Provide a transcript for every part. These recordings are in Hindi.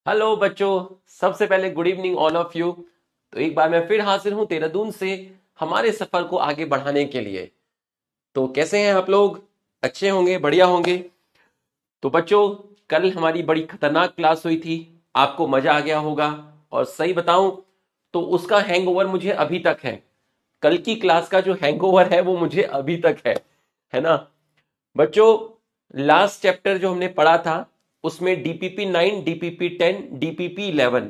हेलो बच्चों। सबसे पहले good evening all of you. तो एक बार मैं फिर हाजिर हूं देहरादून से हमारे सफर को आगे बढ़ाने के लिए। तो कैसे हैं आप लोग? अच्छे होंगे, बढ़िया होंगे। तो बच्चों, कल हमारी बड़ी खतरनाक क्लास हुई थी। आपको मजा आ गया होगा। और सही बताऊं तो उसका हैंगओवर मुझे अभी तक है। कल की क्लास का जो हैंगओवर है वो मुझे अभी तक है ना बच्चों? लास्ट चैप्टर जो हमने पढ़ा था उसमें DPP 9, DPP 10, DPP 11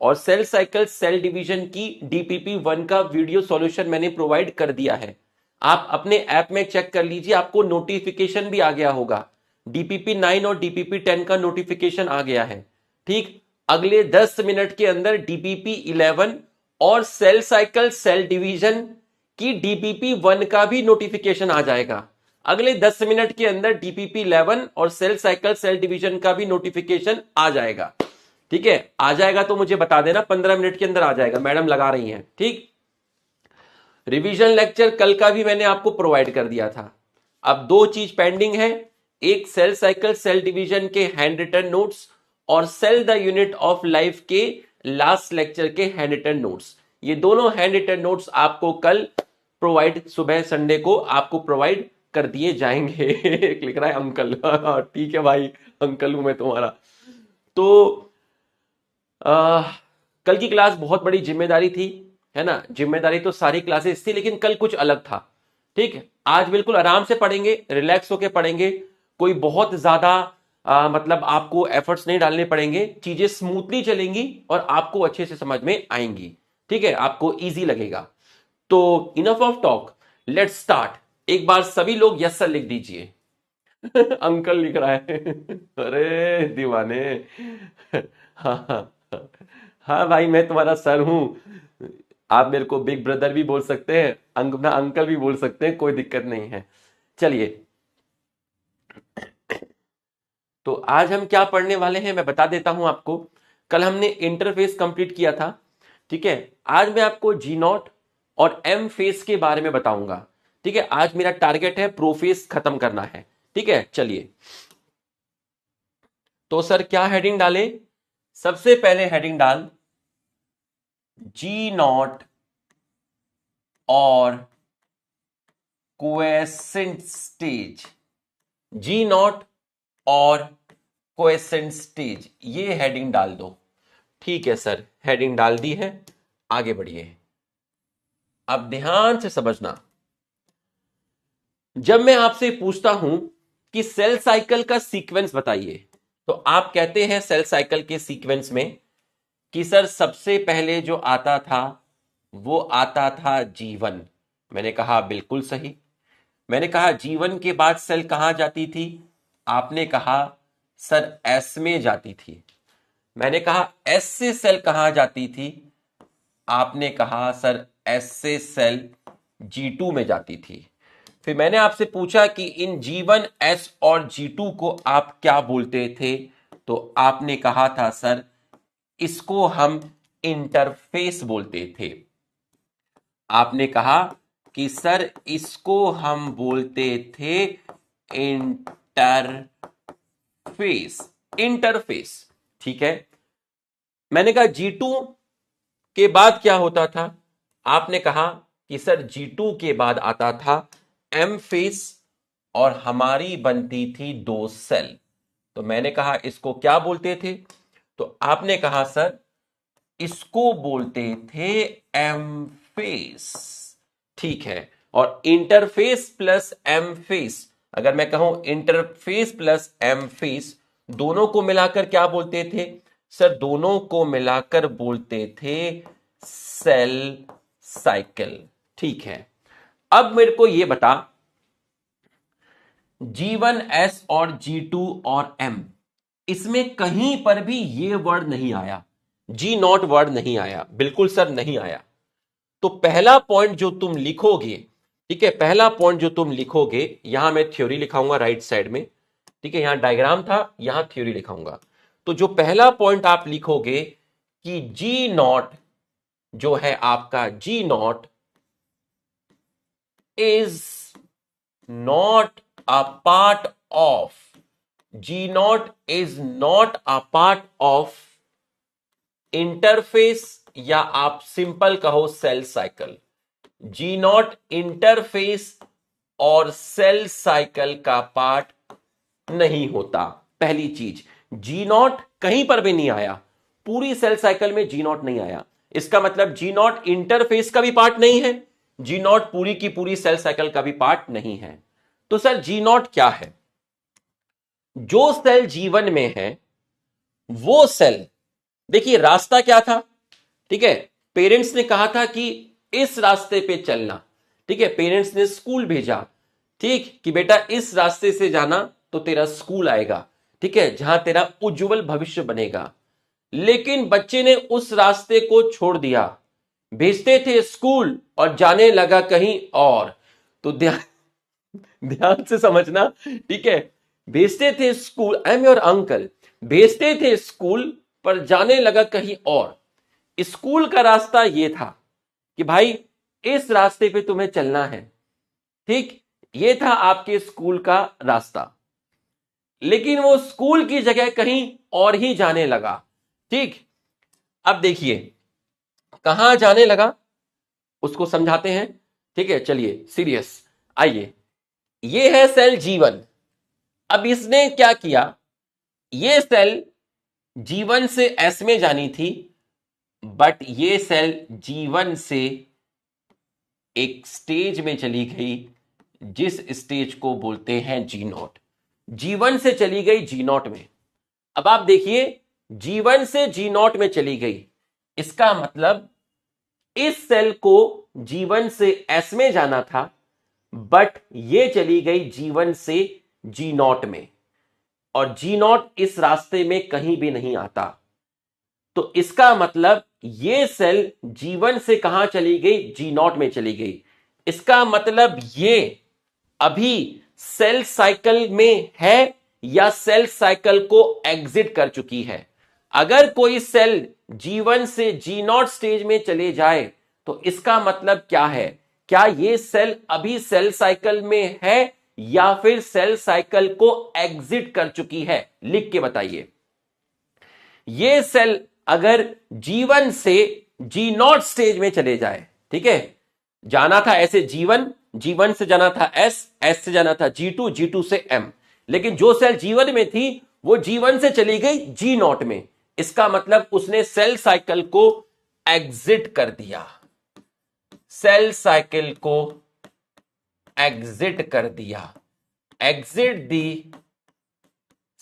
और सेल साइकिल सेल डिवीजन की DPP 1 का वीडियो सॉल्यूशन मैंने प्रोवाइड कर दिया है। आप अपने ऐप में चेक कर लीजिए, आपको नोटिफिकेशन भी आ गया होगा। DPP 9 और DPP 10 का नोटिफिकेशन आ गया है। ठीक, अगले 10 मिनट के अंदर DPP 11 और सेल साइकिल सेल डिवीजन की DPP 1 का भी नोटिफिकेशन आ जाएगा। अगले 10 मिनट के अंदर DPP 11 और सेल साइकिल सेल डिवीजन का भी नोटिफिकेशन आ जाएगा। ठीक है, आ जाएगा तो मुझे बता देना, 15 मिनट के अंदर आ जाएगा, मैडम लगा रही हैं। ठीक, रिवीजन लेक्चर कल का भी मैंने आपको प्रोवाइड कर दिया था। अब दो चीज पेंडिंग है, एक सेल साइकिल सेल डिवीजन के हैंड रिटन नोट्स और cell the unit of life के लास्ट लेक्चर के हैंड रिटन नोट्स। ये दोनों हैंड रिटन नोट्स आपको कल प्रोवाइड, सुबह संडे को आपको प्रोवाइड कर दिए जाएंगे। लिख रहा है अंकल। ठीक है भाई, अंकल हूं मैं तुम्हारा। तो आ, कल की क्लास बहुत बड़ी जिम्मेदारी थी, है ना? जिम्मेदारी तो सारी क्लासेस थी लेकिन कल कुछ अलग था। ठीक है, आज बिल्कुल आराम से पढ़ेंगे, रिलैक्स होके पढ़ेंगे। कोई बहुत ज्यादा मतलब आपको एफर्ट्स नहीं डालने पड़ेंगे, चीजें स्मूथली चलेंगी और आपको अच्छे से समझ में आएंगी। ठीक है, आपको इजी लगेगा। तो enough of talk, let's start. एक बार सभी लोग यस सर लिख दीजिए। अंकल लिख रहा है। अरे दीवाने। हाँ हाँ। हाँ भाई, मैं तुम्हारा सर हूं। आप मेरे को बिग ब्रदर भी बोल सकते हैं, ना अंकल भी बोल सकते हैं, कोई दिक्कत नहीं है। चलिए, तो आज हम क्या पढ़ने वाले हैं मैं बता देता हूं आपको। कल हमने इंटरफेस कंप्लीट किया था। ठीक है, आज मैं आपको G0 और M फेस के बारे में बताऊंगा। ठीक है, आज मेरा टारगेट है प्रोफेस खत्म करना है। ठीक है, चलिए। तो सर क्या हेडिंग डालें? सबसे पहले हेडिंग डाल G0 और क्वेसेंट स्टेज। G0 और क्वेसेंट स्टेज, ये हेडिंग डाल दो। ठीक है सर, हेडिंग डाल दी है, आगे बढ़िए। अब ध्यान से समझना, जब मैं आपसे पूछता हूं कि सेल साइकिल का सीक्वेंस बताइए, तो आप कहते हैं सेल साइकिल के सीक्वेंस में कि सर सबसे पहले जो आता था वो आता था G1। मैंने कहा बिल्कुल सही। मैंने कहा G1 के बाद सेल कहां जाती थी? आपने कहा सर S में जाती थी। मैंने कहा S से सेल कहां जाती थी? आपने कहा सर S से सेल G2 में जाती थी। फिर मैंने आपसे पूछा कि इन G1, S और G2 को आप क्या बोलते थे? तो आपने कहा था सर इसको हम इंटरफेस बोलते थे। आपने कहा कि सर इसको हम बोलते थे इंटरफेस। इंटरफेस, ठीक है। मैंने कहा G2 के बाद क्या होता था? आपने कहा कि सर G2 के बाद आता था M फेस और हमारी बनती थी दो सेल। तो मैंने कहा इसको क्या बोलते थे? तो आपने कहा सर इसको बोलते थे एम फेस। ठीक है, और इंटरफेस प्लस एम फेस, अगर मैं कहूं इंटरफेस प्लस एम फेस, दोनों को मिलाकर क्या बोलते थे? सर दोनों को मिलाकर बोलते थे सेल साइकिल। ठीक है, अब मेरे को यह बता, G1, S और G2 और M, इसमें कहीं पर भी ये वर्ड नहीं आया, G0 वर्ड नहीं आया। बिल्कुल सर नहीं आया। तो पहला पॉइंट जो तुम लिखोगे, ठीक है, पहला पॉइंट जो तुम लिखोगे, यहां मैं थ्योरी लिखाऊंगा राइट साइड में। ठीक है, यहां डायग्राम था, यहां थ्योरी लिखाऊंगा। तो जो पहला पॉइंट आप लिखोगे कि G0 जो है आपका, G0 is not a part of, G0 is not a part of interface या आप सिंपल कहो cell cycle. G naught interface और सेल साइकिल का पार्ट नहीं होता। पहली चीज, जी नॉट कहीं पर भी नहीं आया, पूरी सेल साइकिल में जी नॉट नहीं आया। इसका मतलब जी नॉट इंटरफेस का भी पार्ट नहीं है, जी नॉट पूरी की पूरी सेल साइकिल का भी पार्ट नहीं है। तो सर जी नॉट क्या है? जो सेल जीवन में है वो सेल, देखिए रास्ता क्या था, ठीक है, पेरेंट्स ने कहा था कि इस रास्ते पे चलना, ठीक है, पेरेंट्स ने स्कूल भेजा, ठीक, कि बेटा इस रास्ते से जाना तो तेरा स्कूल आएगा, ठीक है, जहां तेरा उज्जवल भविष्य बनेगा। लेकिन बच्चे ने उस रास्ते को छोड़ दिया, भेजते थे स्कूल और जाने लगा कहीं और। तो ध्यान ध्यान से समझना, ठीक है, भेजते थे school, I am your uncle, भेजते थे स्कूल पर जाने लगा कहीं और। स्कूल का रास्ता यह था कि भाई इस रास्ते पे तुम्हें चलना है, ठीक, ये था आपके स्कूल का रास्ता। लेकिन वो स्कूल की जगह कहीं और ही जाने लगा, ठीक। अब देखिए कहां जाने लगा उसको समझाते हैं, ठीक है, चलिए सीरियस, आइए। ये है सेल जीवन। अब इसने क्या किया, ये सेल जीवन से एस में जानी थी, बट ये सेल जीवन से एक स्टेज में चली गई जिस स्टेज को बोलते हैं जी नॉट। जीवन से चली गई जी नॉट में। अब आप देखिए, जीवन से जी नॉट में चली गई, इसका मतलब इस सेल को जीवन से एस में जाना था, बट ये चली गई जीवन से जी नॉट में, और जी नॉट इस रास्ते में कहीं भी नहीं आता। तो इसका मतलब ये सेल जीवन से कहां चली गई, जी नॉट में चली गई। इसका मतलब ये अभी सेल साइकिल में है या सेल साइकिल को एग्जिट कर चुकी है। अगर कोई सेल जीवन से जी नॉट स्टेज में चले जाए तो इसका मतलब क्या है, क्या ये सेल अभी सेल साइकिल में है या फिर सेल साइकिल को एग्जिट कर चुकी है? लिख के बताइए। ये सेल अगर जीवन से जी नॉट स्टेज में चले जाए, ठीक है, जाना था ऐसे जीवन, जीवन से जाना था एस, एस से जाना था जी टू से एम, लेकिन जो सेल जीवन में थी वो जीवन से चली गई जी नॉट में। इसका मतलब उसने सेल साइकिल को एग्जिट कर दिया, सेल साइकिल को एग्जिट कर दिया, एग्जिट दी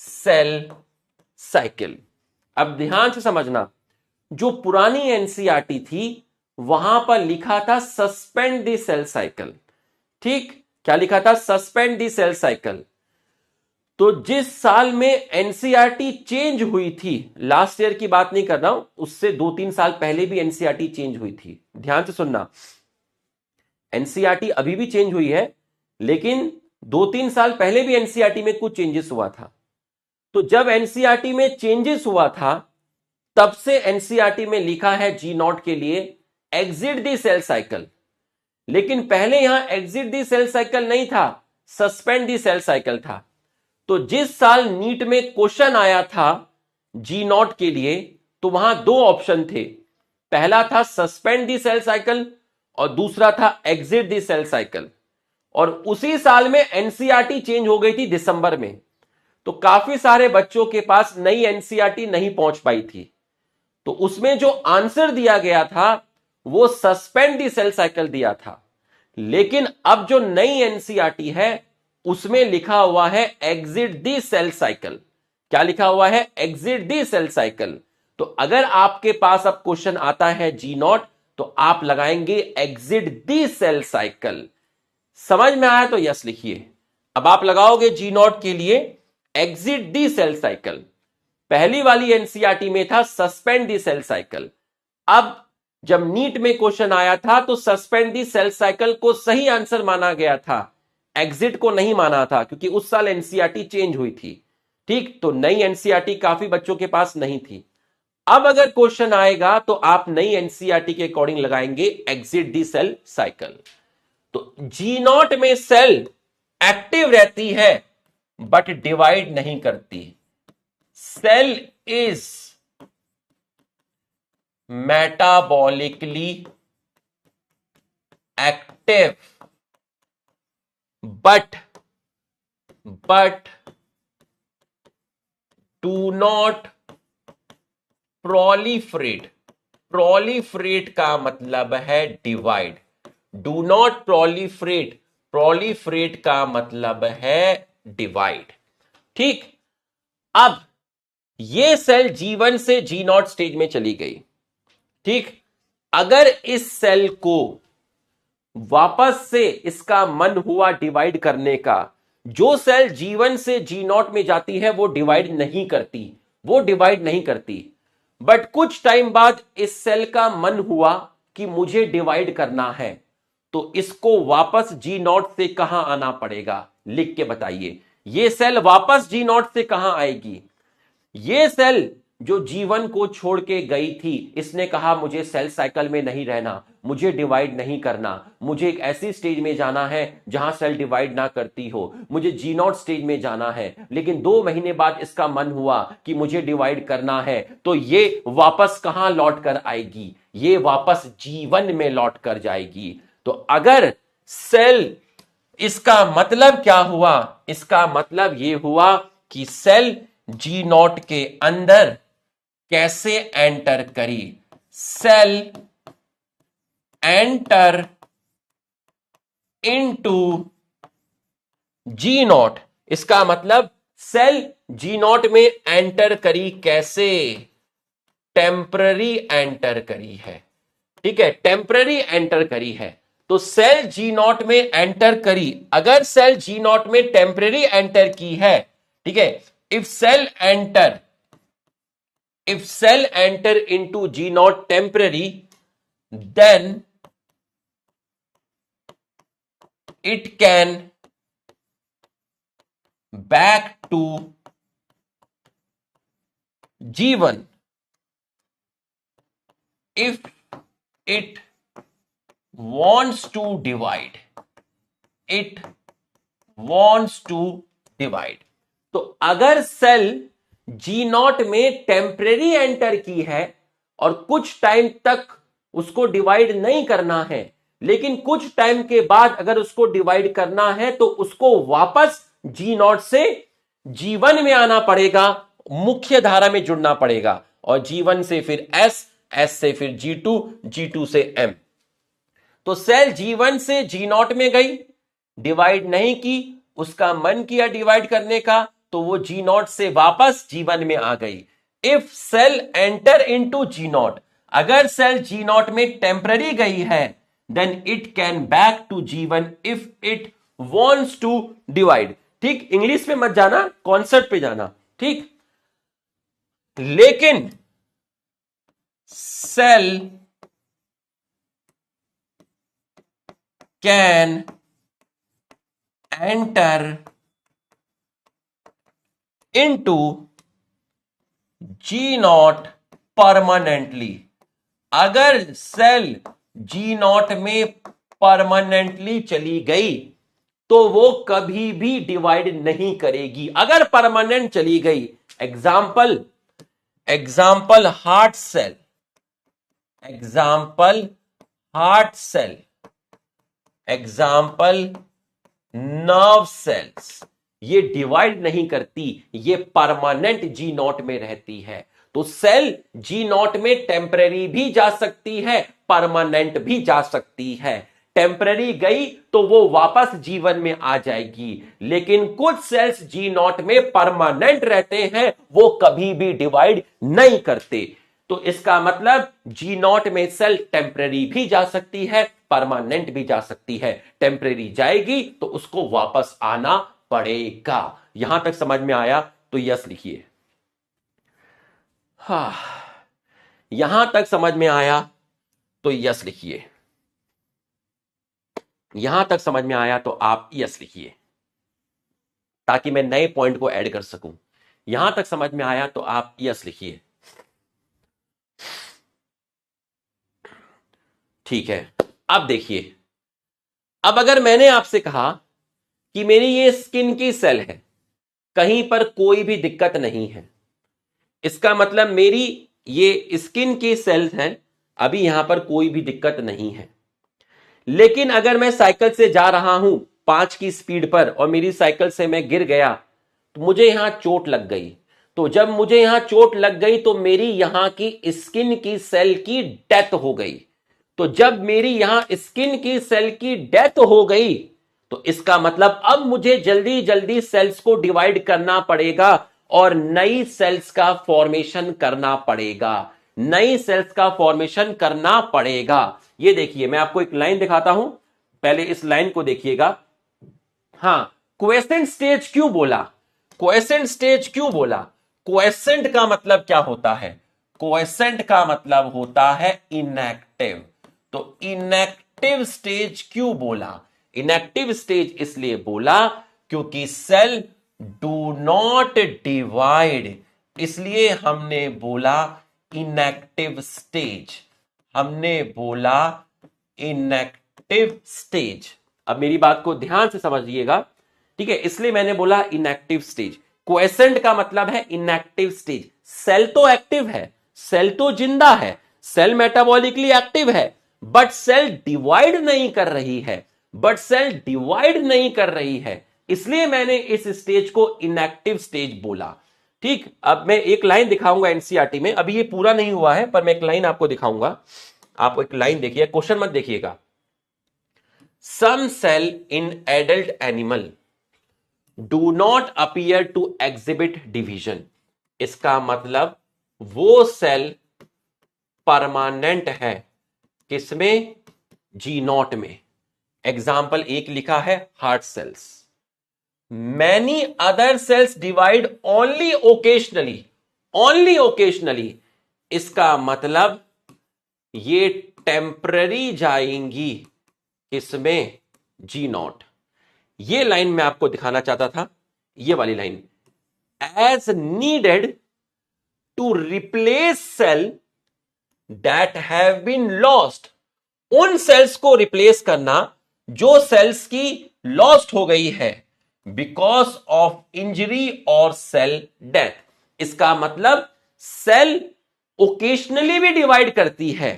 सेल साइकिल। अब ध्यान से समझना, जो पुरानी एनसीईआरटी थी वहां पर लिखा था सस्पेंड दी सेल साइकिल, ठीक, क्या लिखा था, सस्पेंड दी सेल साइकिल। तो जिस साल में एनसीईआरटी चेंज हुई थी, लास्ट ईयर की बात नहीं कर रहा हूं, उससे 2-3 साल पहले भी एनसीईआरटी चेंज हुई थी। ध्यान से सुनना, एनसीईआरटी अभी भी चेंज हुई है, लेकिन 2-3 साल पहले भी एनसीईआरटी में कुछ चेंजेस हुआ था। तो जब एनसीईआरटी में चेंजेस हुआ था तब से एनसीईआरटी में लिखा है जी नॉट के लिए एग्जिट दी सेल साइकिल, लेकिन पहले यहां एग्जिट दी सेल साइकिल नहीं था, सस्पेंड दी सेल साइकिल था। तो जिस साल नीट में क्वेश्चन आया था जी नॉट के लिए, तो वहां 2 ऑप्शन थे, पहला था सस्पेंड दी सेल साइकिल और दूसरा था एग्जिट दी सेल साइकिल। और उसी साल में एनसीईआरटी चेंज हो गई थी दिसंबर में, तो काफी सारे बच्चों के पास नई एनसीईआरटी नहीं पहुंच पाई थी। तो उसमें जो आंसर दिया गया था वो सस्पेंड दी सेल साइकिल दिया था, लेकिन अब जो नई एनसीईआरटी है उसमें लिखा हुआ है एग्जिट दी सेल साइकिल। क्या लिखा हुआ है, एग्जिट दी सेल साइकिल। तो अगर आपके पास अब क्वेश्चन आता है जी नॉट तो आप लगाएंगे एग्जिट दी सेल साइकिल। समझ में आया तो यस लिखिए। अब आप लगाओगे जी नॉट के लिए एग्जिट दी सेल साइकिल, पहली वाली एनसीईआरटी में था सस्पेंड दी सेल साइकिल। अब जब नीट में क्वेश्चन आया था तो सस्पेंड दी सेल साइकिल को सही आंसर माना गया था, एग्जिट को नहीं माना था, क्योंकि उस साल एनसीईआरटी चेंज हुई थी, ठीक। तो नई एनसीईआरटी काफी बच्चों के पास नहीं थी। अब अगर क्वेश्चन आएगा तो आप नई एनसीईआरटी के अकॉर्डिंग लगाएंगे एग्जिट दी सेल साइकिल। तो जी नॉट में सेल एक्टिव रहती है बट डिवाइड नहीं करती, cell is metabolically active but do not proliferate. Proliferate का मतलब है divide. Do not proliferate, proliferate का मतलब है डिवाइड। ठीक, अब ये सेल G1 से G0 स्टेज में चली गई। ठीक, अगर इस सेल को वापस से इसका मन हुआ डिवाइड करने का, जो सेल G1 से G0 में जाती है वो डिवाइड नहीं करती, वो डिवाइड नहीं करती। बट कुछ टाइम बाद इस सेल का मन हुआ कि मुझे डिवाइड करना है, तो इसको वापस G0 से कहां आना पड़ेगा, लिख के बताइए। ये सेल वापस G0 से कहां आएगी? ये सेल जो G1 को छोड़ के गई थी, इसने कहा मुझे सेल साइकिल में नहीं रहना, मुझे डिवाइड नहीं करना, मुझे एक ऐसी स्टेज में जाना है जहां सेल डिवाइड ना करती हो, मुझे G0 स्टेज में जाना है। लेकिन 2 महीने बाद इसका मन हुआ कि मुझे डिवाइड करना है, तो ये वापस कहां लौट कर आएगी? ये वापस G1 में लौट कर जाएगी। तो अगर सेल, इसका मतलब क्या हुआ? इसका मतलब यह हुआ कि सेल G0 के अंदर कैसे एंटर करी? Cell enter into G0। इसका मतलब सेल G0 में एंटर करी कैसे? टेम्पररी एंटर करी है। ठीक है, टेम्पररी एंटर करी है। तो सेल G0 में एंटर करी। अगर सेल G0 में टेम्पररी एंटर की है, ठीक है, if cell enter into G0 temporary, then it can back to G1 if it wants to divide। it wants to divide। तो अगर सेल G0 में टेम्परेरी एंटर की है और कुछ टाइम तक उसको डिवाइड नहीं करना है, लेकिन कुछ टाइम के बाद अगर उसको डिवाइड करना है, तो उसको वापस G0 से G1 में आना पड़ेगा, मुख्य धारा में जुड़ना पड़ेगा, और G1 से फिर S से फिर G2, G2 से M। तो सेल G1 से G0 में गई, डिवाइड नहीं की, उसका मन किया डिवाइड करने का, तो वो G0 से वापस G1 में आ गई। If cell enter into G0, अगर सेल G0 में टेम्पररी गई है, then it can back to G1 if it wants to divide. ठीक, इंग्लिश में मत जाना, कॉन्सेप्ट पे जाना। ठीक, लेकिन cell can enter into G0 permanently. अगर सेल G0 में परमानेंटली चली गई, तो वो कभी भी डिवाइड नहीं करेगी। अगर परमानेंट चली गई, example heart cell, example nerve cells, ये डिवाइड नहीं करती, ये परमानेंट G0 में रहती है। तो सेल G0 में टेम्पररी भी जा सकती है, परमानेंट भी जा सकती है। टेम्पररी गई तो वो वापस G1 में आ जाएगी, लेकिन कुछ सेल्स G0 में परमानेंट रहते हैं, वो कभी भी डिवाइड नहीं करते। तो इसका मतलब G0 में सेल टेम्पररी भी जा सकती है, परमानेंट भी जा सकती है। टेम्पररी जाएगी तो उसको वापस आना पड़ेगा। यहां तक समझ में आया तो यस लिखिए। हाँ, यहां तक समझ में आया तो यस लिखिए। यहां तक समझ में आया तो आप यस लिखिए, ताकि मैं नए पॉइंट को ऐड कर सकूं। यहां तक समझ में आया तो आप यस लिखिए। ठीक है, अब देखिए, अब अगर मैंने आपसे कहा कि मेरी ये स्किन की सेल है, कहीं पर कोई भी दिक्कत नहीं है, इसका मतलब मेरी ये स्किन की सेल्स हैं, अभी यहां पर कोई भी दिक्कत नहीं है। लेकिन अगर मैं साइकिल से जा रहा हूं 5 की स्पीड पर और मेरी साइकिल से मैं गिर गया तो मुझे यहां चोट लग गई। तो जब मुझे यहां चोट लग गई तो मेरी यहां की स्किन की सेल की डेथ हो गई। तो जब मेरी यहां स्किन की सेल की डेथ हो गई तो इसका मतलब अब मुझे जल्दी जल्दी सेल्स को डिवाइड करना पड़ेगा और नई सेल्स का फॉर्मेशन करना पड़ेगा। नई सेल्स का फॉर्मेशन करना पड़ेगा। ये देखिए मैं आपको एक लाइन दिखाता हूं, पहले इस लाइन को देखिएगा। हां, क्वेसेंट स्टेज क्यों बोला? क्वेसेंट स्टेज क्यों बोला? क्वेसेंट का मतलब क्या होता है? क्वेसेंट का मतलब होता है इनएक्टिव। तो इनएक्टिव स्टेज क्यों बोला? इनएक्टिव स्टेज इसलिए बोला क्योंकि सेल डू नॉट डिवाइड, इसलिए हमने बोला इनएक्टिव स्टेज। हमने बोला इनएक्टिव स्टेज। अब मेरी बात को ध्यान से समझिएगा, ठीक है? इसलिए मैंने बोला इनएक्टिव स्टेज। क्वेसेंट का मतलब है इनएक्टिव स्टेज। सेल तो एक्टिव है, सेल तो जिंदा है, सेल मेटाबॉलिकली एक्टिव है, बट सेल डिवाइड नहीं कर रही है। बट सेल डिवाइड नहीं कर रही है, इसलिए मैंने इस स्टेज को इनएक्टिव स्टेज बोला। ठीक, अब मैं एक लाइन दिखाऊंगा एनसीईआरटी में, अभी ये पूरा नहीं हुआ है पर मैं एक लाइन आपको दिखाऊंगा। आप एक लाइन देखिए, क्वेश्चन मत देखिएगा। Some cell in adult animal do not appear to exhibit division. इसका मतलब वो सेल परमानेंट है किसमें? जी नॉट में। एग्जाम्पल एक लिखा है heart cells. Many other cells divide only occasionally. Only occasionally, इसका मतलब ये टेम्पररी जाएंगी किसमें? जी नॉट। ये लाइन मैं आपको दिखाना चाहता था, ये वाली line. As needed to replace cell that have been lost. उन सेल्स को रिप्लेस करना जो सेल्स की लॉस्ट हो गई है बिकॉज ऑफ इंजरी और सेल डेथ। इसका मतलब सेल ओकेशनली भी डिवाइड करती है।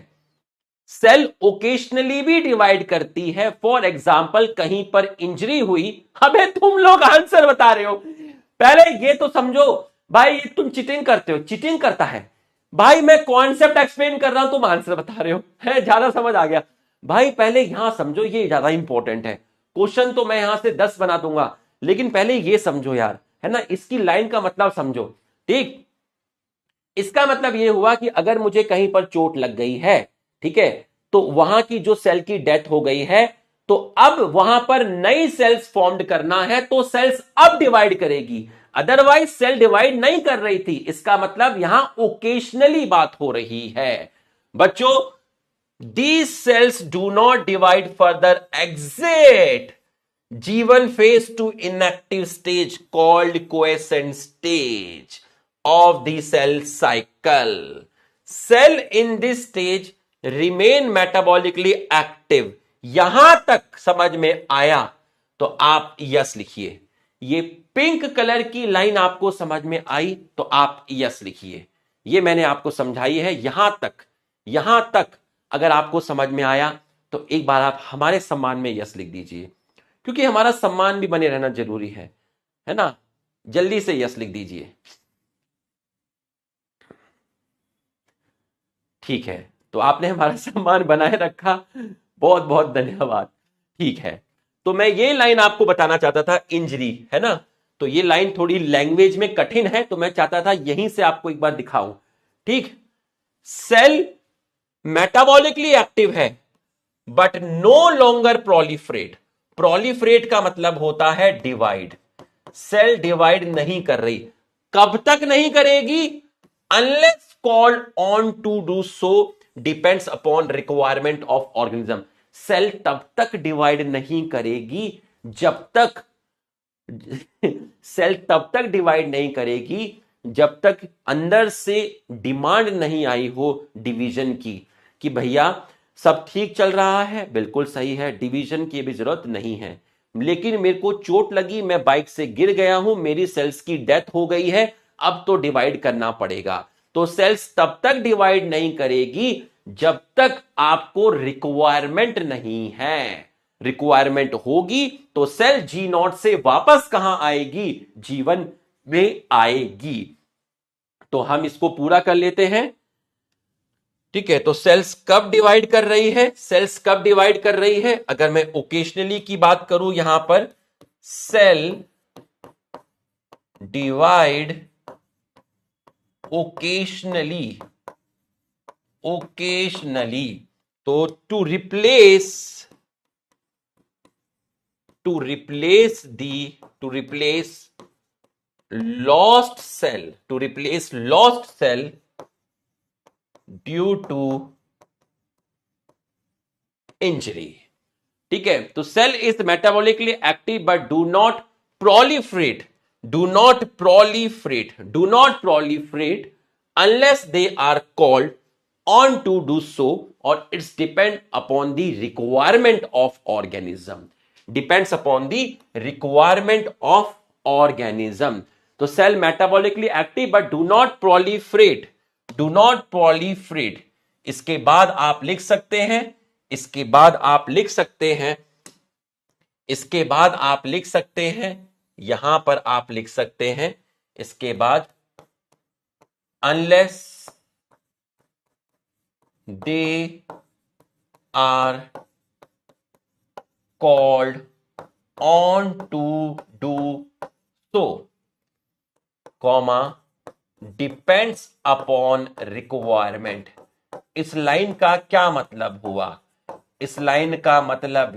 सेल ओकेशनली भी डिवाइड करती है। फॉर एग्जाम्पल कहीं पर इंजरी हुई। अबे तुम लोग आंसर बता रहे हो, पहले ये तो समझो भाई, तुम चीटिंग करते हो। चीटिंग करता है भाई, मैं कॉन्सेप्ट एक्सप्लेन कर रहा हूं, तुम आंसर बता रहे हो। है, ज्यादा समझ आ गया भाई। पहले यहां समझो, ये ज्यादा इंपॉर्टेंट है। क्वेश्चन तो मैं यहां से 10 बना दूंगा, लेकिन पहले ये समझो यार, है ना? इसकी लाइन का मतलब समझो। ठीक, इसका मतलब ये हुआ कि अगर मुझे कहीं पर चोट लग गई है, ठीक है, तो वहां की जो सेल की डेथ हो गई है, तो अब वहां पर नई सेल्स फॉर्म्ड करना है, तो सेल्स अब डिवाइड करेगी। अदरवाइज सेल डिवाइड नहीं कर रही थी। इसका मतलब यहां ओकेशनली बात हो रही है। बच्चों, these cells do not divide further exit G1 phase to inactive stage called quiescent stage of the cell cycle. Cell in this stage remain metabolically active. यहां तक समझ में आया तो आप यस लिखिए। ये पिंक कलर की लाइन आपको समझ में आई तो आप यस लिखिए। ये मैंने आपको समझाई है यहां तक। यहां तक अगर आपको समझ में आया तो एक बार आप हमारे सम्मान में यस लिख दीजिए, क्योंकि हमारा सम्मान भी बने रहना जरूरी है ना? जल्दी से यस लिख दीजिए। ठीक है, तो आपने हमारा सम्मान बनाए रखा, बहुत बहुत धन्यवाद। ठीक है, तो मैं ये लाइन आपको बताना चाहता था, इंजरी, है ना? तो ये लाइन थोड़ी लैंग्वेज में कठिन है, तो मैं चाहता था यहीं से आपको एक बार दिखाऊं। ठीक, सेल मेटाबॉलिकली एक्टिव है but no longer proliferate. Proliferate का मतलब होता है डिवाइड। सेल डिवाइड नहीं कर रही। कब तक नहीं करेगी? Unless called on to do so depends upon requirement of organism. Cell तब तक डिवाइड नहीं करेगी जब तक सेल तब तक डिवाइड नहीं करेगी जब तक अंदर से डिमांड नहीं आई हो डिवीजन की, कि भैया सब ठीक चल रहा है, बिल्कुल सही है, डिवीजन की भी जरूरत नहीं है, लेकिन मेरे को चोट लगी, मैं बाइक से गिर गया हूं, मेरी सेल्स की डेथ हो गई है, अब तो डिवाइड करना पड़ेगा। तो सेल्स तब तक डिवाइड नहीं करेगी जब तक आपको रिक्वायरमेंट नहीं है। रिक्वायरमेंट होगी तो सेल जी नॉट से वापस कहां आएगी, जीवन में आएगी। तो हम इसको पूरा कर लेते हैं। ठीक है, तो सेल्स कब डिवाइड कर रही है, सेल्स कब डिवाइड कर रही है? अगर मैं ओकेशनली की बात करूं, यहां पर सेल डिवाइड ओकेशनली, ओकेशनली, तो to replace lost cell due to injury. ठीक है, तो cell is metabolically active but do not proliferate unless they are called on to do so, or it's depend upon the requirement of organism, depends upon the requirement of organism। तो cell metabolically active but do not proliferate। इसके बाद आप लिख सकते हैं, इसके बाद आप लिख सकते हैं, यहां पर आप लिख सकते हैं, इसके बाद unless they are called on to do so, comma depends upon requirement। इस लाइन का क्या मतलब हुआ? इस लाइन का मतलब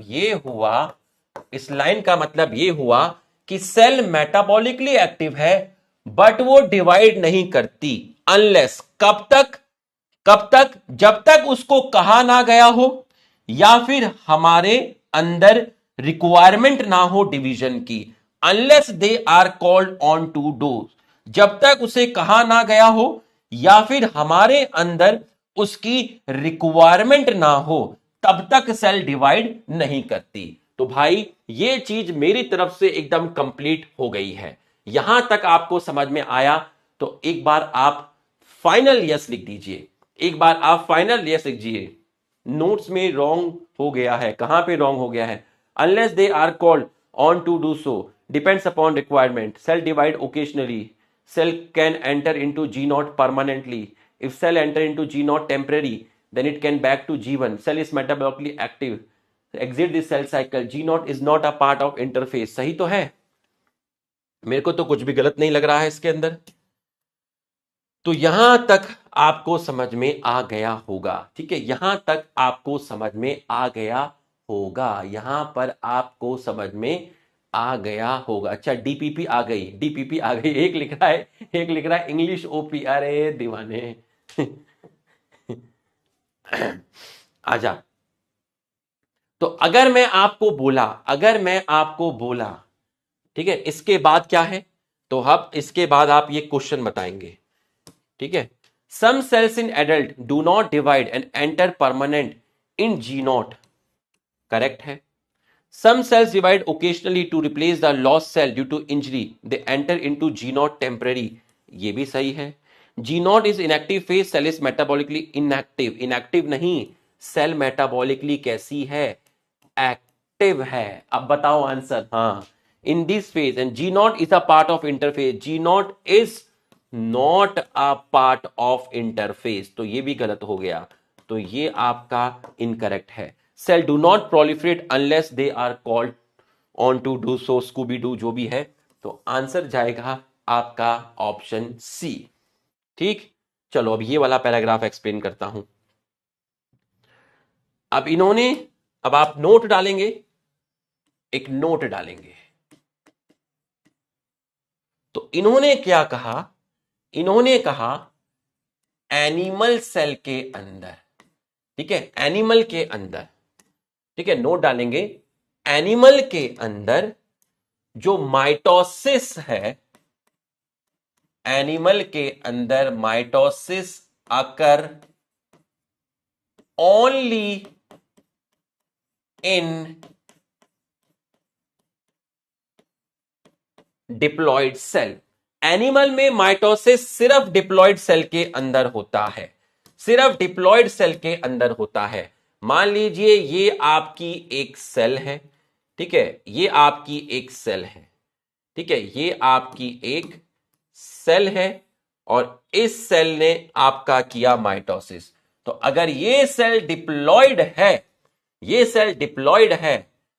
ये हुआ कि सेल मेटाबॉलिकली एक्टिव है बट वो डिवाइड नहीं करती, अनलेस कब तक, जब तक उसको कहा ना गया हो या फिर हमारे अंदर रिक्वायरमेंट ना हो डिवीजन की। Unless they are called on to do, जब तक उसे कहा ना गया हो या फिर हमारे अंदर उसकी रिक्वायरमेंट ना हो, तब तक सेल डिवाइड नहीं करती। तो भाई ये चीज मेरी तरफ से एकदम कंप्लीट हो गई है। यहां तक आपको समझ में आया तो एक बार आप फाइनल यस लिख दीजिए, एक बार आप फाइनल यस लिखिए। नोट्स में रॉन्ग हो गया है, कहां पे रॉन्ग हो गया है? Unless they are called on to do so, depends upon requirement, cell divide occasionally, cell can enter into G naught permanently. If cell enter into G naught temporary, then it can back to G1. Cell is metabolically active. Exit this cell cycle. G naught is not a part of interface. सही तो है? मेरे को तो कुछ भी गलत नहीं लग रहा है इसके अंदर। तो यहां तक आपको समझ में आ गया होगा। ठीक है, यहां तक आपको समझ में आ गया होगा, यहां पर आपको समझ में आ गया होगा। अच्छा, डीपीपी आ गई, एक लिख रहा है इंग्लिश ओपी। अरे दीवाने आजा। तो अगर मैं आपको बोला, ठीक है, इसके बाद क्या है, तो अब इसके बाद आप ये क्वेश्चन बताएंगे। ठीक है, some cells in adult do not divide and enter permanent in G naught, correct है। Some cells divide occasionally to replace the lost cell due to injury. They enter into G naught temporary. ये भी सही है। G naught is inactive phase. Cell is metabolically inactive. Inactive नहीं, सेल मेटाबॉलिकली कैसी है? एक्टिव है। अब बताओ आंसर। हाँ, in this phase and G naught is a part of interphase. G naught is not a part of interphase. तो ये भी गलत हो गया, तो ये आपका इनकरेक्ट है। Cell do not proliferate unless they are called on to do so, Scooby Doo जो भी है। तो आंसर जाएगा आपका ऑप्शन सी। ठीक, चलो अब ये वाला पैराग्राफ एक्सप्लेन करता हूं। अब आप नोट डालेंगे, एक नोट डालेंगे। तो इन्होंने क्या कहा? इन्होंने कहा एनिमल सेल के अंदर, ठीक है, एनिमल के अंदर, ठीक है, नोट डालेंगे, एनिमल के अंदर जो माइटोसिस है, एनिमल के अंदर mitosis occur only in diploid cell. Animal में माइटोसिस सिर्फ डिप्लॉयड सेल के अंदर होता है। सिर्फ डिप्लॉयड सेल के अंदर होता है। मान लीजिए ये आपकी एक सेल है, ठीक है, ये आपकी एक सेल है, ठीक है, ये आपकी एक सेल है और इस सेल ने आपका किया माइटोसिस। तो अगर ये सेल डिप्लॉयड है, ये सेल डिप्लॉयड है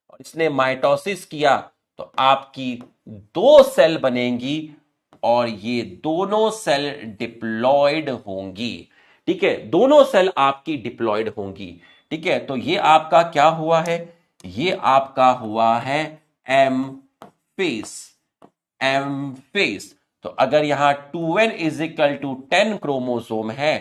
और इसने माइटोसिस किया, तो आपकी दो सेल बनेंगी और ये दोनों सेल डिप्लॉयड होंगी, ठीक है, दोनों सेल आपकी डिप्लॉयड होंगी, ठीक है। तो ये आपका क्या हुआ है, ये आपका हुआ है एम फेस, एम फेस। तो अगर यहां 2n is equal to 10 chromosome है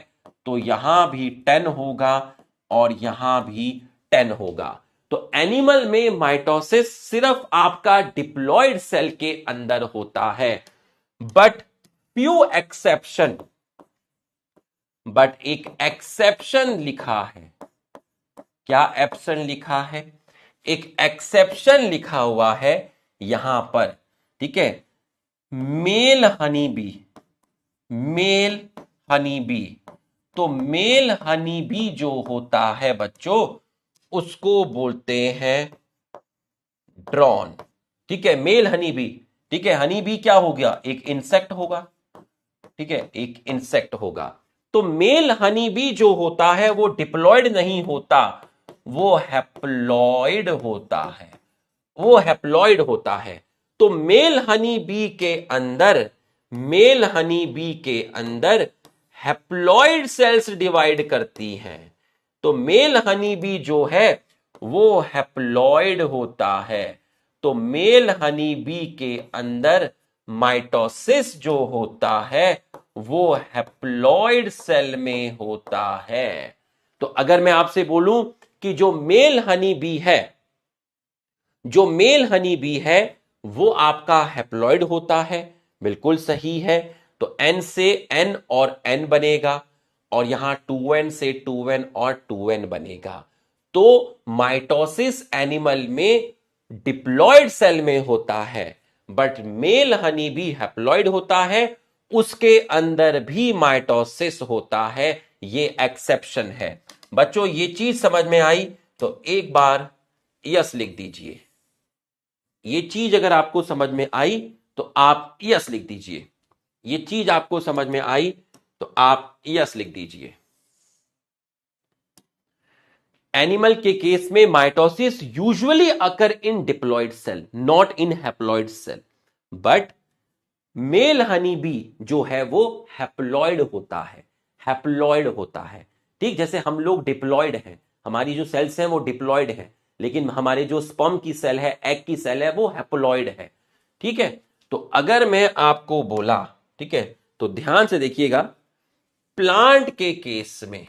तो यहां भी 10 होगा और यहां भी 10 होगा। तो एनिमल में माइटोसिस सिर्फ आपका डिप्लॉयड सेल के अंदर होता है, बट फ्यू एक्सेप्शन, बट एक एक्सेप्शन लिखा है। क्या एक्सेप्शन लिखा है, एक एक्सेप्शन लिखा हुआ है यहां पर, ठीक है, male honey bee, male honey bee. तो मेल हनी बी जो होता है बच्चों, उसको बोलते हैं ड्रोन, ठीक है, मेल हनी बी, ठीक है। हनी बी क्या हो गया, एक इंसेक्ट होगा, ठीक है, एक इंसेक्ट होगा। तो मेल हनी बी जो होता है वो डिप्लॉयड नहीं होता, वो हैप्लॉयड होता है, वो हैप्लॉयड होता है। तो मेल हनी बी के अंदर, मेल हनी बी के अंदर हैप्लॉयड सेल्स डिवाइड करती हैं। तो मेल हनी बी जो है वो हैप्लॉयड होता है। तो मेल हनी बी के अंदर माइटोसिस जो होता है वो हैप्लॉयड सेल में होता है। तो अगर मैं आपसे बोलूं कि जो मेल हनी बी है, जो मेल हनी बी है वो आपका हैप्लॉयड होता है, बिल्कुल सही है। तो n से n और n बनेगा और यहां 2n से 2n और 2n बनेगा। तो माइटोसिस एनिमल में डिप्लॉयड सेल में होता है, but male honey bee haploid होता है, उसके अंदर भी माइटोसिस होता है, ये एक्सेप्शन है। बच्चों ये चीज समझ में आई तो एक बार यस लिख दीजिए। ये चीज अगर आपको समझ में आई तो आप यस लिख दीजिए। ये चीज आपको समझ में आई तो आप यस लिख दीजिए। एनिमल के केस में mitosis usually occur in diploid cell, not in haploid cell, but male honey bee जो है वो हैप्लॉयड होता है, हैप्लॉयड होता है, ठीक। जैसे हम लोग डिप्लॉयड हैं, हमारी जो सेल्स हैं वो डिप्लॉयड हैं, लेकिन हमारे जो स्पर्म की सेल है, एग की सेल है, वो हैप्लॉयड है, ठीक है। तो अगर मैं आपको बोला, ठीक है, तो ध्यान से देखिएगा, प्लांट के केस में,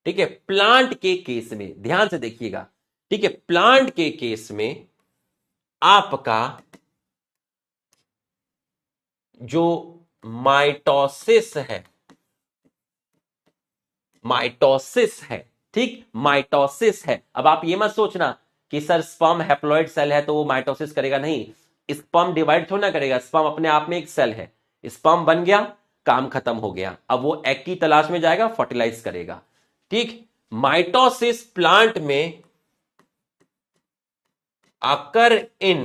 ठीक है, प्लांट के केस में ध्यान से देखिएगा, ठीक है, प्लांट के केस में आपका जो माइटोसिस है, माइटोसिस है, ठीक, माइटोसिस है। अब आप ये मत सोचना कि सर स्पर्म हैप्लॉयड सेल है तो वो माइटोसिस करेगा, नहीं, स्पर्म डिवाइड थोड़ा ना करेगा, स्पर्म अपने आप में एक सेल है, स्पर्म बन गया, काम खत्म हो गया, अब वो एग की तलाश में जाएगा, फर्टिलाइज करेगा, ठीक। माइटोसिस प्लांट में occur in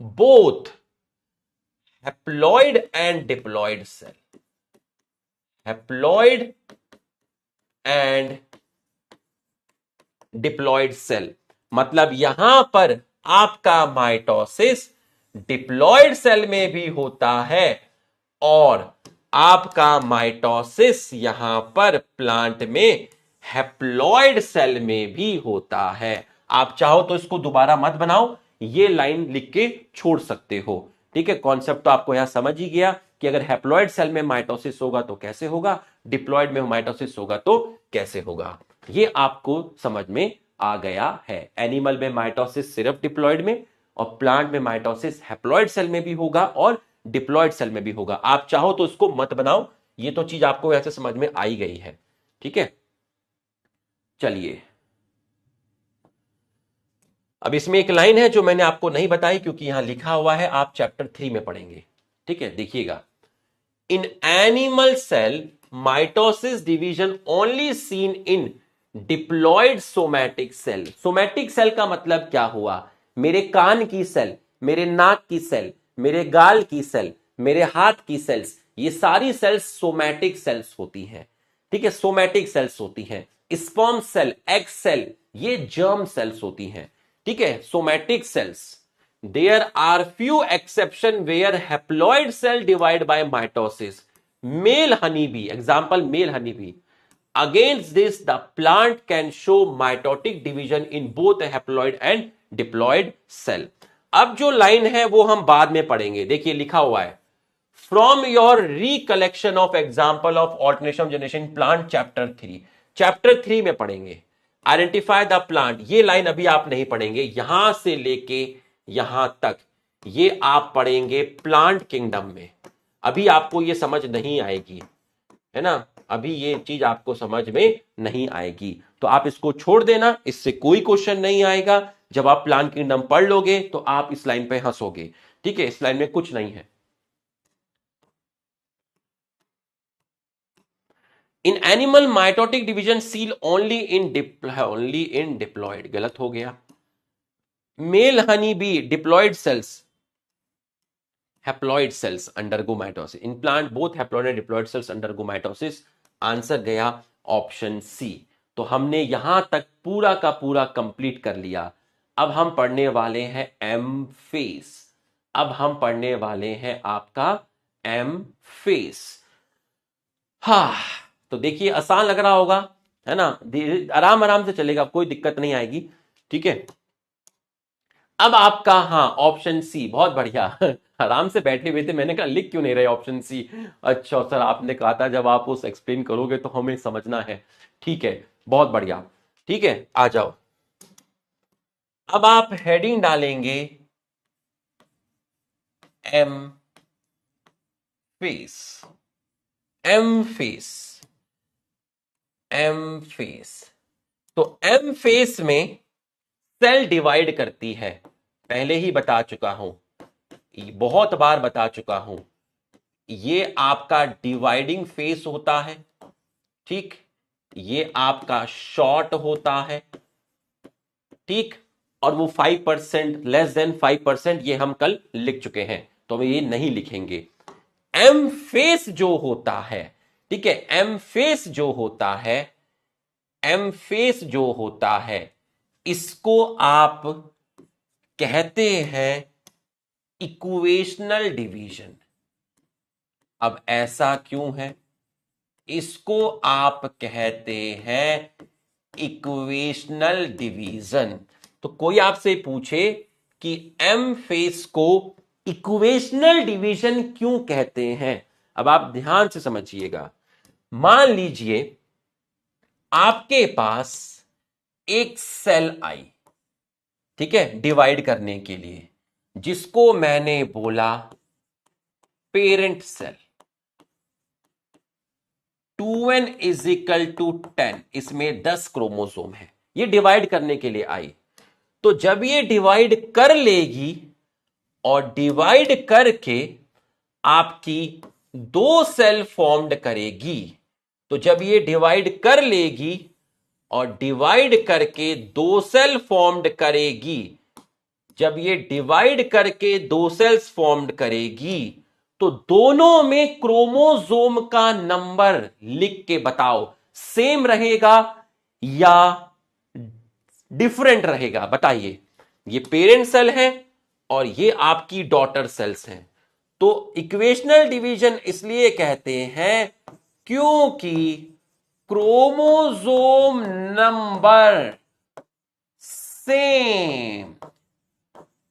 both haploid and diploid cell, haploid and diploid cell. मतलब यहां पर आपका माइटोसिस डिप्लॉयड सेल में भी होता है और आपका माइटोसिस यहां पर प्लांट में हैप्लॉयड सेल में भी होता है। आप चाहो तो इसको दोबारा मत बनाओ, ये लाइन लिख के छोड़ सकते हो, ठीक है। कॉन्सेप्ट तो आपको यहां समझ ही गया कि अगर हैप्लॉयड सेल में माइटोसिस होगा तो कैसे होगा, डिप्लॉयड में माइटोसिस होगा तो कैसे होगा, ये आपको समझ में आ गया है। एनिमल में माइटोसिस सिर्फ डिप्लॉयड में और प्लांट में माइटोसिस हैप्लॉयड सेल में भी होगा और डिप्लॉयड सेल में भी होगा। आप चाहो तो इसको मत बनाओ, ये तो चीज आपको ऐसे समझ में आई गई है, ठीक है। चलिए अब इसमें एक लाइन है जो मैंने आपको नहीं बताई क्योंकि यहां लिखा हुआ है, आप चैप्टर 3 में पढ़ेंगे, ठीक है। देखिएगा, in animal cell mitosis division only seen in diploid somatic cell. Somatic cell का मतलब क्या हुआ? मेरे कान की सेल, मेरे नाक की सेल, मेरे गाल की सेल, मेरे हाथ की सेल्स, ये सारी सेल्स सोमैटिक सेल्स होती हैं। ठीक है, सोमैटिक सेल्स होती हैं। स्पर्म सेल, एग सेल, ये जर्म सेल्स होती हैं। ठीक है, somatic cells. There are few exception where haploid cell divide by mitosis. Male honey bee, example male honey bee. Against this, the plant can show mitotic division in both haploid and diploid cell. अब जो लाइन है वो हम बाद में पढ़ेंगे। देखिए लिखा हुआ है, from your recollection of example of alternation generation plant chapter 3, chapter 3 में पढ़ेंगे। आइडेंटिफाई द प्लांट, ये लाइन अभी आप नहीं पढ़ेंगे, यहां से लेके यहां तक ये आप पढ़ेंगे प्लांट किंगडम में। अभी आपको ये समझ नहीं आएगी, है ना, अभी ये चीज आपको समझ में नहीं आएगी, तो आप इसको छोड़ देना, इससे कोई क्वेश्चन नहीं आएगा। जब आप प्लान किंगडम पढ़ लोगे तो आप इस लाइन पे हंसोगे। ठीक है, इस लाइन में कुछ नहीं है। In animal mitotic division cell only in diploid, गलत हो गया। Male honey bee diploid cells, haploid cells undergo mitosis. In plant both haploid and diploid cells undergo mitosis. Answer गया ऑप्शन सी। तो हमने यहां तक पूरा का पूरा कंप्लीट कर लिया। अब हम पढ़ने वाले हैं एम फेस। अब हम पढ़ने वाले हैं आपका एम फेस। हा, तो देखिए आसान लग रहा होगा, है ना, आराम आराम से चलेगा, कोई दिक्कत नहीं आएगी। ठीक है, अब आपका, हाँ ऑप्शन सी, बहुत बढ़िया आराम से बैठे हुए थे, मैंने कहा लिख क्यों नहीं रहे ऑप्शन सी। अच्छा सर, आपने कहा था जब आप उस एक्सप्लेन करोगे तो हमें समझना है। ठीक है, बहुत बढ़िया। ठीक है, आ जाओ। अब आप हेडिंग डालेंगे M phase, M phase, M phase. तो एम फेस में सेल डिवाइड करती है, पहले ही बता चुका हूं, बहुत बार बता चुका हूं, ये आपका डिवाइडिंग फेस होता है। ठीक, ये आपका शॉर्ट होता है। ठीक, और वो 5%, लेस देन 5%, ये हम कल लिख चुके हैं, तो हम ये नहीं लिखेंगे। एम फेस जो होता है, ठीक है, एम फेस जो होता है, एम फेस जो होता है, इसको आप कहते हैं इक्वेशनल डिवीजन। अब ऐसा क्यों है? इसको आप कहते हैं इक्वेशनल डिवीजन। तो कोई आपसे पूछे कि एम फेस को इक्वेशनल डिवीजन क्यों कहते हैं, अब आप ध्यान से समझिएगा। मान लीजिए आपके पास एक सेल आई, ठीक है, डिवाइड करने के लिए, जिसको मैंने बोला parent cell. 2n is equal to 10, इसमें 10 क्रोमोसोम है, ये डिवाइड करने के लिए आई। तो जब ये डिवाइड कर लेगी और डिवाइड करके आपकी 2 सेल फॉर्म्ड करेगी, तो जब ये डिवाइड कर लेगी और डिवाइड करके 2 सेल फॉर्म्ड करेगी, जब ये डिवाइड करके 2 सेल्स फॉर्म्ड करेगी, तो दोनों में क्रोमोसोम का नंबर लिख के बताओ, सेम रहेगा या डिफरेंट रहेगा, बताइए। ये पेरेंट सेल है और ये आपकी डॉटर सेल्स हैं। तो इक्वेशनल डिवीजन इसलिए कहते हैं क्योंकि chromosome number same,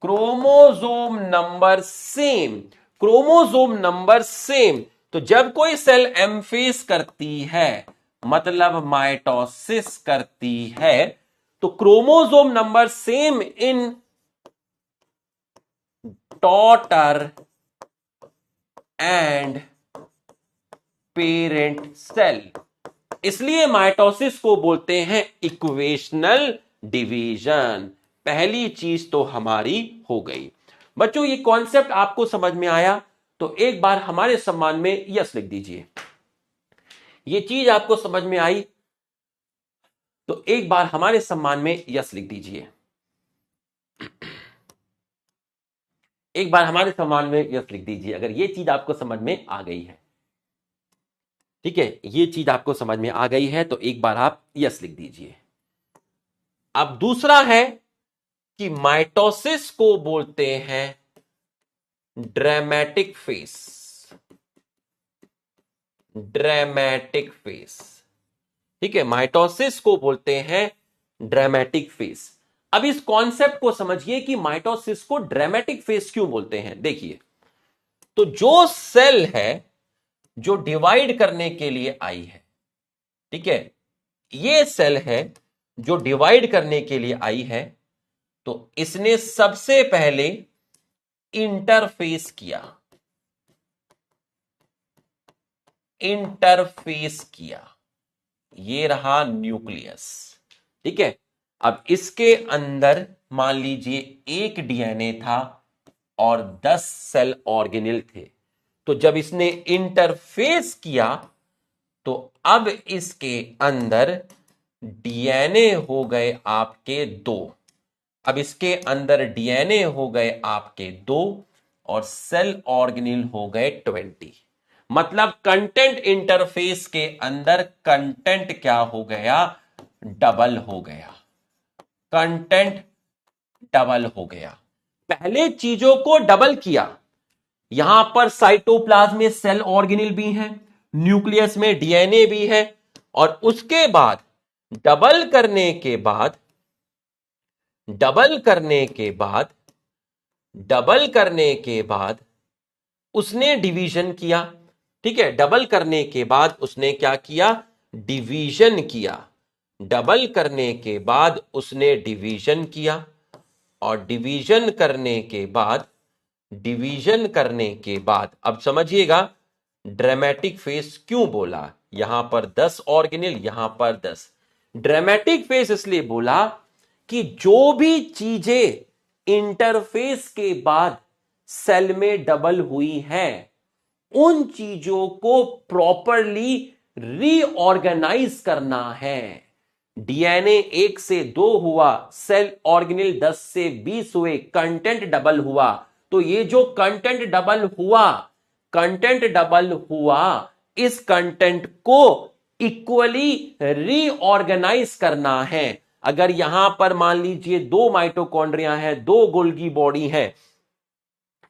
chromosome number same, chromosome number same. तो जब कोई सेल एम्फेस करती है, मतलब माइटोसिस करती है, तो chromosome number same in daughter and parent cell, इसलिए माइटोसिस को बोलते हैं इक्वेशनल डिवीजन। पहली चीज तो हमारी हो गई। बच्चों ये कॉन्सेप्ट आपको समझ में आया? तो एक बार हमारे सम्मान में यस लिख दीजिए। ये चीज आपको समझ में आई तो एक बार हमारे सम्मान में यस लिख दीजिए। एक बार हमारे सम्मान में यस लिख दीजिए अगर ये चीज आपको समझ में आ गई है। ठीक है, ये चीज आपको समझ में आ गई है तो एक बार आप यस लिख दीजिए। अब दूसरा है कि माइटोसिस को बोलते हैं ड्रामेटिक फेस। ड्रामेटिक फेस, ठीक है, माइटोसिस को बोलते हैं ड्रामेटिक फेस। अब इस कॉन्सेप्ट को समझिए कि माइटोसिस को ड्रामेटिक फेस क्यों बोलते हैं। देखिए, तो जो सेल है जो डिवाइड करने के लिए आई है, ठीक है, ये सेल है जो डिवाइड करने के लिए आई है, तो इसने सबसे पहले इंटरफेस किया। इंटरफेस किया, ये रहा न्यूक्लियस। ठीक है, अब इसके अंदर मान लीजिए एक डीएनए था और 10 सेल ऑर्गेनेल थे। तो जब इसने इंटरफेस किया तो अब इसके अंदर डीएनए हो गए आपके 2। अब इसके अंदर डीएनए हो गए आपके 2 और सेल ऑर्गेनेल हो गए 20। मतलब कंटेंट इंटरफेस के अंदर कंटेंट क्या हो गया, डबल हो गया। कंटेंट डबल हो गया। पहले चीजों को डबल किया, यहां पर साइटोप्लाज्म में सेल ऑर्गेनेल भी हैं, न्यूक्लियस में डीएनए भी है, और उसके बाद डबल करने के बाद उसने डिवीजन किया। ठीक है, डबल करने के बाद उसने क्या किया, डिवीजन किया। डबल करने के बाद उसने डिवीजन किया और डिवीजन करने के बाद अब समझिएगा ड्रामेटिक फेस क्यों बोला। यहां पर 10 ऑर्गेनेल, यहां पर 10। ड्रामेटिक फेस इसलिए बोला कि जो भी चीजें इंटरफेस के बाद सेल में डबल हुई हैं, उन चीजों को प्रॉपरली रीऑर्गेनाइज करना है। डीएनए 1 से 2 हुआ, सेल ऑर्गेनेल 10 से 20 हुए, कंटेंट डबल हुआ। तो ये जो कंटेंट डबल हुआ, इस कंटेंट को इक्वली रीऑर्गेनाइज करना है। अगर यहां पर मान लीजिए 2 माइटोकॉन्ड्रिया है, 2 गोल्गी बॉडी है,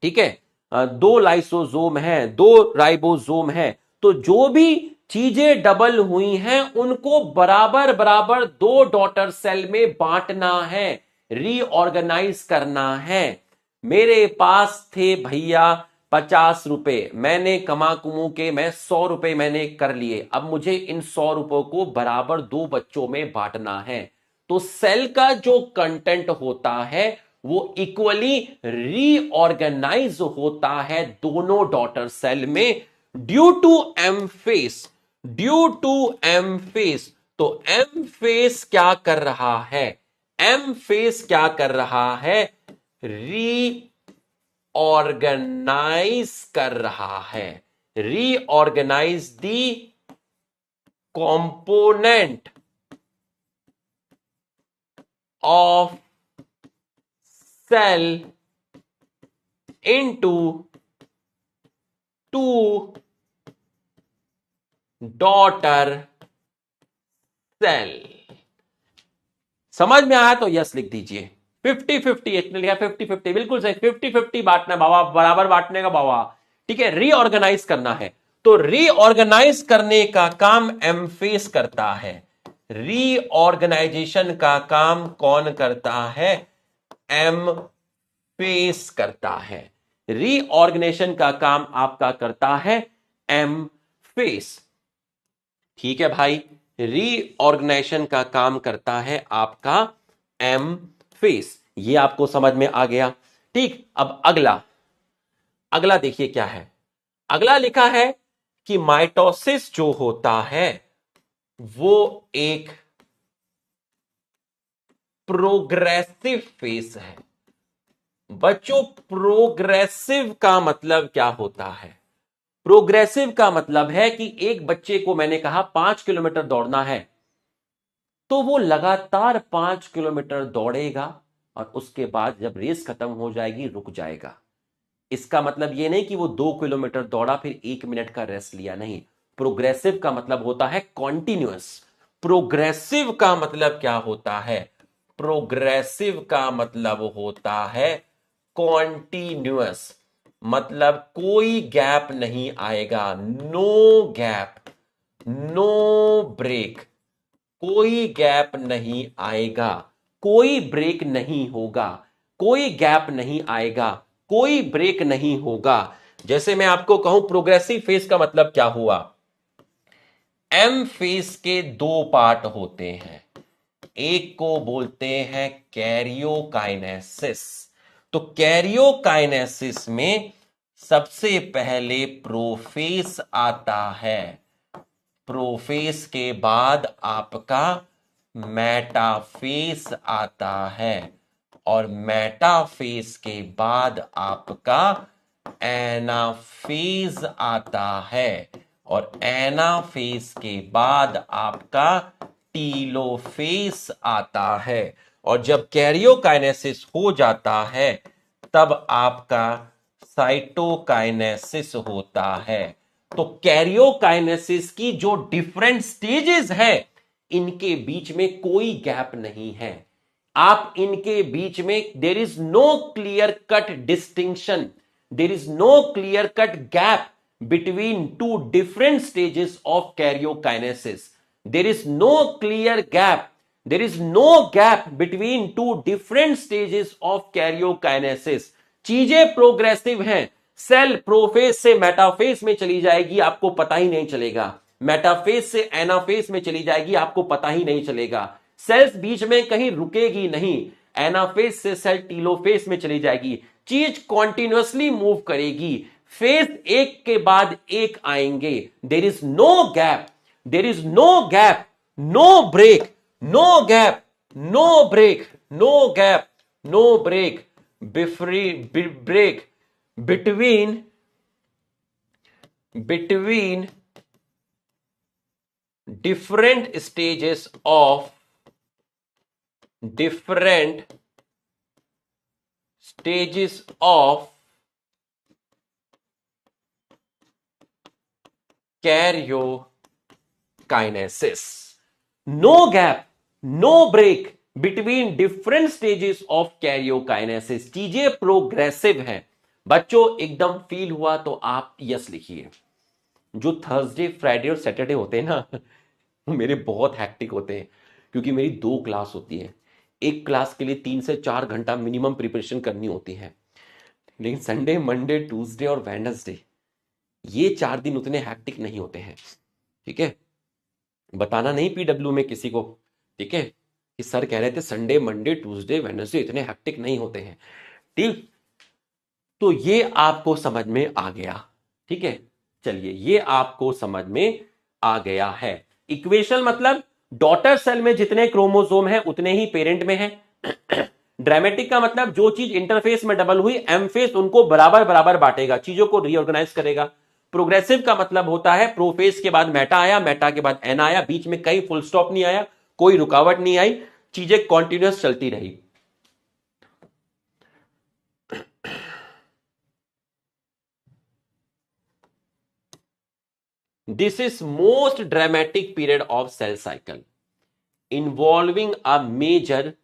ठीक है, 2 लाइसोसोम है, 2 राइबोसोम है, तो जो भी चीजें डबल हुई हैं उनको बराबर बराबर 2 डॉटर सेल में बांटना है, रीऑर्गेनाइज करना है। मेरे पास थे भैया 50 रुपए, मैंने कमा कुमू के मैं 100 रुपए मैंने कर लिए। अब मुझे इन 100 रुपयों को बराबर 2 बच्चों में बांटना है। तो सेल का जो कंटेंट होता है वो इक्वली रीऑर्गेनाइज होता है दोनों डॉटर सेल में ड्यू टू एम फेस। तो एम फेस क्या कर रहा है, रीऑर्गेनाइज कर रहा है। Reorganise the component of cell into 2 daughter cell. समझ में आया तो यस लिख दीजिए। 50-50 इसने लिखा 50-50, बिल्कुल सही। 50-50 बांटना बाबा, बराबर बांटने का बाबा। ठीक है, रीऑर्गेनाइज करना है। तो रीऑर्गेनाइज करने का काम एम फेस करता है। रीऑर्गेनाइजेशन का काम कौन करता है, एम फेस करता है। रीऑर्गेनाइजेशन का काम आपका करता है एम फेस। ठीक है भाई, रीऑर्गेनाइजेशन का काम करता है आपका एम फेस। ये आपको समझ में आ गया। ठीक, अब अगला देखिए क्या है। अगला लिखा है कि माइटोसिस जो होता है वो एक प्रोग्रेसिव फेस है। बच्चों प्रोग्रेसिव का मतलब क्या होता है? प्रोग्रेसिव का मतलब है कि एक बच्चे को मैंने कहा 5 किलोमीटर दौड़ना है, तो वो लगातार 5 किलोमीटर दौड़ेगा और उसके बाद जब रेस खत्म हो जाएगी रुक जाएगा। इसका मतलब ये नहीं कि वो 2 किलोमीटर दौड़ा फिर 1 मिनट का रेस्ट लिया, नहीं। प्रोग्रेसिव का मतलब होता है कॉन्टिन्यूअस। प्रोग्रेसिव का मतलब क्या होता है? प्रोग्रेसिव का मतलब होता है कॉन्टिन्यूअस, मतलब कोई गैप नहीं आएगा, नो गैप, नो ब्रेक, कोई गैप नहीं आएगा, कोई ब्रेक नहीं होगा, कोई गैप नहीं आएगा, कोई ब्रेक नहीं होगा। जैसे मैं आपको कहूं प्रोग्रेसिव फेज का मतलब क्या हुआ? एम फेज के दो पार्ट होते हैं, एक को बोलते हैं कैरियोकाइनेसिस। तो कैरियोकाइनेसिस में सबसे पहले प्रोफेस आता है, प्रोफेस के बाद आपका मेटाफेस आता है और मेटाफेस के बाद आपका एनाफेज आता है और एनाफेज के बाद आपका टीलोफेज आता है। और जब कैरियोकाइनेसिस हो जाता है तब आपका साइटोकाइनेसिस होता है। तो कैरियोकाइनेसिस की जो डिफरेंट स्टेजेस है, इनके बीच में कोई गैप नहीं है। आप इनके बीच में there is no clear cut distinction, there is no clear cut gap between two different stages of karyokinesis. There is no clear gap, there is no gap between two different stages of karyokinesis. चीजें प्रोग्रेसिव हैं। सेल प्रोफेज से मेटाफेज में चली जाएगी, आपको पता ही नहीं चलेगा। मेटाफेज से एनाफेज में चली जाएगी, आपको पता ही नहीं चलेगा। सेल्स बीच में कहीं रुकेगी नहीं। एनाफेज से सेल टीलोफेज में चली जाएगी। चीज कॉन्टिन्यूअसली मूव करेगी, फेज एक के बाद एक आएंगे। There is no gap, there is no gap, no break, no gap, no break, no gap, no break, break between different stages of karyokinesis. No gap, no break between different stages of karyokinesis. चीजें प्रोग्रेसिव हैं बच्चों, एकदम फील हुआ तो आप यस लिखिए। जो थर्सडे फ्राइडे और सैटरडे होते हैं ना, वो मेरे बहुत हैक्टिक होते हैं, क्योंकि मेरी 2 क्लास होती है। एक क्लास के लिए 3 से 4 घंटा मिनिमम प्रिपरेशन करनी होती है। लेकिन संडे मंडे ट्यूसडे और वेडनेसडे, ये 4 दिन उतने हैक्टिक नहीं होते हैं। ठीक है, बताना नहीं पीडब्ल्यू में किसी को, ठीक है, कि सर कह रहे थे संडे मंडे ट्यूसडे वेडनेसडे इतने हैक्टिक नहीं होते हैं। ठीक, तो ये आपको समझ में आ गया। ठीक है, चलिए ये आपको समझ में आ गया है। इक्वेशन मतलब डॉटर सेल में जितने क्रोमोसोम हैं उतने ही पेरेंट में हैं। ड्रामेटिक का मतलब जो चीज इंटरफेस में डबल हुई एमफेस उनको बराबर बराबर बांटेगा, चीजों को रीऑर्गेनाइज करेगा। प्रोग्रेसिव का मतलब होता है प्रोफेस के बाद मेटा आया, मेटा के बाद एन आया, बीच में कहीं फुल स्टॉप नहीं आया, कोई रुकावट नहीं आई, चीजें कॉन्टिन्यूअस चलती रही। This is most dramatic period of cell cycle involving a major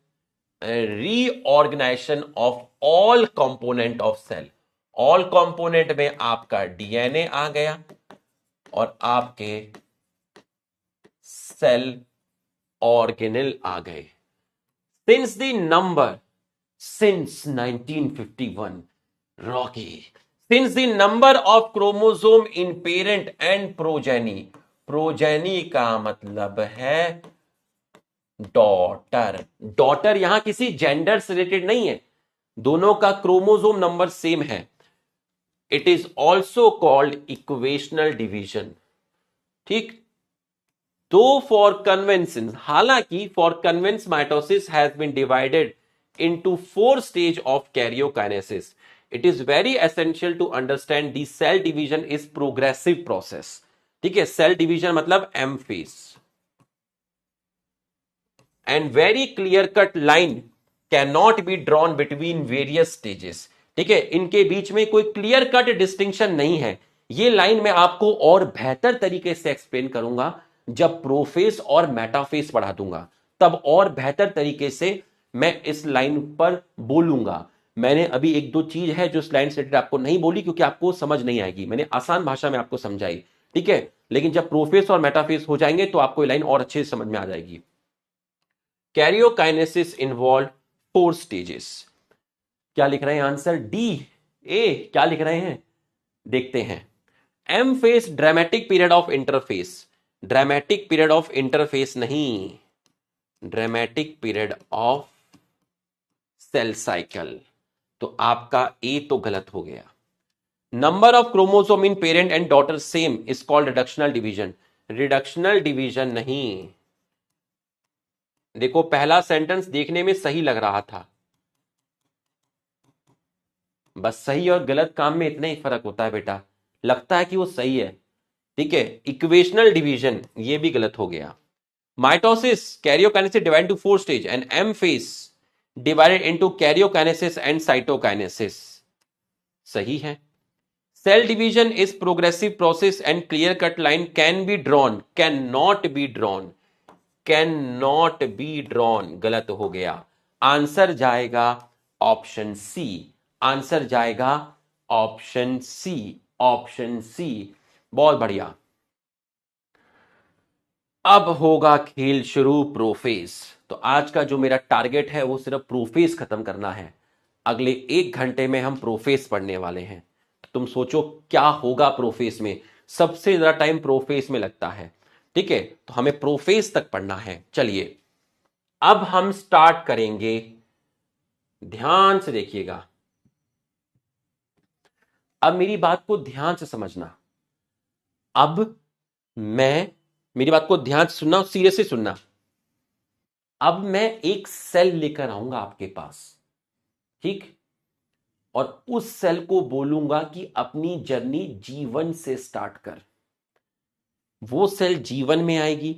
reorganization of all component of cell. All component में आपका डीएनए आ गया और आपके सेल ऑर्गेनेल आ गए। Since the number, since 1951, Rocky. Since the number of chromosome in parent and progeny, progeny का मतलब है डॉटर। डॉटर यहां किसी जेंडर से रिलेटेड नहीं है, दोनों का क्रोमोसोम नंबर सेम है। It is also called equational division. ठीक, दो फॉर कन्वेंशन, हालांकि for convenience mitosis has been divided into 4 stage of karyokinesis. It is very essential to understand the cell division is progressive process. ठीक है, सेल डिवीजन मतलब M phase, and very clear cut line can not be drawn between various stages. ठीक है, इनके बीच में कोई क्लियर कट डिस्टिंक्शन नहीं है. ये लाइन मैं आपको और बेहतर तरीके से एक्सप्लेन करूंगा जब प्रोफेस और मेटाफेस पढ़ा दूंगा, तब और बेहतर तरीके से मैं इस लाइन पर बोलूंगा. मैंने अभी एक दो चीज है जो इस लाइन से आपको नहीं बोली क्योंकि आपको समझ नहीं आएगी, मैंने आसान भाषा में आपको समझाई. ठीक है, लेकिन जब प्रोफेस और मेटाफेस हो जाएंगे तो आपको ये लाइन और अच्छे से समझ में आ जाएगी. Karyokinesis involve 4 stages. क्या लिख रहे हैं आंसर? D A. क्या लिख रहे हैं देखते हैं. M phase dramatic period of interphase. Dramatic period of interphase नहीं, dramatic period of cell cycle. तो आपका ए तो गलत हो गया. Number of chromosome in parent and daughter same is called reductional division. Reductional division नहीं. देखो पहला सेंटेंस देखने में सही लग रहा था, बस सही और गलत काम में इतना ही फर्क होता है बेटा. लगता है कि वो सही है, ठीक है. इक्वेशनल डिवीजन ये भी गलत हो गया. Mitosis karyokinesis divide to 4 stage and M phase divided into karyokinesis and cytokinesis सही है. Cell division is progressive process and clear cut line can be drawn, can not be drawn, can not be drawn गलत हो गया. आंसर जाएगा ऑप्शन सी. आंसर जाएगा ऑप्शन सी. Option C. बहुत बढ़िया. अब होगा खेल शुरू प्रोफेस. तो आज का जो मेरा टारगेट है वो सिर्फ प्रोफेस खत्म करना है. अगले 1 घंटे में हम प्रोफेस पढ़ने वाले हैं. तो तुम सोचो क्या होगा प्रोफेस में. सबसे ज्यादा टाइम प्रोफेस में लगता है. ठीक है, तो हमें प्रोफेस तक पढ़ना है. चलिए अब हम स्टार्ट करेंगे. ध्यान से देखिएगा, अब मेरी बात को ध्यान से समझना. अब मैं मेरी बात को ध्यान से सुनना, सीरियसली सुनना. अब मैं एक सेल लेकर आऊंगा आपके पास, ठीक, और उस सेल को बोलूंगा कि अपनी जर्नी G1 से स्टार्ट कर. वो सेल G1 में आएगी,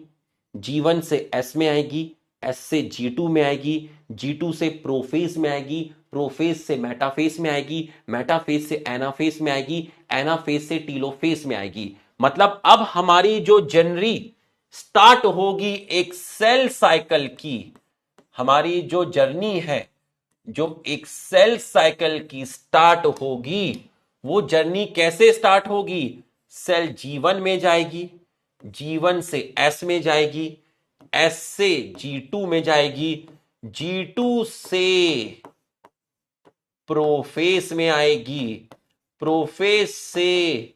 G1 से S में आएगी, S से G2 में आएगी, G2 से प्रोफेस में आएगी, प्रोफेस से मेटाफेस में आएगी, मेटाफेस से एनाफेस में आएगी, एनाफेस से टीलोफेस में आएगी. मतलब अब हमारी जो जर्नी स्टार्ट होगी एक सेल साइकिल की. हमारी जो जर्नी है, जो एक सेल साइकिल की स्टार्ट होगी, वो जर्नी कैसे स्टार्ट होगी? सेल G1 में जाएगी, G1 से S में जाएगी, S से G2 में जाएगी, G2 से प्रोफेस में आएगी, प्रोफेस से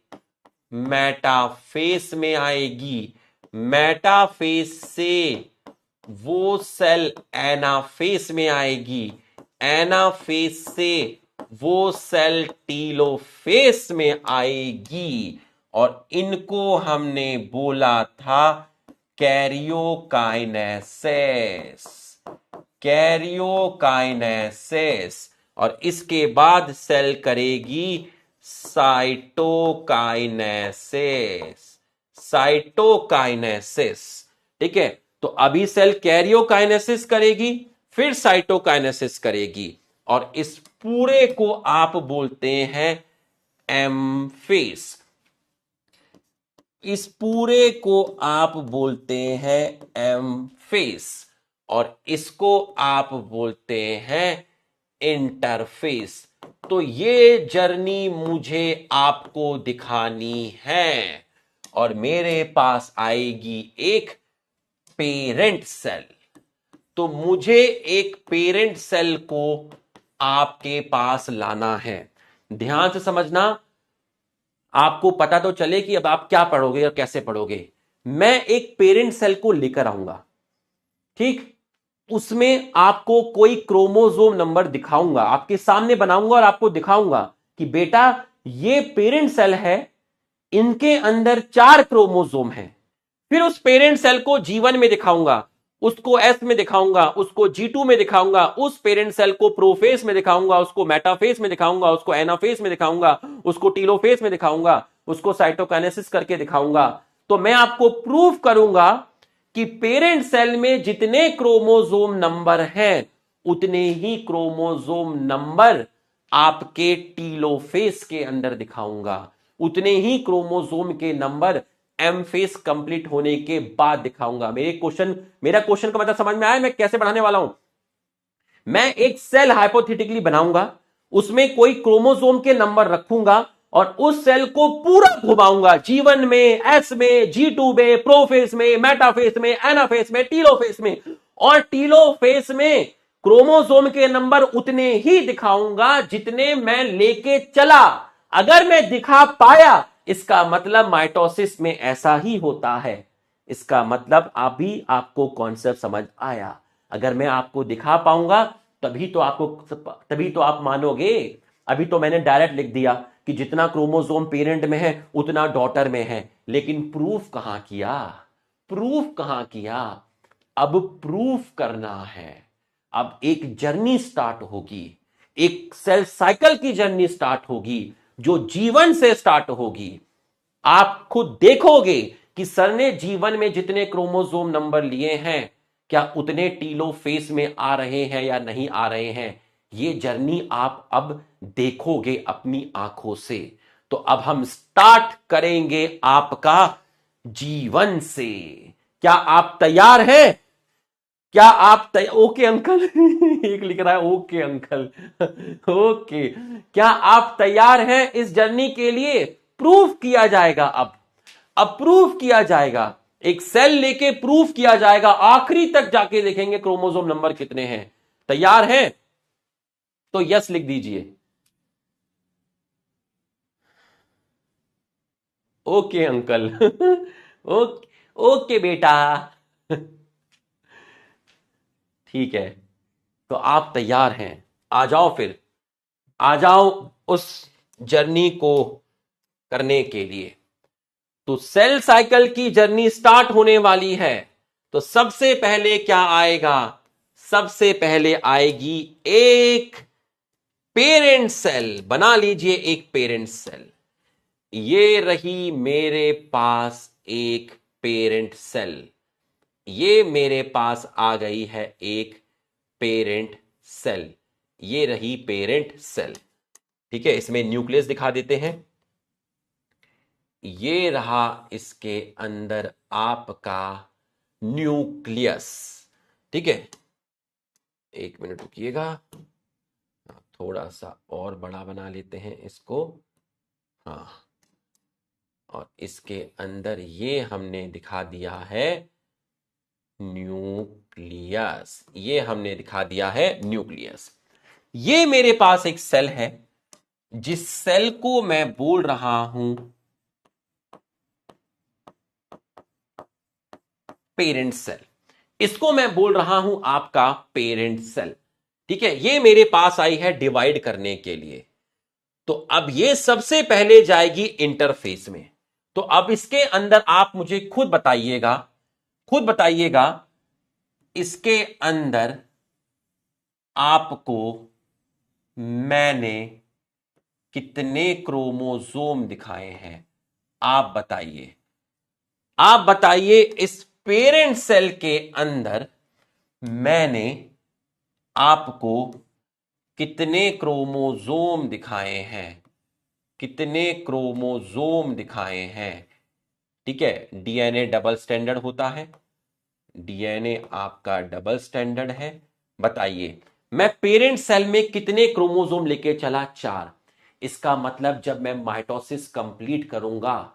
मेटाफेस में आएगी, मेटाफेस से वो सेल एनाफेस में आएगी, एनाफेस से वो सेल टीलोफेस में आएगी. और इनको हमने बोला था कैरियोकाइनेसिस. कैरियोकाइनेसिस. और इसके बाद सेल करेगी साइटोकाइनेसिस. साइटोकाइनेसिस. ठीक है, तो अभी सेल कैरियोकाइनेसिस करेगी, फिर साइटोकाइनेसिस करेगी, और इस पूरे को आप बोलते हैं एम फेस. इस पूरे को आप बोलते हैं एम फेस, और इसको आप बोलते हैं इंटरफेस. तो ये जर्नी मुझे आपको दिखानी है, और मेरे पास आएगी एक पेरेंट सेल. तो मुझे एक पेरेंट सेल को आपके पास लाना है. ध्यान से समझना, आपको पता तो चले कि अब आप क्या पढ़ोगे और कैसे पढ़ोगे. मैं एक पेरेंट सेल को लेकर आऊंगा, ठीक, उसमें आपको कोई क्रोमोसोम नंबर दिखाऊंगा, आपके सामने बनाऊंगा और आपको दिखाऊंगा कि बेटा ये पेरेंट सेल है, इनके अंदर 4 क्रोमोसोम हैं. फिर उस पेरेंट सेल को G1 में दिखाऊंगा, उसको एस में दिखाऊंगा, उसको G2 में दिखाऊंगा, उस पेरेंट सेल को प्रोफेस में दिखाऊंगा, उसको मेटाफेस में दिखाऊंगा, उसको एनाफेस में दिखाऊंगा, उसको टीलोफेस में दिखाऊंगा, उसको साइटोकाइनेसिस करके दिखाऊंगा। तो मैं आपको प्रूफ करूंगा कि पेरेंट सेल में जितने क्रोमोसोम नंबर हैं उतने ही क्रोमोसोम नंबर आपके टीलोफेस के अंदर दिखाऊंगा, उतने ही क्रोमोसोम के नंबर एम फेस कंप्लीट होने के बाद दिखाऊंगा। मेरा क्वेश्चन का मतलब समझ में आया मैं कैसे बढ़ाने वाला हूं? मैं एक सेल हाइपोथेटिकली बनाऊंगा, उसमें कोई क्रोमोसोम के नंबर रखूंगा और उस सेल को पूरा घुमाऊंगा, G1 में, एस में, G2 में, प्रोफेस में, मेटाफेस में, एनाफेस में, टीलोफेस में, और टीलोफेस में क्रोमोसोम के नंबर उतने ही दिखाऊंगा जितने मैं लेके चला। अगर मैं दिखा पाया, इसका मतलब माइटोसिस में ऐसा ही होता है। इसका मतलब अभी आपको कॉन्सेप्ट समझ आया। अगर मैं आपको दिखा पाऊंगा तभी तो आप मानोगे। अभी तो मैंने डायरेक्ट लिख दिया कि जितना क्रोमोसोम पेरेंट में है उतना डॉटर में है, लेकिन प्रूफ कहां किया? प्रूफ कहां किया? अब प्रूफ करना है। अब एक जर्नी स्टार्ट होगी, एक सेल साइकिल की जर्नी स्टार्ट होगी जो जीवन से स्टार्ट होगी। आप खुद देखोगे कि सर ने जीवन में जितने क्रोमोसोम नंबर लिए हैं क्या उतने टीलोफेस में आ रहे हैं या नहीं आ रहे हैं। ये जर्नी आप अब देखोगे अपनी आंखों से। तो अब हम स्टार्ट करेंगे आपका जीवन से। क्या आप तैयार हैं? क्या आप ओके अंकल एक लिख रहा है ओके अंकल ओके। क्या आप तैयार हैं इस जर्नी के लिए? प्रूफ किया जाएगा। अब प्रूफ किया जाएगा, एक सेल लेके प्रूफ किया जाएगा, आखिरी तक जाके देखेंगे क्रोमोसोम नंबर कितने हैं। तैयार हैं? तो यस लिख दीजिए। ओके अंकल ओके ओके बेटा ठीक है। तो आप तैयार हैं? आ जाओ फिर, आ जाओ उस जर्नी को करने के लिए। तो सेल साइकिल की जर्नी स्टार्ट होने वाली है। तो सबसे पहले क्या आएगा? सबसे पहले आएगी एक पेरेंट सेल। बना लीजिए एक पेरेंट सेल। ये रही मेरे पास एक पेरेंट सेल। ये मेरे पास आ गई है एक पेरेंट सेल। ये रही पेरेंट सेल। ठीक है, इसमें न्यूक्लियस दिखा देते हैं। ये रहा इसके अंदर आपका न्यूक्लियस। ठीक है, एक मिनट रुकिएगा, थोड़ा सा और बड़ा बना लेते हैं इसको। हाँ, और इसके अंदर ये हमने दिखा दिया है न्यूक्लियस। ये हमने दिखा दिया है न्यूक्लियस। ये मेरे पास एक सेल है जिस सेल को मैं बोल रहा हूं पेरेंट सेल। इसको मैं बोल रहा हूं आपका पेरेंट सेल। ठीक है, ये मेरे पास आई है डिवाइड करने के लिए। तो अब ये सबसे पहले जाएगी इंटरफेस में। तो अब इसके अंदर आप मुझे खुद बताइएगा इसके अंदर आपको मैंने कितने क्रोमोसोम दिखाए हैं? आप बताइए इस पेरेंट सेल के अंदर मैंने आपको कितने क्रोमोसोम दिखाए हैं? कितने क्रोमोसोम दिखाए हैं? ठीक है, डीएनए डबल स्टैंडर्ड होता है। डीएनए आपका डबल स्टैंडर्ड है। बताइए मैं पेरेंट सेल में कितने क्रोमोसोम लेके चला? 4। इसका मतलब जब मैं माइटोसिस कंप्लीट करूंगा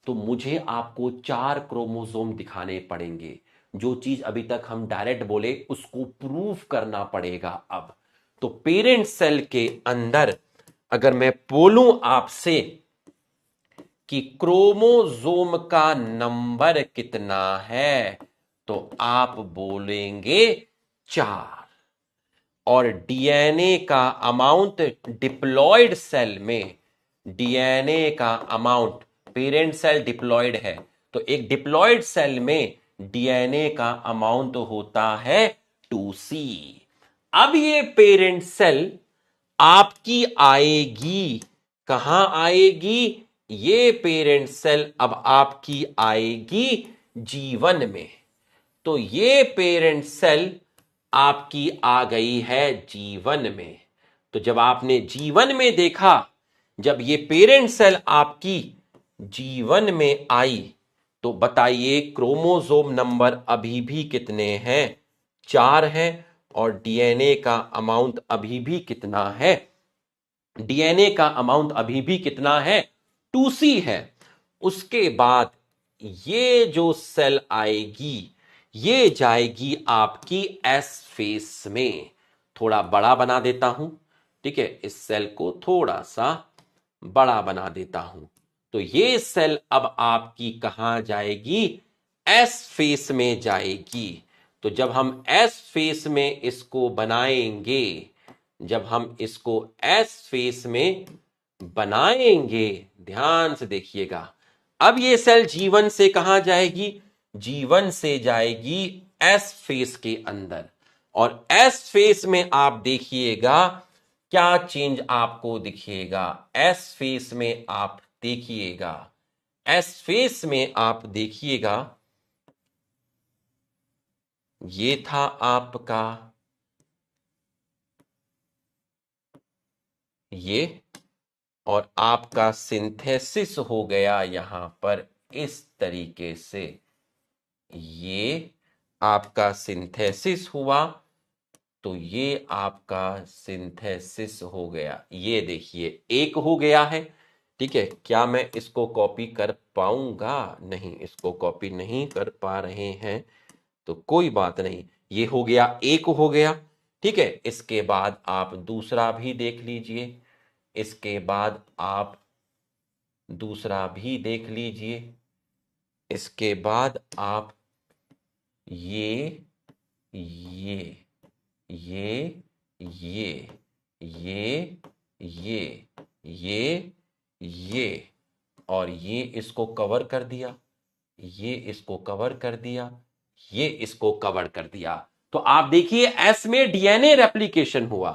तो मुझे आपको 4 क्रोमोसोम दिखाने पड़ेंगे। जो चीज अभी तक हम डायरेक्ट बोले उसको प्रूफ करना पड़ेगा अब। तो पेरेंट सेल के अंदर अगर मैं बोलूं आपसे कि क्रोमोसोम का नंबर कितना है तो आप बोलेंगे 4। और डीएनए का अमाउंट डिप्लॉयड सेल में, डीएनए का अमाउंट, पेरेंट सेल डिप्लॉयड है तो एक डिप्लॉयड सेल में डीएनए का अमाउंट होता है 2C। अब ये पेरेंट सेल आपकी आएगी, कहां आएगी? ये पेरेंट सेल अब आपकी आएगी जीवन में। तो ये पेरेंट सेल आपकी आ गई है जीवन में। तो जब आपने जीवन में देखा, जब ये पेरेंट सेल आपकी जीवन में आई, तो बताइए क्रोमोसोम नंबर अभी भी कितने हैं? 4 हैं। और डीएनए का अमाउंट अभी भी कितना है? डीएनए का अमाउंट अभी भी कितना है? 2C है। उसके बाद ये जो सेल आएगी, ये जाएगी आपकी एस फेस में। थोड़ा बड़ा बना देता हूं, ठीक है, इस सेल को थोड़ा सा बड़ा बना देता हूं। तो ये सेल अब आपकी कहां जाएगी? एस फेस में जाएगी। तो जब हम एस फेस में इसको बनाएंगे, जब हम इसको एस फेस में बनाएंगे, ध्यान से देखिएगा, अब ये सेल जीवन से कहां जाएगी? जीवन से जाएगी एस फेस के अंदर। और एस फेस में आप देखिएगा क्या चेंज आपको दिखेगा। एस फेस में आप देखिएगा, एस फेस में आप देखिएगा, ये था आपका ये, और आपका सिंथेसिस हो गया यहां पर इस तरीके से। ये आपका सिंथेसिस हुआ, तो ये आपका सिंथेसिस हो गया। ये देखिए एक हो गया है, ठीक है। क्या मैं इसको कॉपी कर पाऊंगा? नहीं, इसको कॉपी नहीं कर पा रहे हैं, तो कोई बात नहीं, ये हो गया, एक हो गया, ठीक है। इसके बाद आप दूसरा भी देख लीजिए, इसके बाद आप दूसरा भी देख लीजिए, इसके बाद आप ये ये ये ये ये ये और ये इसको कवर कर दिया, ये इसको कवर कर दिया, ये इसको कवर कर दिया। तो आप देखिए एस में डीएनए रेप्लिकेशन हुआ।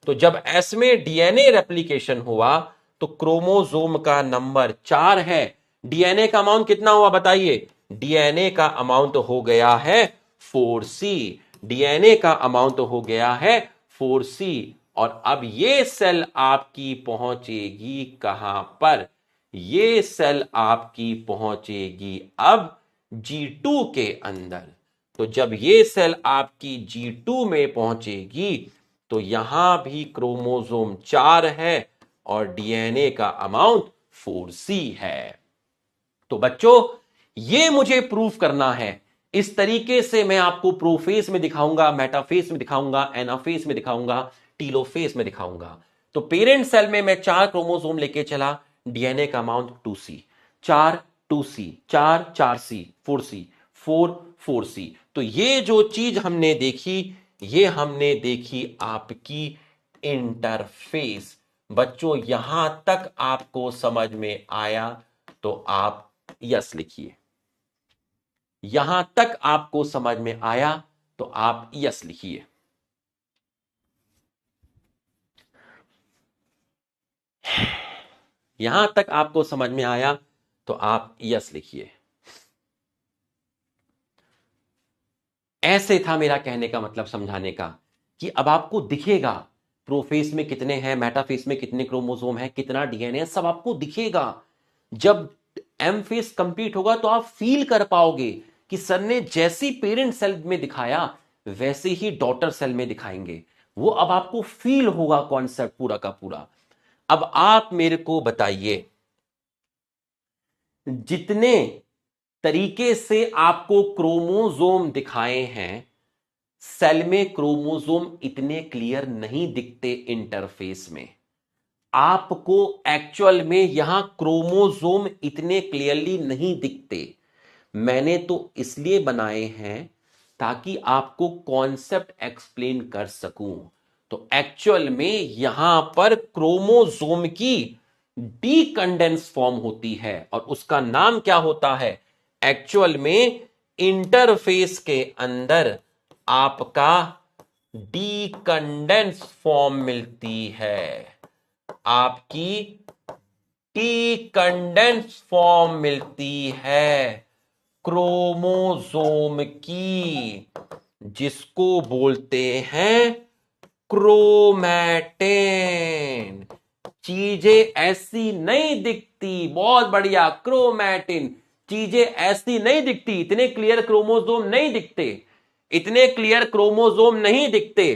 तो जब एस में डीएनए रेप्लिकेशन हुआ तो क्रोमोसोम का नंबर 4 है। डीएनए का अमाउंट कितना हुआ बताइए? डीएनए का अमाउंट हो गया है 4C। डीएनए का अमाउंट हो गया है 4C। और अब ये सेल आपकी पहुंचेगी कहां पर? ये सेल आपकी पहुंचेगी अब G2 के अंदर। तो जब ये सेल आपकी G2 में पहुंचेगी तो यहां भी क्रोमोसोम 4 है और डीएनए का अमाउंट 4C है। तो बच्चों ये मुझे प्रूफ करना है। इस तरीके से मैं आपको प्रोफेस में दिखाऊंगा, मेटाफेस में दिखाऊंगा, एनाफेस में दिखाऊंगा, टीलोफेस में दिखाऊंगा। तो पेरेंट सेल में मैं 4 क्रोमोसोम लेके चला, डीएनए का amount 2C, 4 2C, 4 4C, 4C, 4 4C। तो ये जो चीज हमने देखी, ये हमने देखी आपकी इंटरफेस। बच्चों यहां तक आपको समझ में आया तो आप यस लिखिए। यहां तक आपको समझ में आया तो आप यस लिखिए। यहां तक आपको समझ में आया तो आप यस लिखिए। ऐसे था मेरा कहने का मतलब, समझाने का, कि अब आपको दिखेगा प्रोफेस में कितने हैं, मेटाफेस में कितने क्रोमोसोम है, कितना डीएनए, सब आपको दिखेगा। जब एम फेस कंप्लीट होगा तो आप फील कर पाओगे कि सर ने जैसी पेरेंट सेल में दिखाया वैसे ही डॉटर सेल में दिखाएंगे। वो अब आपको फील होगा कॉन्सेप्ट पूरा का पूरा। अब आप मेरे को बताइए, जितने तरीके से आपको क्रोमोसोम दिखाए हैं, सेल में क्रोमोसोम इतने क्लियर नहीं दिखते इंटरफेस में। आपको एक्चुअल में यहां क्रोमोसोम इतने क्लियरली नहीं दिखते। मैंने तो इसलिए बनाए हैं ताकि आपको कॉन्सेप्ट एक्सप्लेन कर सकूं। तो एक्चुअल में यहां पर क्रोमोसोम की डीकंडेंस फॉर्म होती है और उसका नाम क्या होता है? एक्चुअल में इंटरफेस के अंदर आपका डीकंडेंस फॉर्म मिलती है, आपकी डीकंडेंस फॉर्म मिलती है क्रोमोसोम की, जिसको बोलते हैं क्रोमैटिन। चीजें ऐसी नहीं दिखती, बहुत बढ़िया, क्रोमैटिन। चीजें ऐसी नहीं दिखती, इतने क्लियर क्रोमोसोम नहीं दिखते, इतने क्लियर क्रोमोसोम नहीं दिखते।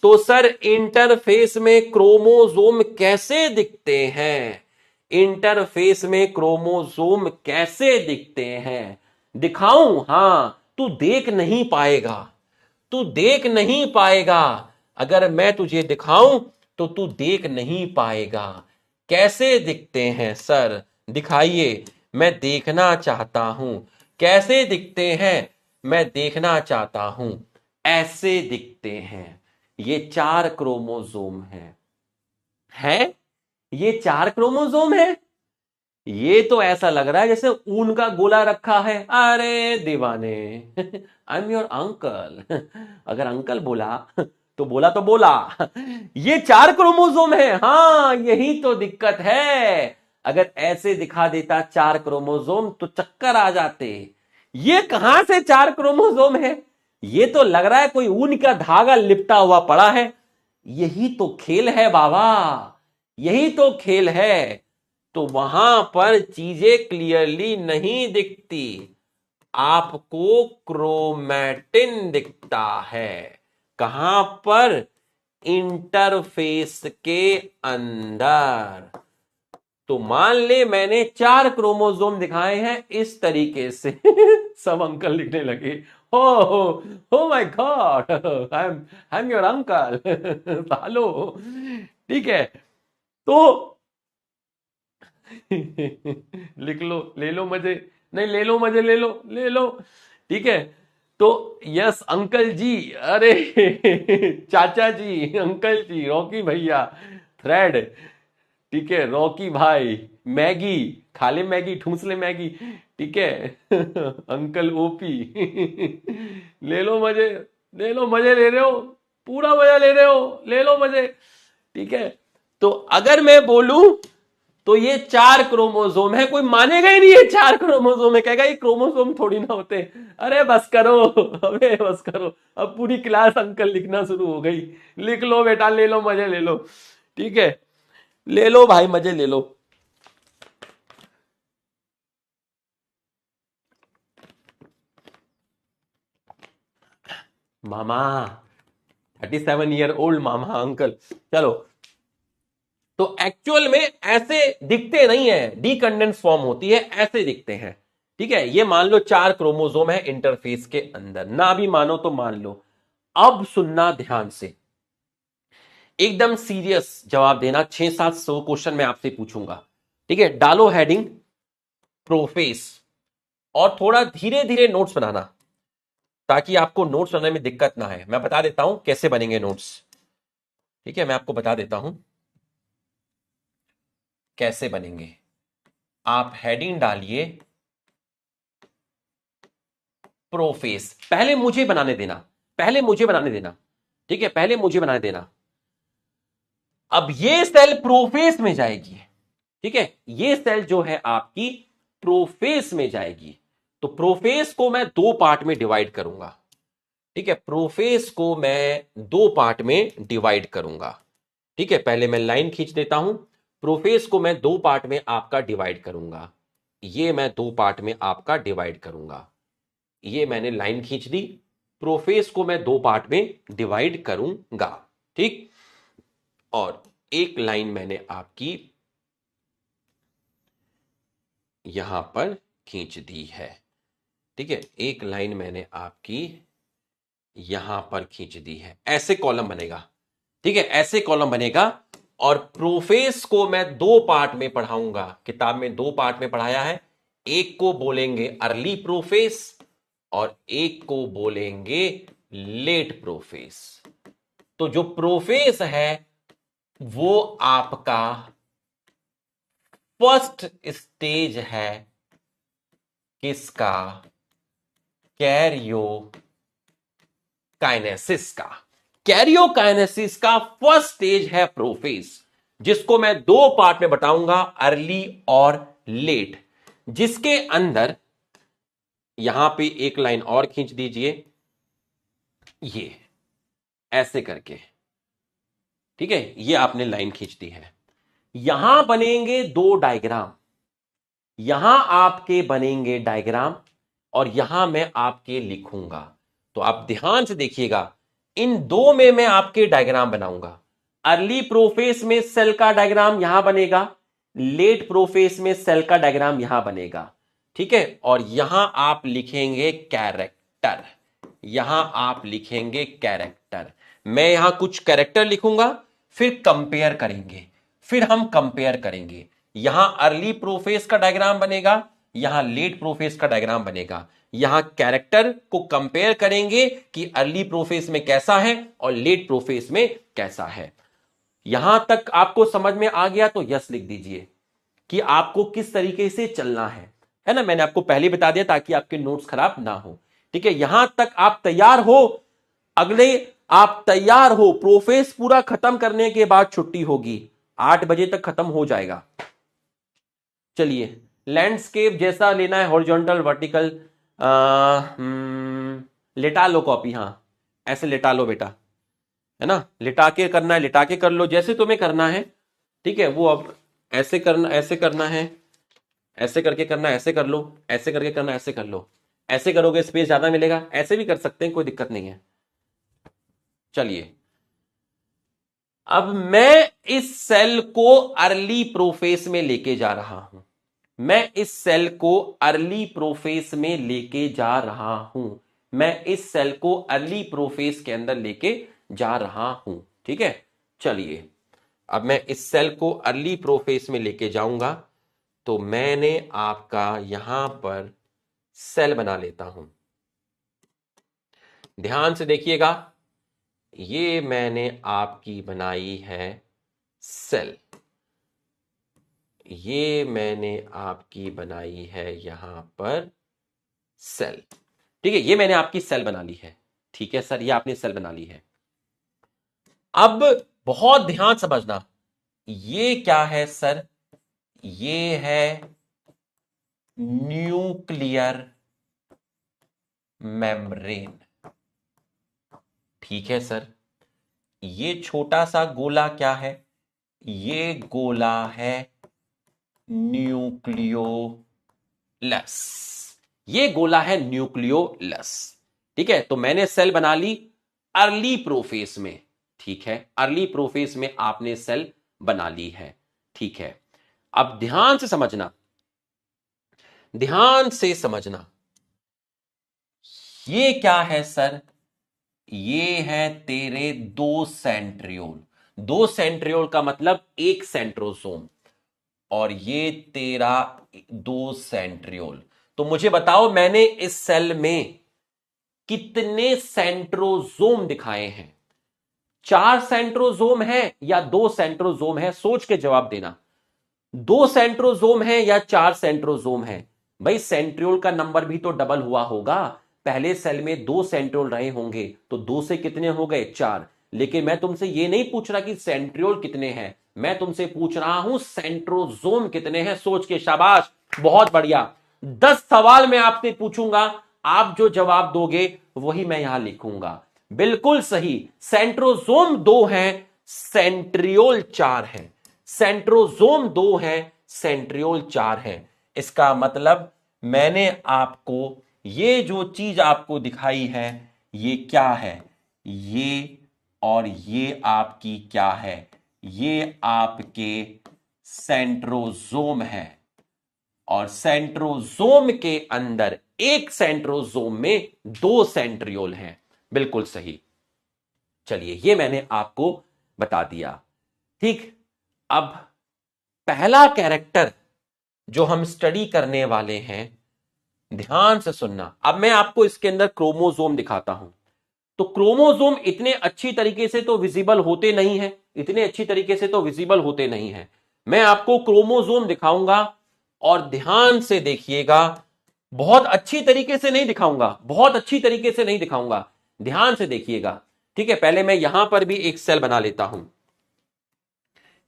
तो सर इंटरफेस में क्रोमोसोम कैसे दिखते हैं? इंटरफेस में क्रोमोसोम कैसे दिखते हैं? दिखाऊं? हां, तू देख नहीं पाएगा, तू देख नहीं पाएगा। अगर मैं तुझे दिखाऊं तो तू देख नहीं पाएगा। कैसे दिखते हैं सर? दिखाइए, मैं देखना चाहता हूं। कैसे दिखते हैं? मैं देखना चाहता हूं। ऐसे दिखते हैं। ये 4 क्रोमोसोम है? ये 4 क्रोमोसोम है। ये तो ऐसा लग रहा है जैसे ऊन का गोला रखा है। अरे दीवाने, आई एम योर अंकल। अगर अंकल बोला तो बोला तो बोला। ये 4 क्रोमोसोम है। हाँ, यही तो दिक्कत है। अगर ऐसे दिखा देता 4 क्रोमोसोम तो चक्कर आ जाते। ये कहां से 4 क्रोमोसोम है? ये तो लग रहा है कोई ऊन का धागा लिपटा हुआ पड़ा है। यही तो खेल है बाबा, यही तो खेल है। तो वहां पर चीजें क्लियरली नहीं दिखती, आपको क्रोमैटिन दिखता है। कहां पर? इंटरफेस के अंदर। तो मान ले मैंने 4 क्रोमोसोम दिखाए हैं इस तरीके से। सब अंकल लिखने लगे। हो हो my God, I am your uncle. Hello. ठीक है, तो लिख लो, ले लो मजे। नहीं, ले लो मजे, ले लो, ले लो। ठीक है, तो यस अंकल जी, अरे चाचा जी, अंकल जी, रॉकी भैया, थ्रेड, ठीक है, रॉकी भाई, मैगी, खा ले मैगी, ठूस ले मैगी, ठीक है। Uncle OP. ले लो मजे, ले लो मजे, ले रहे हो, पूरा मजा ले रहे हो, ले लो मजे। ठीक है, तो अगर मैं बोलूं तो ये 4 क्रोमोसोम है, कोई मानेगा ही नहीं ये 4 क्रोमोसोम है, कहेगा ये क्रोमोसोम थोड़ी ना होते। अरे बस करो, अबे बस करो। अब पूरी क्लास अंकल लिखना शुरू हो गई। लिख लो बेटा, ले लो मजे, ले लो। ठीक है, ले लो भाई मजे, ले लो। मामा, 37 ईयर ओल्ड मामा, अंकल। चलो, तो एक्चुअल में ऐसे दिखते नहीं है, डीकंडेंस फॉर्म होती है, ऐसे दिखते हैं। ठीक है, ये मान लो 4 क्रोमोसोम है इंटरफेस के अंदर, ना भी मानो तो मान लो। अब सुनना ध्यान से, एकदम सीरियस जवाब देना। 600-700 क्वेश्चन मैं आपसे पूछूंगा। ठीक है, डालो हेडिंग प्रोफेस, और थोड़ा धीरे धीरे नोट्स बनाना, ताकि आपको नोट्स बनाने में दिक्कत ना है। मैं बता देता हूं कैसे बनेंगे नोट्स। ठीक है, मैं आपको बता देता हूं कैसे बनेंगे। आप हेडिंग डालिए प्रोफेस। पहले मुझे बनाने देना, पहले मुझे बनाने देना। ठीक है, पहले मुझे बनाने देना। अब ये सेल प्रोफेस में जाएगी। ठीक है, ये सेल जो है आपकी प्रोफेस में जाएगी। तो प्रोफेस को मैं 2 पार्ट में डिवाइड करूंगा। ठीक है, प्रोफेस को मैं 2 पार्ट में डिवाइड करूंगा। ठीक है, पहले मैं लाइन खींच देता हूं। प्रोफेस को मैं 2 पार्ट में आपका डिवाइड करूंगा। ये मैं 2 पार्ट में आपका डिवाइड करूंगा। ये मैंने लाइन खींच दी। प्रोफेस को मैं 2 पार्ट में डिवाइड करूंगा। ठीक, और एक लाइन मैंने आपकी यहां पर खींच दी है। ठीक है, एक लाइन मैंने आपकी यहां पर खींच दी है। ऐसे कॉलम बनेगा। ठीक है, ऐसे कॉलम बनेगा। और प्रोफेस को मैं 2 पार्ट में पढ़ाऊंगा। किताब में 2 पार्ट में पढ़ाया है। एक को बोलेंगे अर्ली प्रोफेस और एक को बोलेंगे लेट प्रोफेस। तो जो प्रोफेस है वो आपका फर्स्ट स्टेज है। किसका? कैरियोकाइनेसिस का। कैरियोकाइनेसिस का फर्स्ट स्टेज है प्रोफेज, जिसको मैं दो पार्ट में बताऊंगा, अर्ली और लेट, जिसके अंदर यहां पे एक लाइन और खींच दीजिए, ये ऐसे करके, ठीक है, ये आपने लाइन खींच दी है। यहां बनेंगे दो डायग्राम, यहां आपके बनेंगे डायग्राम और यहां मैं आपके लिखूंगा। तो आप ध्यान से देखिएगा, इन दो में मैं आपके डायग्राम बनाऊंगा। अर्ली प्रोफेस में सेल का डायग्राम यहां बनेगा, लेट प्रोफेस में सेल का डायग्राम यहां बनेगा, ठीक है। और यहां आप लिखेंगे कैरेक्टर, यहां आप लिखेंगे कैरेक्टर। मैं यहां कुछ कैरेक्टर लिखूंगा, फिर कंपेयर करेंगे, फिर हम कंपेयर करेंगे। यहां अर्ली प्रोफेस का डायग्राम बनेगा, यहां लेट प्रोफेस का डायग्राम बनेगा। यहां कैरेक्टर को कंपेयर करेंगे कि अर्ली प्रोफेस में कैसा है और लेट प्रोफेस में कैसा है। यहां तक आपको समझ में आ गया तो यस लिख दीजिए कि आपको किस तरीके से चलना है ना। मैंने आपको पहले बता दिया ताकि आपके नोट्स खराब ना हो, ठीक है। यहां तक आप तैयार हो, अगले आप तैयार हो। प्रोफेस पूरा खत्म करने के बाद छुट्टी होगी, 8 बजे तक खत्म हो जाएगा। चलिए, लैंडस्केप जैसा लेना है, हॉरिजॉन्टल वर्टिकल, लेटा लो कॉपी, हां ऐसे लेटा लो बेटा, है ना। लिटा के करना है, लिटा के कर लो जैसे तुम्हें करना है, ठीक है। वो अब ऐसे करना, ऐसे करना है, ऐसे करके करना, ऐसे कर लो, ऐसे करके करना, ऐसे कर लो। ऐसे करोगे स्पेस ज्यादा मिलेगा, ऐसे भी कर सकते हैं, कोई दिक्कत नहीं है। चलिए, अब मैं इस सेल को अर्ली प्रोफेस में लेके जा रहा हूं, मैं इस सेल को अर्ली प्रोफेस में लेके जा रहा हूं, मैं इस सेल को अर्ली प्रोफेस के अंदर लेके जा रहा हूं, ठीक है। चलिए, अब मैं इस सेल को अर्ली प्रोफेस में लेके जाऊंगा, तो मैंने आपका यहां पर सेल बना लेता हूं। ध्यान से देखिएगा, ये मैंने आपकी बनाई है सेल, ये मैंने आपकी बनाई है यहां पर सेल, ठीक है। ये मैंने आपकी सेल बना ली है, ठीक है सर, ये आपने सेल बना ली है। अब बहुत ध्यान समझना, ये क्या है सर, ये है न्यूक्लियर मेम्ब्रेन, ठीक है सर। ये छोटा सा गोला क्या है, ये गोला है न्यूक्लियोलस, ये गोला है न्यूक्लियोलस, ठीक है। तो मैंने सेल बना ली अर्ली प्रोफेस में, ठीक है, अर्ली प्रोफेस में आपने सेल बना ली है, ठीक है। अब ध्यान से समझना, ध्यान से समझना, ये क्या है सर, ये है तेरे दो सेंट्रियोल, दो सेंट्रियोल का मतलब एक सेंट्रोसोम, और ये तेरा दो सेंट्रियोल। तो मुझे बताओ, मैंने इस सेल में कितने सेंट्रोसोम दिखाए हैं, 4 सेंट्रोसोम है या 2 सेंट्रोसोम है, सोच के जवाब देना। 2 सेंट्रोसोम है या 4 सेंट्रोसोम है। भाई सेंट्रियोल का नंबर भी तो डबल हुआ होगा, पहले सेल में 2 सेंट्रियोल रहे होंगे, तो 2 से कितने हो गए, 4। लेकिन मैं तुमसे ये नहीं पूछ रहा कि सेंट्रियोल कितने हैं, मैं तुमसे पूछ रहा हूं सेंट्रोसोम कितने हैं। सोच के, शाबाश, बहुत बढ़िया। 10 सवाल मैं आपसे पूछूंगा, आप जो जवाब दोगे वही मैं यहां लिखूंगा, बिल्कुल सही। सेंट्रोसोम 2 हैं, सेंट्रियोल 4 है, सेंट्रोसोम 2 है, सेंट्रियोल 4 है। इसका मतलब मैंने आपको ये जो चीज आपको दिखाई है, ये क्या है, ये और ये आपकी क्या है, ये आपके सेंट्रोसोम है, और सेंट्रोसोम के अंदर एक सेंट्रोसोम में 2 सेंट्रियोल हैं, बिल्कुल सही। चलिए, ये मैंने आपको बता दिया, ठीक। अब पहला कैरेक्टर जो हम स्टडी करने वाले हैं, ध्यान से सुनना। अब मैं आपको इसके अंदर क्रोमोसोम दिखाता हूं, तो क्रोमोसोम इतने अच्छी तरीके से तो विजिबल होते नहीं है, इतने अच्छी तरीके से तो विजिबल होते नहीं है। मैं आपको क्रोमोसोम दिखाऊंगा और ध्यान से देखिएगा, बहुत अच्छी तरीके से नहीं दिखाऊंगा, बहुत अच्छी तरीके से नहीं दिखाऊंगा, ध्यान से देखिएगा। ठीक है, पहले मैं यहां पर भी एक सेल बना लेता हूं,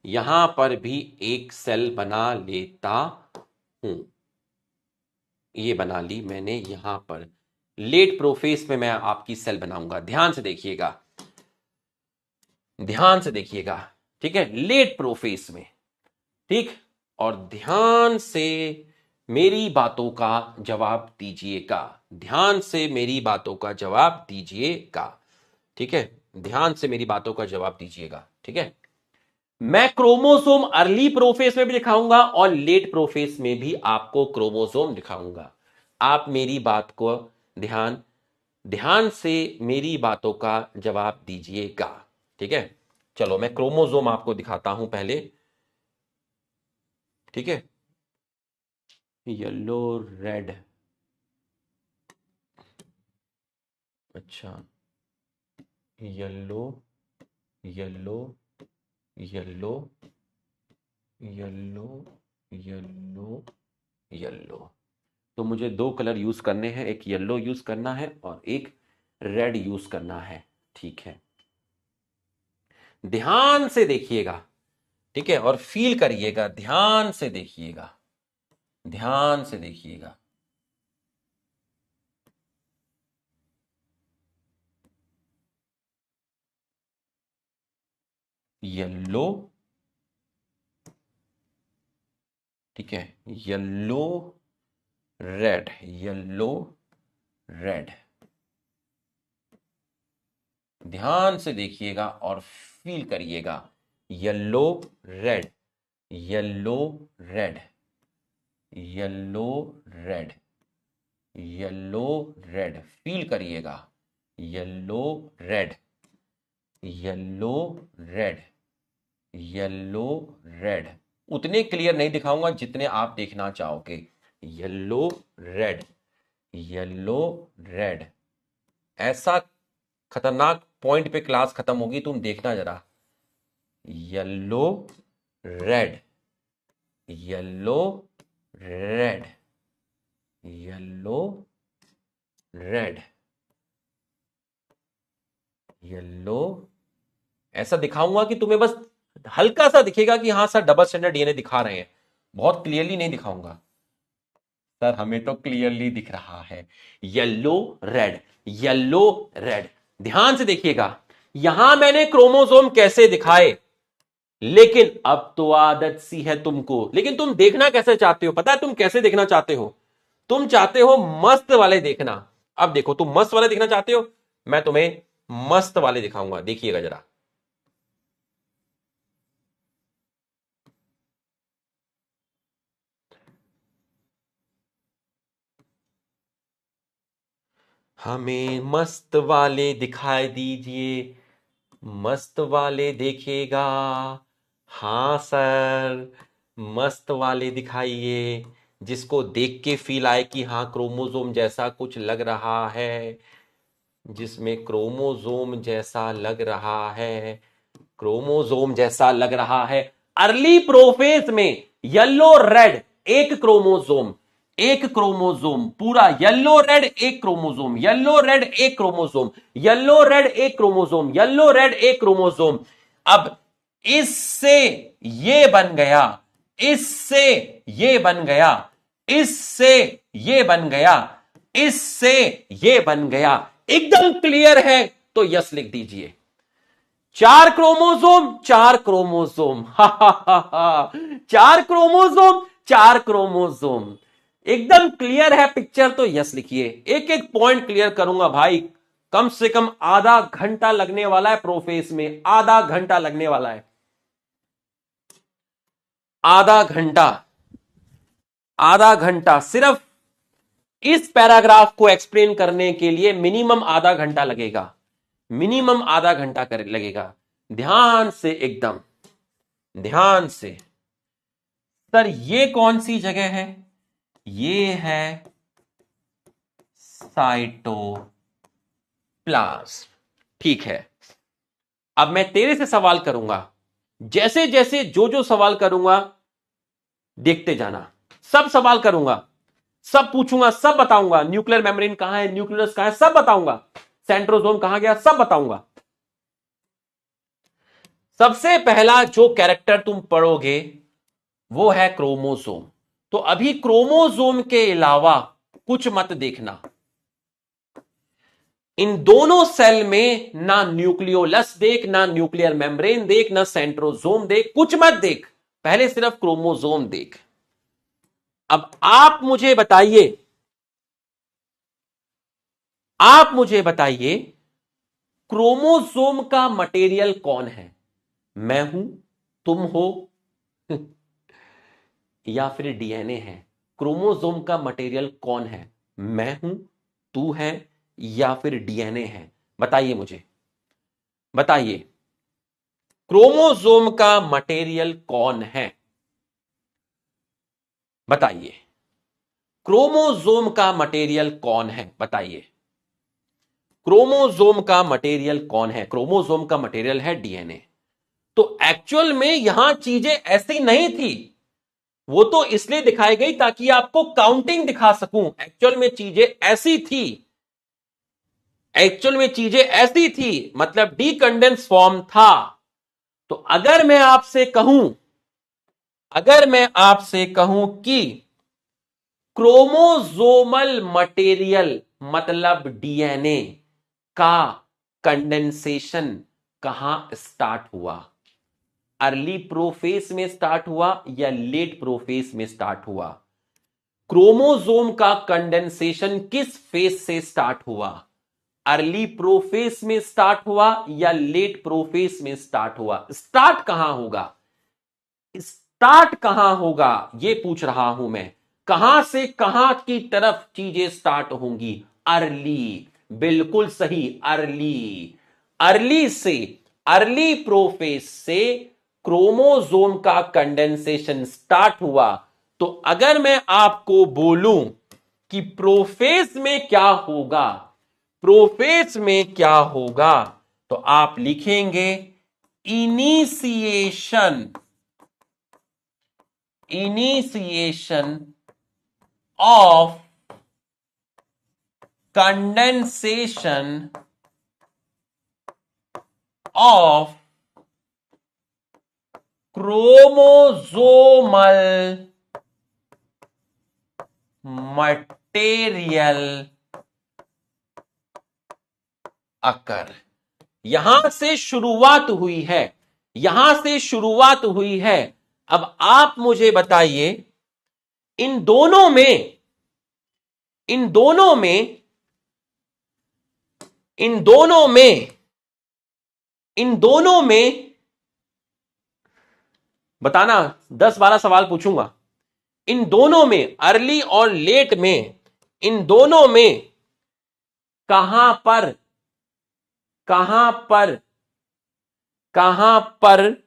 यहां पर भी एक सेल बना लेता हूं, ये बना ली मैंने यहां पर। लेट प्रोफेस में मैं आपकी सेल बनाऊंगा, ध्यान से देखिएगा, ध्यान से देखिएगा। ठीक है, लेट प्रोफेस में। ठीक, और ध्यान से मेरी बातों का जवाब दीजिएगा, ध्यान से मेरी बातों का जवाब दीजिएगा। ठीक है, ध्यान से मेरी बातों का जवाब दीजिएगा। ठीक है, मैं क्रोमोसोम अर्ली प्रोफेस में भी दिखाऊंगा और लेट प्रोफेस में भी आपको क्रोमोसोम दिखाऊंगा। आप मेरी बात को ध्यान ध्यान से मेरी बातों का जवाब दीजिएगा। ठीक है, चलो मैं क्रोमोसोम आपको दिखाता हूं पहले। ठीक है, येलो रेड, अच्छा, yellow yellow yellow yellow yellow yellow, तो मुझे दो कलर यूज करने हैं, एक येलो यूज करना है और एक रेड यूज करना है। ठीक है, ध्यान से देखिएगा। ठीक है, और फील करिएगा, ध्यान से देखिएगा, ध्यान से देखिएगा। येलो, ठीक है, येलो रेड, येलो रेड, ध्यान से देखिएगा और फील करिएगा। Yellow red, yellow red, yellow red, yellow red, feel करिएगा। Yellow red, yellow red, yellow red, उतने क्लियर नहीं दिखाऊंगा जितने आप देखना चाहोगे। येलो रेड, येलो रेड, ऐसा खतरनाक पॉइंट पे क्लास खत्म होगी, तुम देखना जरा। Yellow red, yellow red, yellow red, yellow, ऐसा दिखाऊंगा कि तुम्हें बस हल्का सा दिखेगा कि हाँ सर डबल स्टैंडर्ड डीएनए दिखा रहे हैं, बहुत क्लियरली नहीं दिखाऊंगा। सर हमें तो क्लियरली दिख रहा है। येलो रेड, येलो रेड, ध्यान से देखिएगा। यहां मैंने क्रोमोसोम कैसे दिखाए, लेकिन अब तो आदत सी है तुमको, लेकिन तुम देखना कैसे चाहते हो, पता है तुम कैसे देखना चाहते हो? तुम चाहते हो मस्त वाले देखना। अब देखो, तुम मस्त वाले देखना चाहते हो, मैं तुम्हें मस्त वाले दिखाऊंगा, देखिएगा जरा। हमें मस्त वाले दिखाई दीजिए, मस्त वाले देखिएगा। हाँ सर, मस्त वाले दिखाइए, जिसको देख के फील आए कि हाँ क्रोमोसोम जैसा कुछ लग रहा है, जिसमें क्रोमोसोम जैसा लग रहा है, क्रोमोसोम जैसा लग रहा है। अर्ली प्रोफेज में येलो रेड एक क्रोमोसोम, एक क्रोमोसोम पूरा येलो रेड, एक क्रोमोसोम, येलो रेड एक क्रोमोसोम, येलो रेड एक क्रोमोसोम, येलो रेड एक क्रोमोसोम। अब इससे ये बन गया, इससे ये बन गया, इससे ये बन गया, इससे ये बन गया। एकदम क्लियर है तो यस लिख दीजिए। चार क्रोमोसोम, चार क्रोमोसोम, हा हा हा हा, चार क्रोमोसोम, चार क्रोमोसोम, एकदम क्लियर है पिक्चर तो यस लिखिए। एक एक पॉइंट क्लियर करूंगा भाई, कम से कम आधा घंटा लगने वाला है प्रोफेस में, आधा घंटा लगने वाला है, आधा घंटा, आधा घंटा सिर्फ इस पैराग्राफ को एक्सप्लेन करने के लिए मिनिमम आधा घंटा लगेगा, मिनिमम आधा घंटा कर लगेगा। ध्यान से, एकदम ध्यान से। सर ये कौन सी जगह है? ये है साइटोप्लाज्म। ठीक है, अब मैं तेरे से सवाल करूंगा, जैसे जैसे जो जो सवाल करूंगा देखते जाना, सब सवाल करूंगा, सब पूछूंगा, सब बताऊंगा। न्यूक्लियर मेम्ब्रेन कहां है, न्यूक्लियस कहां है, सब बताऊंगा। सेंट्रोसोम कहां गया, सब बताऊंगा। सबसे पहला जो कैरेक्टर तुम पढ़ोगे वो है क्रोमोसोम। तो अभी क्रोमोसोम के अलावा कुछ मत देखना। इन दोनों सेल में ना न्यूक्लियोलस देख, ना न्यूक्लियर मेम्ब्रेन देख, ना सेंट्रोसोम देख, कुछ मत देख, पहले सिर्फ क्रोमोसोम देख। अब आप मुझे बताइए क्रोमोसोम का मटेरियल कौन है? मैं हूं, तुम हो या फिर डीएनए है? क्रोमोसोम का मटेरियल कौन है? मैं हूं, तू है या फिर डीएनए है? बताइए मुझे, बताइए क्रोमोसोम का मटेरियल कौन है? बताइए क्रोमोसोम का मटेरियल कौन है? बताइए क्रोमोसोम का मटेरियल कौन है? क्रोमोसोम का मटेरियल है डीएनए। तो एक्चुअल में यहां चीजें ऐसी नहीं थी, वो तो इसलिए दिखाई गई ताकि आपको काउंटिंग दिखा सकूं। एक्चुअल में चीजें ऐसी थी, एक्चुअल में चीजें ऐसी थी, मतलब डीकंडेंस फॉर्म था। तो अगर मैं आपसे कहूं कि क्रोमोसोमल मटेरियल मतलब डीएनए का कंडेंसेशन कहां स्टार्ट हुआ? अर्ली प्रोफेस में स्टार्ट हुआ या लेट प्रोफेस में स्टार्ट हुआ? क्रोमोसोम का कंडेंसेशन किस फेज से स्टार्ट हुआ? अर्ली प्रोफेस में स्टार्ट हुआ या लेट प्रोफेस में स्टार्ट हुआ? स्टार्ट कहां होगा, स्टार्ट कहां होगा ये पूछ रहा हूं मैं। कहां से कहां की तरफ चीजें स्टार्ट होंगी? अर्ली, बिल्कुल सही, अर्ली। अर्ली से, अर्ली प्रोफेस से क्रोमोसोम का कंडेंसेशन स्टार्ट हुआ। तो अगर मैं आपको बोलूं कि प्रोफेस में क्या होगा, प्रोफेस में क्या होगा, तो आप लिखेंगे initiation, initiation of condensation of chromosomal material occur. यहां से शुरुआत हुई है, यहां से शुरुआत हुई है। अब आप मुझे बताइए इन दोनों में, इन दोनों में, इन दोनों में, इन दोनों में बताना, 10-12 सवाल पूछूंगा। इन दोनों में, अर्ली और लेट में, इन दोनों में कहां पर, कहां पर, कहां पर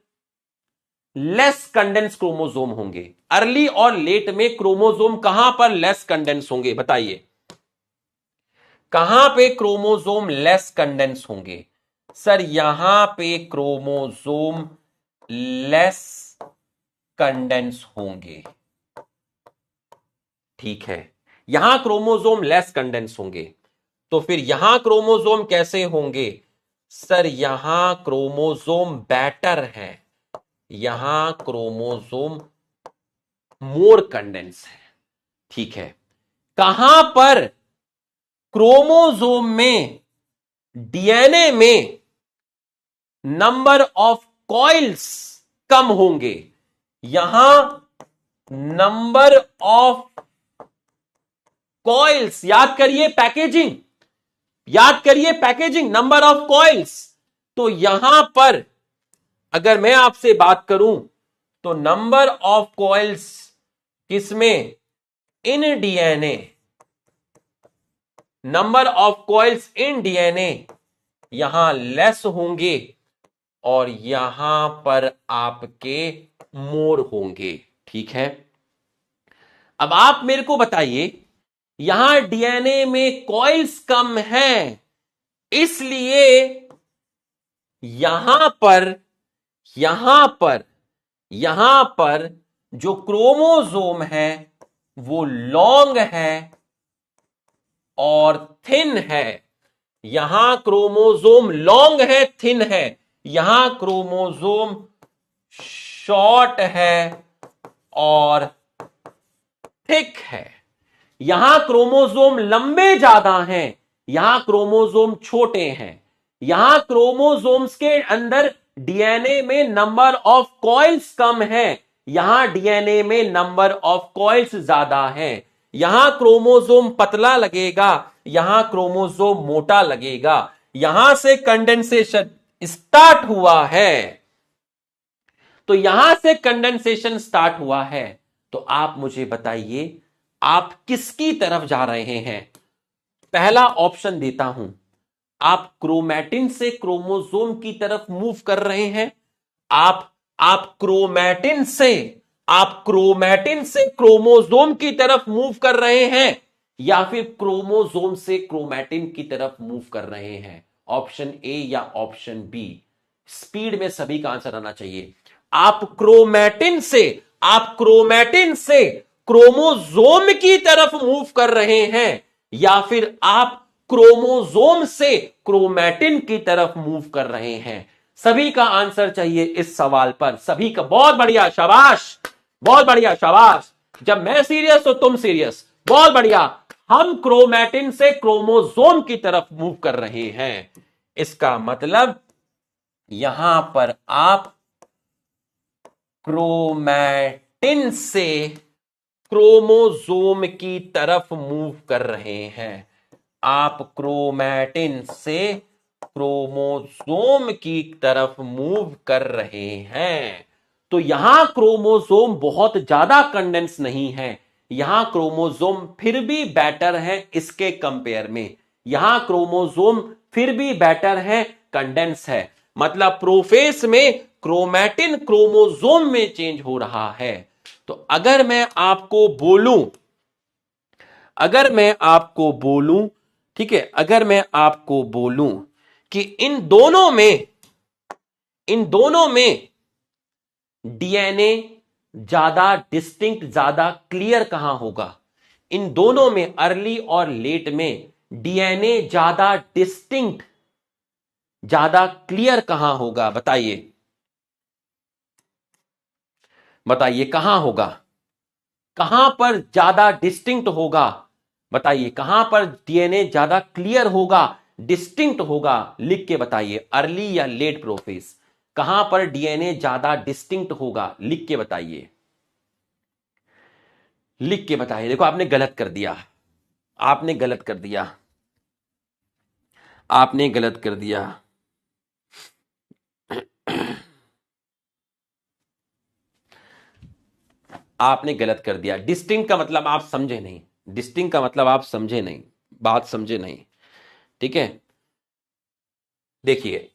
लेस कंडेंस क्रोमोसोम होंगे? अर्ली और लेट में क्रोमोसोम कहां पर लेस कंडेंस होंगे? बताइए कहां पे क्रोमोसोम लेस कंडेंस होंगे? सर यहां पे क्रोमोसोम लेस कंडेंस होंगे, ठीक है, यहां क्रोमोसोम लेस कंडेंस होंगे। तो फिर यहां क्रोमोसोम कैसे होंगे? सर यहां क्रोमोसोम बेटर है, यहां क्रोमोसोम मोर कंडेंस है, ठीक है। कहां पर क्रोमोसोम में, डीएनए में नंबर ऑफ कॉइल्स कम होंगे? यहां नंबर ऑफ कॉइल्स, याद करिए पैकेजिंग, याद करिए पैकेजिंग, नंबर ऑफ कॉइल्स। तो यहां पर अगर मैं आपसे बात करूं तो नंबर ऑफ कॉइल्स किसमें? In DNA, number of coils in DNA यहां लेस होंगे और यहां पर आपके मोर होंगे, ठीक है। अब आप मेरे को बताइए यहां डीएनए में कॉइल्स कम हैं, इसलिए यहां पर, यहां पर, यहां पर जो क्रोमोसोम है वो लॉन्ग है और थिन है। यहां क्रोमोसोम लॉन्ग है, थिन है, यहां क्रोमोसोम शॉर्ट है और थिक है। यहां क्रोमोसोम लंबे ज्यादा हैं, यहां क्रोमोसोम छोटे हैं। यहां क्रोमोसोम्स के अंदर डीएनए में नंबर ऑफ कॉइल्स कम है, यहां डीएनए में नंबर ऑफ कॉइल्स ज्यादा है। यहां क्रोमोसोम पतला लगेगा, यहां क्रोमोसोम मोटा लगेगा। यहां से कंडेंसेशन स्टार्ट हुआ है। तो यहां से कंडेंसेशन स्टार्ट हुआ है। तो आप मुझे बताइए आप किसकी तरफ जा रहे हैं। पहला ऑप्शन देता हूं, आप क्रोमैटिन से क्रोमोसोम की तरफ मूव कर रहे हैं। आप क्रोमैटिन से क्रोमोसोम की तरफ मूव कर रहे हैं, या फिर क्रोमोसोम से क्रोमैटिन की तरफ मूव कर रहे हैं। ऑप्शन ए या ऑप्शन बी। स्पीड में सभी का आंसर आना चाहिए। आप क्रोमैटिन से क्रोमोसोम की तरफ मूव कर रहे हैं, या फिर आप क्रोमोसोम से क्रोमैटिन की तरफ मूव कर रहे हैं। सभी का आंसर चाहिए इस सवाल पर, सभी का। बहुत बढ़िया, शाबाश, बहुत बढ़िया, शाबाश। जब मैं सीरियस तो तुम सीरियस, बहुत बढ़िया। हम क्रोमैटिन से क्रोमोसोम की तरफ मूव कर रहे हैं। इसका मतलब यहां पर आप क्रोमैटिन से क्रोमोसोम की तरफ मूव कर रहे हैं। आप क्रोमैटिन से क्रोमोसोम की तरफ मूव कर रहे हैं। तो यहां क्रोमोसोम बहुत ज्यादा कंडेंस नहीं है, यहां क्रोमोसोम फिर भी बेटर है इसके कंपेयर में। यहां क्रोमोसोम फिर भी बेटर है, कंडेंस है। मतलब प्रोफेस में क्रोमैटिन क्रोमोसोम में चेंज हो रहा है। तो अगर मैं आपको बोलूं, ठीक है, अगर मैं आपको बोलूं कि इन दोनों में डीएनए ज्यादा डिस्टिंक्ट, ज्यादा क्लियर कहां होगा, इन दोनों में अर्ली और लेट में डीएनए ज्यादा डिस्टिंक्ट, ज्यादा क्लियर कहां होगा, बताइए कहां होगा, कहां पर ज्यादा डिस्टिंक्ट होगा, बताइए कहां पर डीएनए ज्यादा क्लियर होगा, डिस्टिंक्ट होगा, लिख के बताइए। अर्ली या लेट प्रोफेस, कहां पर डीएनए ज्यादा डिस्टिंक्ट होगा, लिख के बताइए, लिख के बताइए। देखो आपने गलत कर दिया, आपने गलत कर दिया, आपने गलत कर दिया। आपने गलत कर दिया। डिस्टिंक्ट का मतलब आप समझे नहीं, डिस्टिंक्ट का मतलब आप समझे नहीं, बात समझे नहीं, ठीक है। देखिए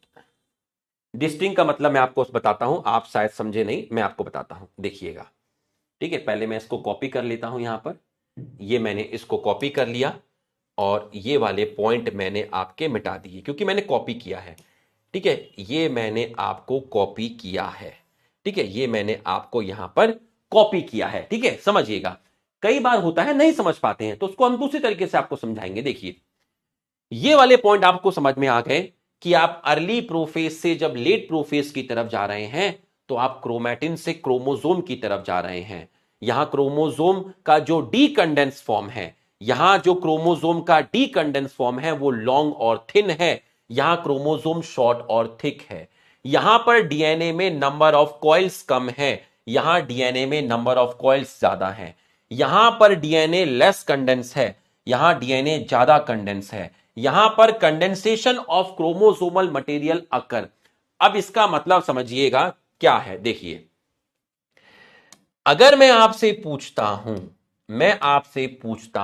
डिस्टिंक्ट का मतलब मैं आपको बताता हूं, आप शायद समझे नहीं, मैं आपको बताता हूं, देखिएगा। ठीक है, पहले मैं इसको कॉपी कर लेता हूं। यहां पर ये मैंने इसको कॉपी कर लिया और ये वाले पॉइंट मैंने आपके मिटा दिए क्योंकि मैंने कॉपी किया है। ठीक है, ये मैंने आपको कॉपी किया है, ठीक है, ये मैंने आपको यहां पर कॉपी किया है। ठीक है, समझिएगा। कई बार होता है नहीं समझ पाते हैं तो उसको हम दूसरी तरीके से आपको समझाएंगे। देखिए ये वाले पॉइंट आपको समझ में आ गए कि आप अर्ली प्रोफेज से जब लेट प्रोफेज की तरफ जा रहे हैं तो आप क्रोमैटिन से क्रोमोसोम की तरफ जा रहे हैं। यहां क्रोमोसोम का जो डीकंडेंस फॉर्म है, यहां जो क्रोमोसोम का डीकंडेंस फॉर्म है वो लॉन्ग और थिन है, यहां क्रोमोसोम शॉर्ट और थिक है। यहां पर डीएनए में नंबर ऑफ कॉइल्स कम है, यहां डीएनए में नंबर ऑफ कॉइल्स ज्यादा है। यहां पर डीएनए लेस कंडेंस है, यहां डीएनए ज्यादा कंडेंस है। यहां पर कंडेंसेशन ऑफ क्रोमोसोमल मटेरियल अकर। अब इसका मतलब समझिएगा क्या है। देखिए अगर मैं आपसे पूछता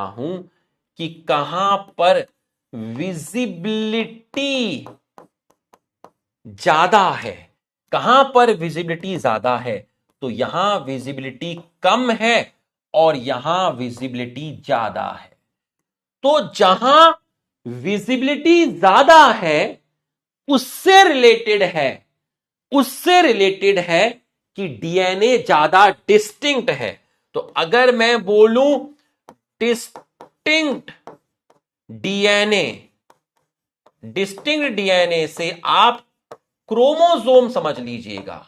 हूं कि कहां पर विजिबिलिटी ज्यादा है, कहां पर विजिबिलिटी ज्यादा है, तो यहां विजिबिलिटी कम है और यहां विजिबिलिटी ज्यादा है। तो जहां विजिबिलिटी ज्यादा है उससे रिलेटेड है कि डीएनए ज्यादा डिस्टिंक्ट है। तो अगर मैं बोलूं डिस्टिंक्ट डीएनए, डिस्टिंक्ट डीएनए से आप क्रोमोसोम समझ लीजिएगा,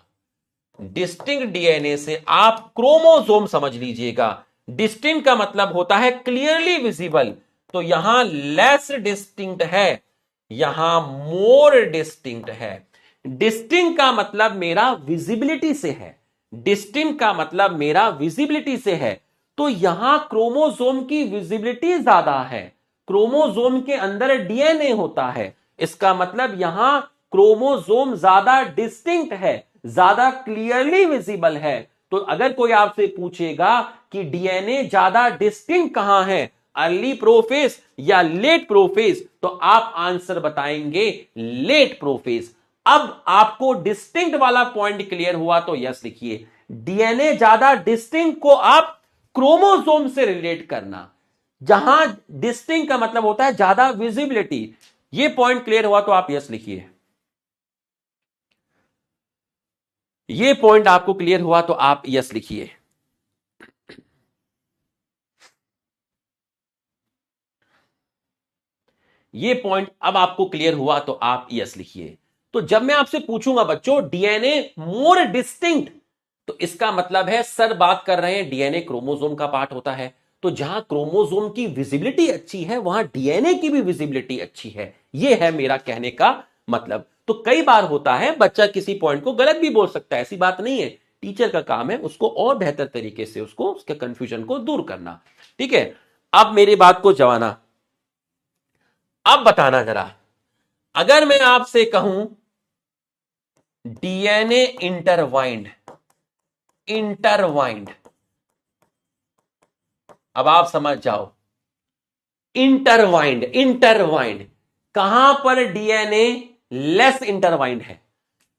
डिस्टिंक्ट डीएनए से आप क्रोमोसोम समझ लीजिएगा। डिस्टिंक्ट का मतलब होता है क्लियरली विजिबल, तो यहां लेस डिस्टिंक्ट है, यहां मोर डिस्टिंक्ट है। डिस्टिंक्ट का मतलब मेरा विजिबिलिटी से है, डिस्टिंक्ट का मतलब मेरा विजिबिलिटी से है, तो यहां क्रोमोसोम की विजिबिलिटी ज्यादा है, क्रोमोसोम के अंदर डीएनए होता है, इसका मतलब यहां क्रोमोसोम ज्यादा डिस्टिंक्ट है, ज्यादा क्लियरली विजिबल है। तो अगर कोई आपसे पूछेगा कि डीएनए ज्यादा डिस्टिंक्ट कहां है, अर्ली प्रोफेज या लेट प्रोफेज, तो आप आंसर बताएंगे लेट प्रोफेज। अब आपको डिस्टिंक्ट वाला पॉइंट क्लियर हुआ तो यस लिखिए। डीएनए ज्यादा डिस्टिंक्ट को आप क्रोमोसोम से रिलेट करना, जहां डिस्टिंक्ट का मतलब होता है ज्यादा विजिबिलिटी। ये पॉइंट क्लियर हुआ तो आप यस लिखिए। ये पॉइंट आपको क्लियर हुआ तो आप यस लिखिए। ये पॉइंट अब आपको क्लियर हुआ तो आप यस लिखिए। तो जब मैं आपसे पूछूंगा बच्चों डीएनए मोर डिस्टिंक्ट, तो इसका मतलब है सर बात कर रहे हैं डीएनए क्रोमोसोम का पार्ट होता है, तो जहां क्रोमोसोम की विजिबिलिटी अच्छी है वहां डीएनए की भी विजिबिलिटी अच्छी है। यह है मेरा कहने का मतलब। तो कई बार होता है बच्चा किसी पॉइंट को गलत भी बोल सकता है, ऐसी बात नहीं है, टीचर का काम है उसको और बेहतर तरीके से उसको उसके कंफ्यूजन को दूर करना। ठीक है, अब मेरी बात को जवाना, अब बताना जरा, अगर मैं आपसे कहूं डीएनए इंटरवाइंड, इंटरवाइंड, अब आप समझ जाओ, इंटरवाइंड, इंटरवाइंड कहां पर डीएनए लेस इंटरवाइंड है,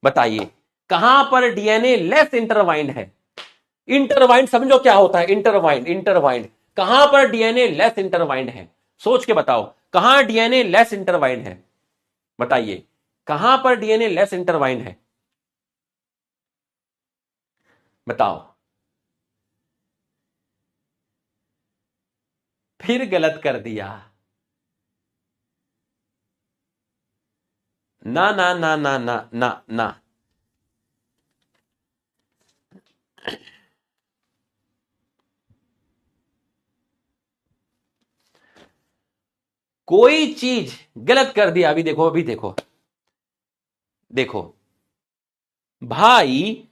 बताइए कहां पर डीएनए लेस इंटरवाइंड है। इंटरवाइंड समझो क्या होता है, इंटरवाइंड, इंटरवाइंड कहां पर डीएनए लेस इंटरवाइंड है, सोच के बताओ कहां डीएनए लेस इंटरवाइंड है, बताइए कहां पर डीएनए लेस इंटरवाइंड है, बताओ। फिर गलत कर दिया, ना ना ना ना ना ना ना, कोई चीज गलत कर दिया। अभी देखो, अभी देखो, देखो भाई,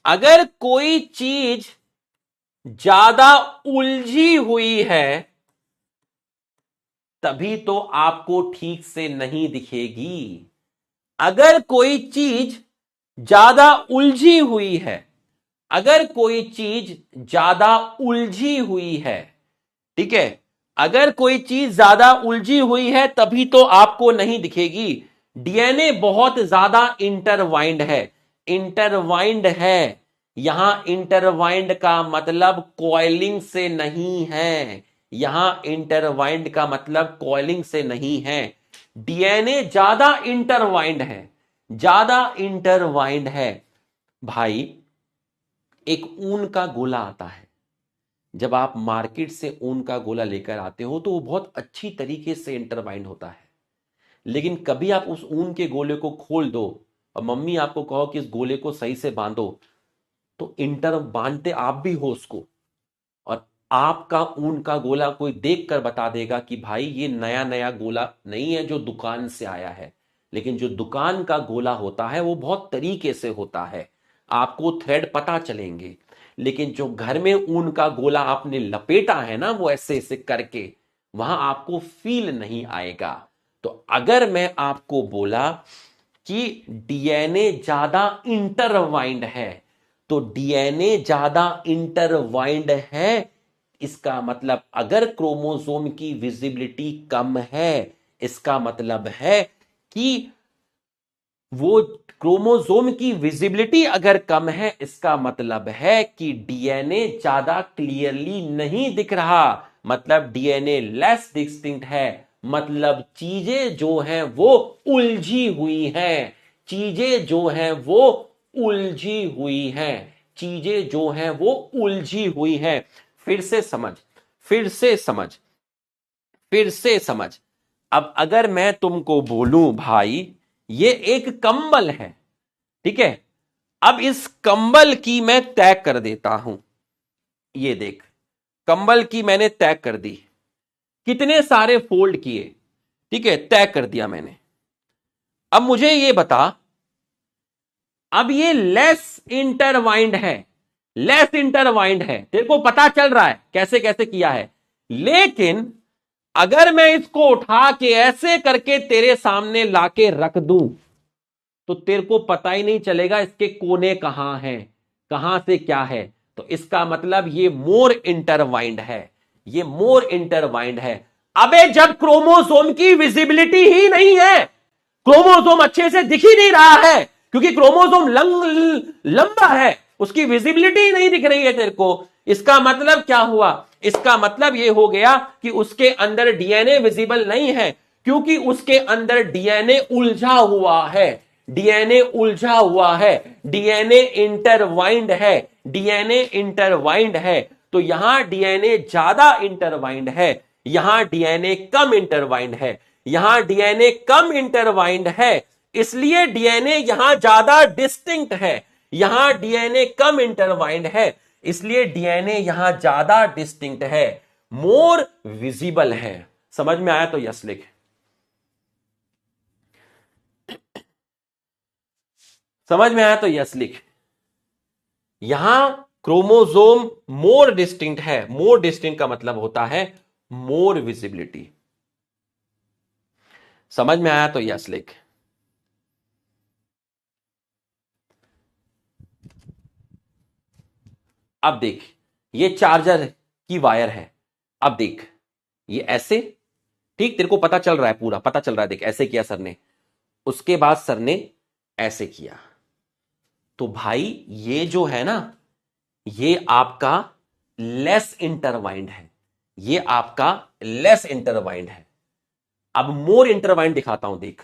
अगर कोई चीज ज्यादा उलझी हुई है तभी तो आपको ठीक से नहीं दिखेगी। अगर कोई चीज ज्यादा उलझी हुई है, अगर कोई चीज ज्यादा उलझी हुई है, ठीक है, अगर कोई चीज ज्यादा उलझी हुई है तभी तो आपको नहीं दिखेगी। डीएनए बहुत ज्यादा इंटरवाइंड है, इंटरवाइंड है, यहां इंटरवाइंड का मतलब कॉइलिंग से नहीं है, यहां इंटरवाइंड का मतलब कॉइलिंग से नहीं है। डीएनए ज्यादा इंटरवाइंड है, ज्यादा इंटरवाइंड है। भाई एक ऊन का गोला आता है, जब आप मार्केट से ऊन का गोला लेकर आते हो तो वो बहुत अच्छी तरीके से इंटरवाइंड होता है, लेकिन कभी आप उस ऊन के गोले को खोल दो और मम्मी आपको कहो कि इस गोले को सही से बांधो, तो इंटर बांधते आप भी हो उसको, और आपका ऊन का गोला कोई देख कर बता देगा कि भाई ये नया नया गोला नहीं है जो दुकान से आया है, लेकिन जो दुकान का गोला होता है वो बहुत तरीके से होता है, आपको थ्रेड पता चलेंगे। लेकिन जो घर में ऊन का गोला आपने लपेटा है ना वो ऐसे ऐसे करके, वहां आपको फील नहीं आएगा। तो अगर मैं आपको बोला कि डीएनए ज्यादा इंटरवाइंड है, तो डीएनए ज्यादा इंटरवाइंड है, इसका मतलब अगर क्रोमोसोम की विजिबिलिटी कम है, इसका मतलब है कि वो क्रोमोसोम की विजिबिलिटी अगर कम है, इसका मतलब है कि डीएनए ज्यादा क्लियरली नहीं दिख रहा, मतलब डीएनए लेस डिस्टिंक्ट है, मतलब चीजें जो हैं वो उलझी हुई हैं, चीजें जो हैं वो उलझी हुई हैं, चीजें जो हैं वो उलझी हुई हैं। फिर से समझ, फिर से समझ, फिर से समझ। अब अगर मैं तुमको बोलूं भाई ये एक कंबल है, ठीक है, अब इस कंबल की मैं तय कर देता हूं, ये देख कंबल की मैंने तय कर दी, कितने सारे फोल्ड किए, ठीक है, तय कर दिया मैंने। अब मुझे ये बता, अब ये लेस इंटरवाइंड है, लेस इंटरवाइंड है, तेरे को पता चल रहा है कैसे कैसे किया है, लेकिन अगर मैं इसको उठा के ऐसे करके तेरे सामने लाके रख दूं तो तेरे को पता ही नहीं चलेगा इसके कोने कहां हैं, कहां से क्या है। तो इसका मतलब ये मोर इंटरवाइंड है, ये मोर इंटरवाइंड है। अबे जब क्रोमोसोम की विजिबिलिटी ही नहीं है, क्रोमोसोम अच्छे से दिख ही नहीं रहा है क्योंकि क्रोमोसोम लंबा है, उसकी विजिबिलिटी नहीं दिख रही है तेरे को, इसका मतलब क्या हुआ, इसका मतलब यह हो गया कि उसके अंदर डीएनए विजिबल नहीं है, क्योंकि उसके अंदर डीएनए उलझा हुआ है, डीएनए उलझा हुआ है, डीएनए इंटरवाइंड है, डीएनए इंटरवाइंड है। तो यहां डीएनए ज्यादा इंटरवाइंड है, यहां डीएनए कम इंटरवाइंड है, यहां डीएनए कम इंटरवाइंड है, इसलिए डीएनए यहां ज्यादा डिस्टिंक्ट है, यहां डीएनए कम इंटरवाइंड है, इसलिए डीएनए यहां ज्यादा डिस्टिंक्ट है, मोर विजिबल है। समझ में आया तो यस लिख, समझ में आया तो यस लिख। यहां क्रोमोसोम मोर डिस्टिंक्ट है, मोर डिस्टिंक्ट का मतलब होता है मोर विजिबिलिटी। समझ में आया तो यस लिख। अब देख ये चार्जर की वायर है, अब देख ये ऐसे, ठीक, तेरे को पता चल रहा है, पूरा पता चल रहा है, देख ऐसे किया सर ने, उसके बाद सर ने ऐसे किया, तो भाई ये जो है ना ये आपका लेस इंटरवाइंड है, ये आपका लेस इंटरवाइंड है। अब मोर इंटरवाइंड दिखाता हूं, देख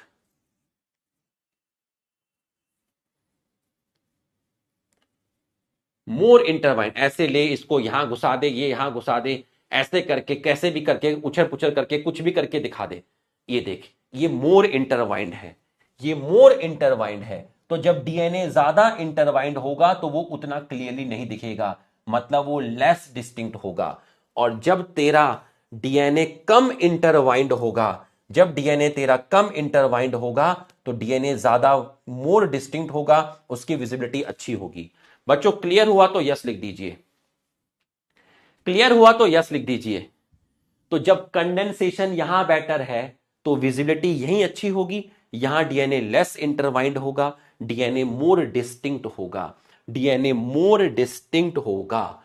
मोर इंटरवाइंड, ऐसे ले इसको यहां घुसा दे, ये यहां घुसा दे, ऐसे करके कैसे भी करके उछल पुछल करके कुछ भी करके दिखा दे, ये देख ये मोर इंटरवाइंड है, ये मोर इंटरवाइंड है। तो जब डीएनए ज्यादा इंटरवाइंड होगा तो वो उतना क्लियरली नहीं दिखेगा, मतलब वो लेस डिस्टिंक्ट होगा। और जब तेरा डीएनए कम इंटरवाइंड होगा, जब डीएनए तेरा कम इंटरवाइंड होगा तो डीएनए ज्यादा मोर डिस्टिंक्ट होगा, उसकी विजिबिलिटी अच्छी होगी। बच्चों क्लियर हुआ तो यस लिख दीजिए, क्लियर हुआ तो यस लिख दीजिए। तो जब कंडेंसेशन यहां बेटर है तो विजिबिलिटी यहीं अच्छी होगी, यहां डीएनए लेस इंटरवाइंड होगा, डीएनए मोर डिस्टिंक्ट होगा, डीएनए मोर डिस्टिंक्ट होगा,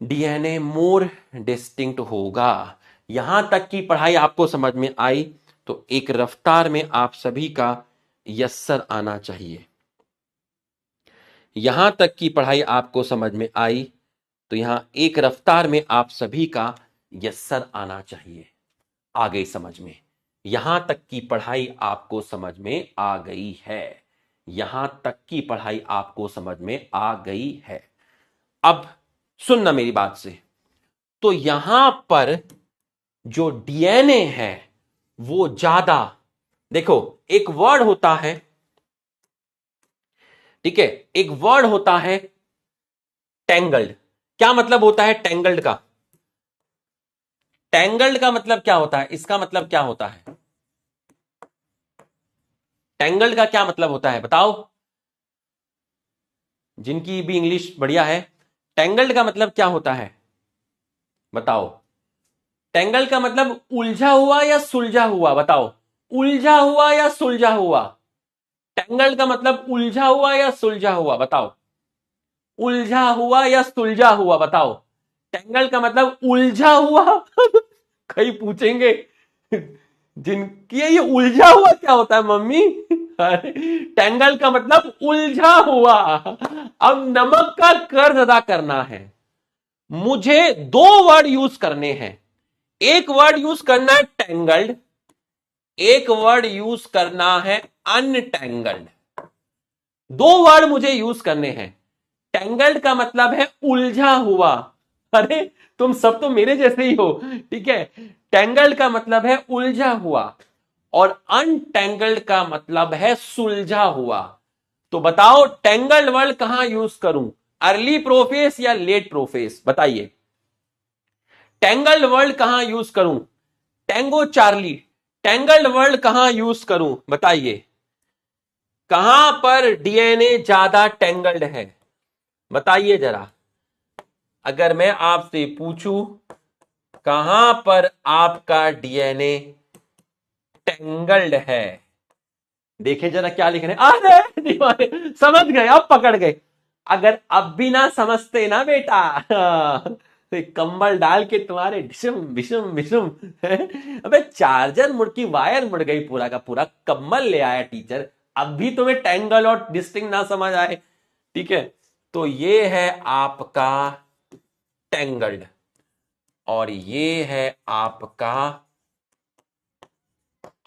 डीएनए मोर डिस्टिंक्ट होगा। यहां तक की पढ़ाई आपको समझ में आई तो एक रफ्तार में आप सभी का यस सर आना चाहिए। यहां तक की पढ़ाई आपको समझ में आई तो यहां एक रफ्तार में आप सभी का यस सर आना चाहिए। आ गई समझ में? यहां तक की पढ़ाई आपको समझ में आ गई है, यहां तक की पढ़ाई आपको समझ में आ गई है। अब सुनना मेरी बात से, तो यहां पर जो डीएनए है वो ज्यादा, देखो एक वर्ड होता है, ठीक है, एक वर्ड होता है टेंगल्ड। क्या मतलब होता है टेंगल्ड का? टेंगल्ड का मतलब क्या होता है, इसका मतलब क्या होता है, टेंगल्ड का क्या मतलब होता है बताओ, जिनकी भी इंग्लिश बढ़िया है, टेंगल्ड का मतलब क्या होता है बताओ। टेंगल का मतलब उलझा हुआ या सुलझा हुआ, बताओ, उलझा हुआ या सुलझा हुआ, टेंगल का मतलब उलझा हुआ या सुलझा हुआ, बताओ, उलझा हुआ या सुलझा हुआ, बताओ, टेंगल का मतलब उलझा हुआ कहीं पूछेंगे जिनकी ये उलझा हुआ क्या होता है मम्मी, अरे टेंगल का मतलब उलझा हुआ। अब नमक का कर्ज अदा करना है, मुझे दो वर्ड यूज करने हैं, एक वर्ड यूज करना है टेंगल्ड, एक वर्ड यूज करना है अनटेंगल्ड, दो वर्ड मुझे यूज करने हैं, टेंगल्ड का मतलब है उलझा हुआ। अरे तुम सब तो मेरे जैसे ही हो, ठीक है। टेंगल्ड का मतलब है उलझा हुआ और अनटेंगल्ड का मतलब है सुलझा हुआ। तो बताओ टेंगल्ड वर्ड कहां यूज करूं, अर्ली प्रोफेस या लेट प्रोफेस, बताइए। टेंगल्ड वर्ड कहां यूज करूं, टेंगो चार्ली, टेंगल्ड वर्ड कहां यूज करूं, बताइए। कहां पर डीएनए ज्यादा टेंगल्ड है, बताइए जरा। अगर मैं आपसे पूछूं कहां पर आपका डीएनए टेंगल्ड है, देखिए जरा क्या लिख रहे हैं। अरे दीवाने समझ गए, अब पकड़ गए। अगर अब भी ना समझते ना बेटा तो कंबल डाल के तुम्हारे डिशम बिशम बिशम अबे चार्जर मुड़ की वायर मुड़ गई, पूरा का पूरा कंबल ले आया टीचर। अब भी तुम्हें टेंगल और डिस्टिंग ना समझ आए, ठीक है। तो ये है आपका टेंगल्ड और ये है आपका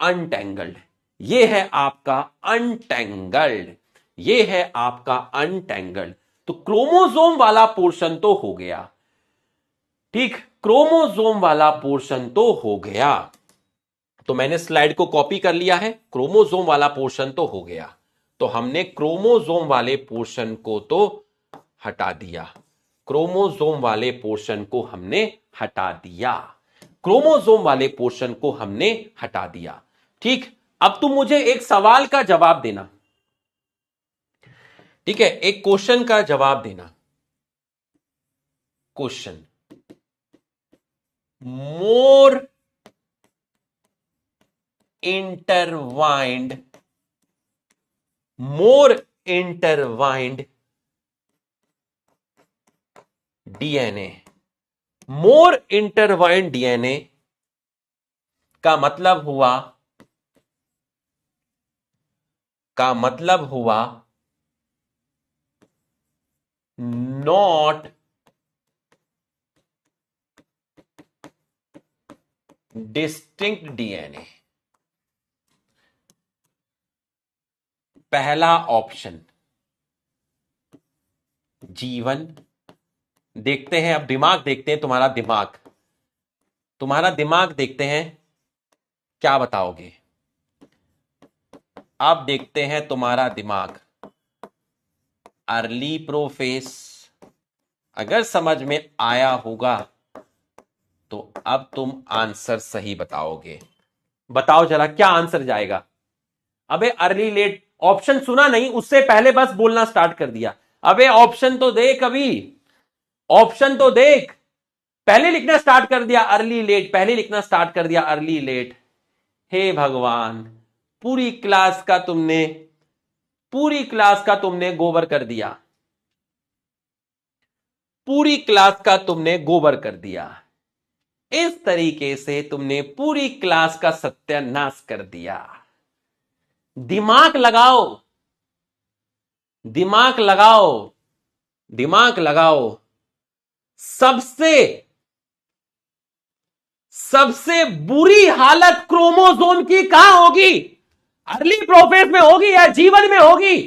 अनटेंगल्ड। ये है आपका अनटेंगल्ड, ये है आपका अनटेंगल्ड। तो क्रोमोसोम वाला पोर्शन तो हो गया, ठीक, क्रोमोसोम वाला पोर्शन तो हो गया। तो मैंने स्लाइड को कॉपी कर लिया है, क्रोमोसोम वाला पोर्शन तो हो गया। तो हमने क्रोमोसोम वाले पोर्शन को तो हटा दिया, क्रोमोसोम वाले पोर्शन को हमने हटा दिया, क्रोमोसोम वाले पोर्शन को हमने हटा दिया, ठीक। अब तुम मुझे एक सवाल का जवाब देना, ठीक है, एक क्वेश्चन का जवाब देना। क्वेश्चन, मोर इंटरवाइंड, मोर इंटरवाइंड डीएनए, मोर इंटरवाइंड डीएनए का मतलब हुआ, का मतलब हुआ नॉट डिस्टिंक्ट डीएनए। पहला ऑप्शन जीवन। देखते हैं अब दिमाग, देखते हैं तुम्हारा दिमाग, तुम्हारा दिमाग देखते हैं क्या बताओगे। अब देखते हैं तुम्हारा दिमाग, अर्ली प्रोफेस। अगर समझ में आया होगा तो अब तुम आंसर सही बताओगे। बताओ जरा क्या आंसर जाएगा। अबे अर्ली लेट ऑप्शन सुना नहीं, उससे पहले बस बोलना स्टार्ट कर दिया। अबे ऑप्शन तो देख, अभी ऑप्शन तो देख। पहले लिखना स्टार्ट कर दिया अर्ली लेट, पहले लिखना स्टार्ट कर दिया अर्ली लेट। हे भगवान, पूरी क्लास का तुमने, पूरी क्लास का तुमने गोबर कर दिया, पूरी क्लास का तुमने गोबर कर दिया। इस तरीके से तुमने पूरी क्लास का सत्यानाश कर दिया। दिमाग लगाओ, दिमाग लगाओ, दिमाग लगाओ। सबसे सबसे बुरी हालत क्रोमोसोम की कहां होगी, अर्ली प्रोफेस में होगी या जीवन में होगी।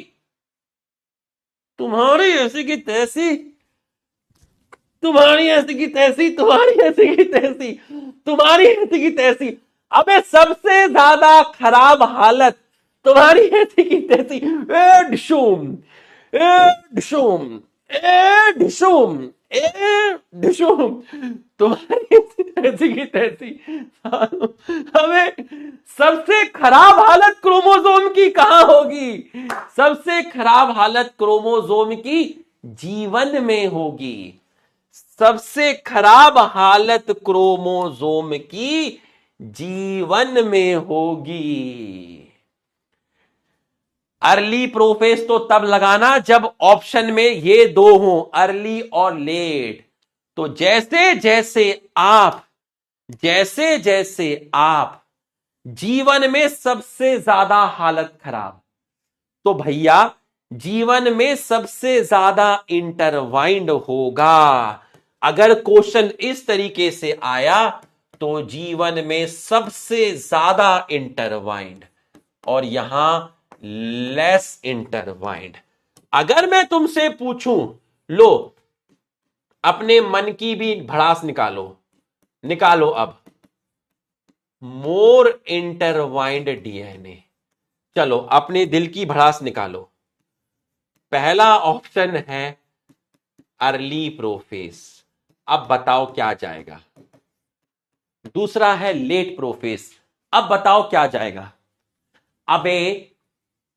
तुम्हारी ऐसी की तैसी, तुम्हारी ऐसी की तैसी, तुम्हारी ऐसी की तैसी, तुम्हारी ऐसी की तैसी। अबे सबसे ज्यादा खराब हालत तुम्हारी ऐसी की तैसी। ए डिशुम, ए डिशुम, ए डिशुम, ए डिशुम, तुम्हारी ऐसी की तैसी। हमें सबसे खराब हालत क्रोमोसोम की कहां होगी, सबसे खराब हालत क्रोमोसोम की जीवन में होगी। सबसे खराब हालत क्रोमोसोम की जीवन में होगी। अर्ली प्रोफेस तो तब लगाना जब ऑप्शन में ये दो हों, अर्ली और लेट। तो जैसे जैसे आप, जैसे जैसे आप जीवन में सबसे ज्यादा हालत खराब, तो भैया जीवन में सबसे ज्यादा इंटरवाइंड होगा। अगर क्वेश्चन इस तरीके से आया तो जीवन में सबसे ज्यादा इंटरवाइंड और यहां लेस इंटरवाइंड। अगर मैं तुमसे पूछूं लो, अपने मन की भी भड़ास निकालो, निकालो अब। मोर इंटरवाइंड डीएनए, चलो अपने दिल की भड़ास निकालो। पहला ऑप्शन है अर्ली प्रोफेस, अब बताओ क्या जाएगा। दूसरा है लेट प्रोफेस, अब बताओ क्या जाएगा। अबे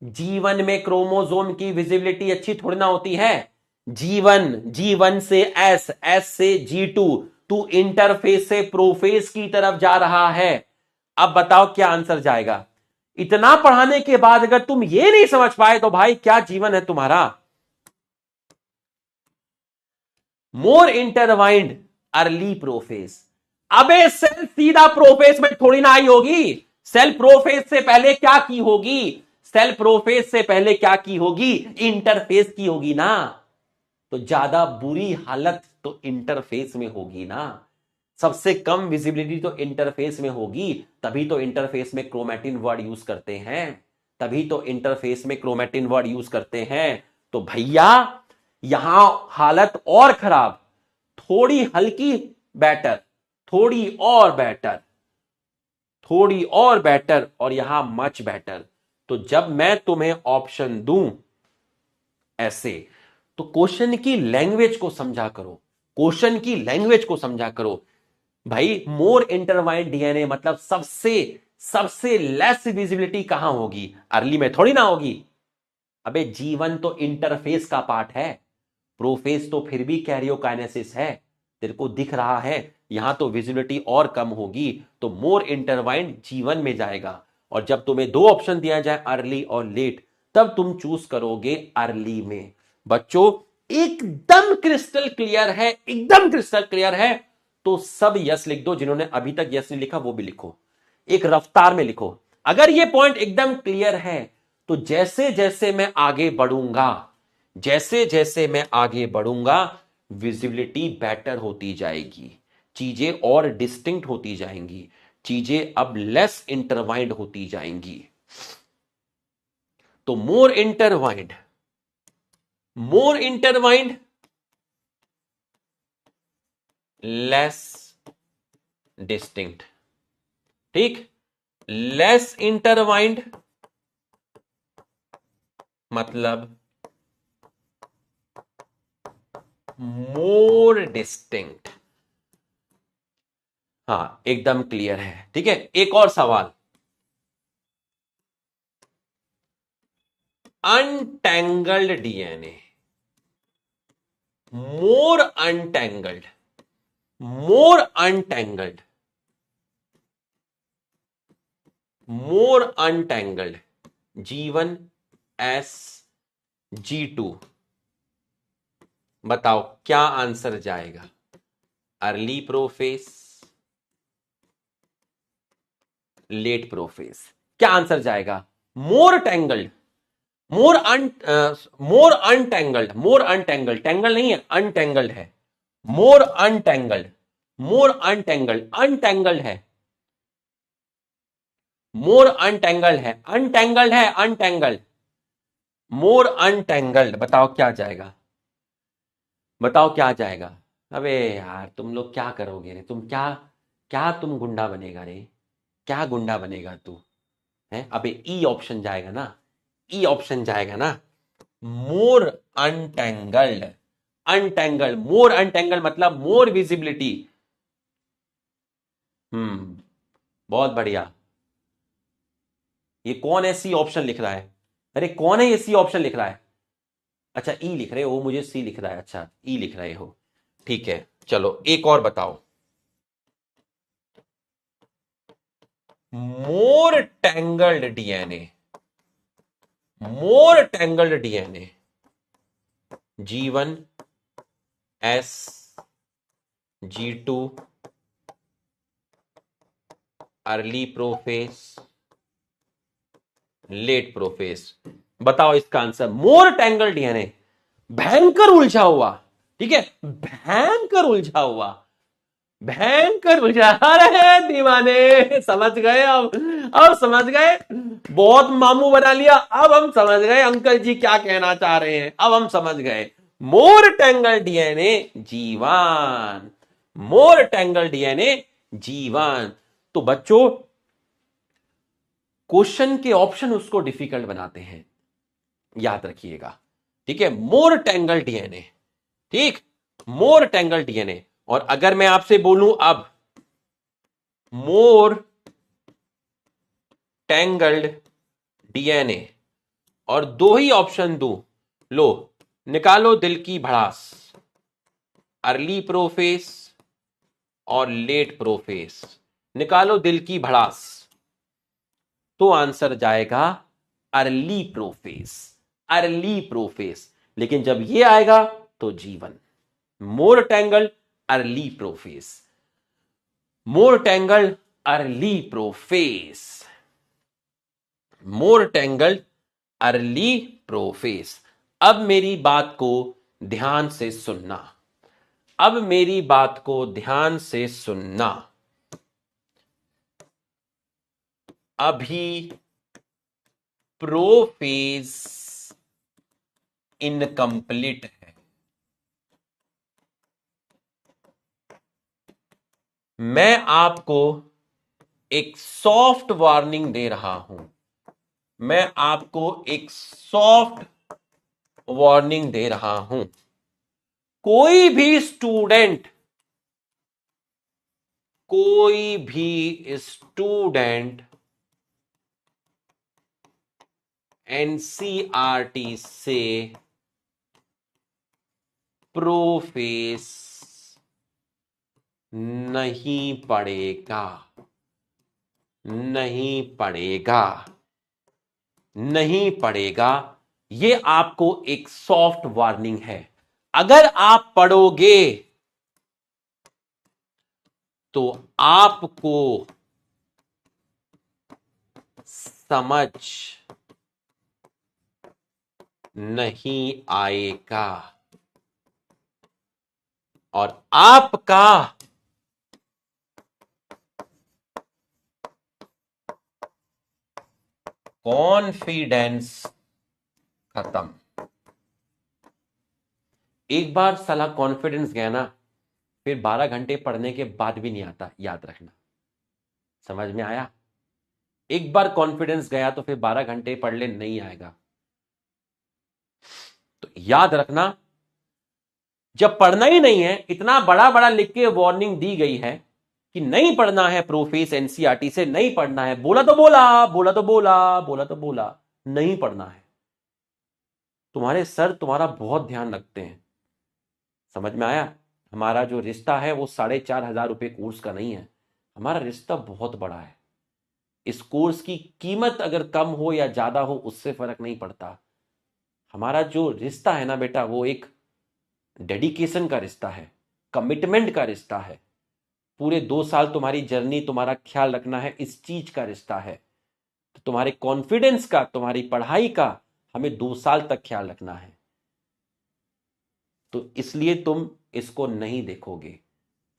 जीवन में क्रोमोसोम की विजिबिलिटी अच्छी थोड़ी ना होती है। जीवन, जीवन से एस, एस से G2, तू इंटरफेस से प्रोफेस की तरफ जा रहा है। अब बताओ क्या आंसर जाएगा। इतना पढ़ाने के बाद अगर तुम ये नहीं समझ पाए तो भाई क्या जीवन है तुम्हारा। मोर इंटरवाइंड अर्ली प्रोफेस, अबे सेल सीधा प्रोफेस में थोड़ी ना आई होगी। सेल प्रोफेस से पहले क्या की होगी, सेल प्रोफेस से पहले क्या की होगी, इंटरफेस की होगी ना। तो ज्यादा बुरी हालत तो इंटरफेस में होगी ना, सबसे कम विजिबिलिटी तो इंटरफेस में होगी। तभी तो इंटरफेस में क्रोमैटिन वर्ड यूज करते हैं, तभी तो इंटरफेस में क्रोमैटिन वर्ड यूज करते हैं। तो भैया यहां हालत और खराब, थोड़ी हल्की बेटर, थोड़ी और बेटर, थोड़ी और बेटर, और यहां मच बेटर। तो जब मैं तुम्हें ऑप्शन दूं ऐसे, तो क्वेश्चन की लैंग्वेज को समझा करो, क्वेश्चन की लैंग्वेज को समझा करो। भाई मोर इंटरवाइंड डीएनए मतलब सबसे सबसे लेस विजिबिलिटी कहां होगी, अर्ली में थोड़ी ना होगी। अबे जीवन तो इंटरफेस का पार्ट है, प्रोफेस तो फिर भी कैरियोकाइनेसिस है, तेरे को दिख रहा है। यहां तो विजिबिलिटी और कम होगी, तो मोर इंटरवाइंड जीवन में जाएगा। और जब तुम्हें दो ऑप्शन दिया जाए अर्ली और लेट, तब तुम चूज करोगे अर्ली में। बच्चों एकदम क्रिस्टल क्लियर है, एकदम क्रिस्टल क्लियर है। तो सब यस लिख दो, जिन्होंने अभी तक यस नहीं लिखा वो भी लिखो, एक रफ्तार में लिखो। अगर ये पॉइंट एकदम क्लियर है तो जैसे जैसे मैं आगे बढ़ूंगा, जैसे जैसे मैं आगे बढ़ूंगा, विजिबिलिटी बेटर होती जाएगी, चीजें और डिस्टिंक्ट होती जाएंगी, चीजें अब लेस इंटरवाइंड होती जाएंगी। तो मोर इंटरवाइंड, मोर इंटरवाइंड लेस डिस्टिंक्ट, ठीक। लेस इंटरवाइंड मतलब मोर डिस्टिंक्ट। हाँ एकदम क्लियर है, ठीक है। एक और सवाल, अनटैंगल्ड डीएनए, मोर अनटैंगल्ड, मोर अनटैंगल्ड, मोर अनटैंगल्ड, G1 S G2, बताओ क्या आंसर जाएगा। अर्ली प्रोफेस, लेट प्रोफेस, क्या आंसर जाएगा। मोर टैंगल्ड, मोर अनटैंगल्ड, मोर अनटैंगल्ड, टैंगल नहीं है अनटैंगल्ड है। मोर अनटैंगल्ड, मोर अनटैंगल्ड, अनटैंगल्ड है, मोर अनटैंगल्ड है, अनटैंगल्ड है, अनटैंगल्ड, मोर अनटैंगल्ड, बताओ क्या जाएगा, बताओ क्या जाएगा। अबे यार तुम लोग क्या करोगे रे, तुम क्या, क्या तुम गुंडा बनेगा रे, क्या गुंडा बनेगा तू है। अबे ई ऑप्शन जाएगा ना, ई ऑप्शन जाएगा ना, मोर अनटैंगल्ड, अनटैंगल्ड, मोर अनटैंगल्ड मतलब मोर विजिबिलिटी। बहुत बढ़िया। ये कौन है सी ऑप्शन लिख रहा है, अरे कौन है ये सी ऑप्शन लिख रहा है। अच्छा ई लिख रहे हो, मुझे सी लिख रहा है, अच्छा ई लिख रहे हो, ठीक है। चलो एक और बताओ, more tangled DNA, more tangled DNA, G1 S G2 early prophase, late prophase, बताओ इसका आंसर। मोर टैंगल डीएनए, भयंकर उलझा हुआ, ठीक है, भयंकर उलझा हुआ, भयंकर उलझा। अरे दीवाने समझ गए, अब समझ गए, बहुत मामू बना लिया। अब हम समझ गए अंकल जी क्या कहना चाह रहे हैं, अब हम समझ गए। मोर टेंगल डीएनए जीवन, मोर टेंगल डीएनए जीवन। तो बच्चों क्वेश्चन के ऑप्शन उसको डिफिकल्ट बनाते हैं, याद रखिएगा, ठीक है। मोर टेंगल डीएनए, ठीक, मोर टेंगल डीएनए। और अगर मैं आपसे बोलूं अब मोर टेंगल्ड डीएनए और दो ही ऑप्शन दूं, लो निकालो दिल की भड़ास, अर्ली प्रोफेस और लेट प्रोफेस, निकालो दिल की भड़ास, तो आंसर जाएगा अर्ली प्रोफेस, अर्ली प्रोफेस। लेकिन जब ये आएगा तो जीवन, मोर टेंगल अर्ली प्रोफेस, मोर टेंगल अर्ली प्रोफेस, मोर टेंगल अर्ली प्रोफेस। अब मेरी बात को ध्यान से सुनना, अब मेरी बात को ध्यान से सुनना। अभी प्रोफेज इनकम्प्लीट है, मैं आपको एक सॉफ्ट वार्निंग दे रहा हूं, मैं आपको एक सॉफ्ट वार्निंग दे रहा हूं। कोई भी स्टूडेंट, कोई भी स्टूडेंट एनसीईआरटी से प्रोफेस नहीं पढ़ेगा, नहीं पढ़ेगा, नहीं पढ़ेगा। ये आपको एक सॉफ्ट वार्निंग है। अगर आप पढ़ोगे तो आपको समझ नहीं आएगा और आपका कॉन्फिडेंस खत्म। एक बार साला कॉन्फिडेंस गया ना, फिर 12 घंटे पढ़ने के बाद भी नहीं आता, याद रखना। समझ में आया? एक बार कॉन्फिडेंस गया तो फिर 12 घंटे पढ़ ले, नहीं आएगा। तो याद रखना, जब पढ़ना ही नहीं है, इतना बड़ा बड़ा लिख के वार्निंग दी गई है कि नहीं पढ़ना है प्रोफेस एनसीईआरटी से, नहीं पढ़ना है, बोला तो बोला, बोला तो बोला, बोला तो बोला, नहीं पढ़ना है। तुम्हारे सर तुम्हारा बहुत ध्यान रखते हैं, समझ में आया? हमारा जो रिश्ता है वो 4,500 रुपये कोर्स का नहीं है, हमारा रिश्ता बहुत बड़ा है। इस कोर्स की कीमत अगर कम हो या ज्यादा हो उससे फर्क नहीं पड़ता। हमारा जो रिश्ता है ना बेटा, वो एक डेडिकेशन का रिश्ता है, कमिटमेंट का रिश्ता है। पूरे 2 साल तुम्हारी जर्नी, तुम्हारा ख्याल रखना है, इस चीज का रिश्ता है। तो तुम्हारे कॉन्फिडेंस का, तुम्हारी पढ़ाई का हमें 2 साल तक ख्याल रखना है। तो इसलिए तुम इसको नहीं देखोगे,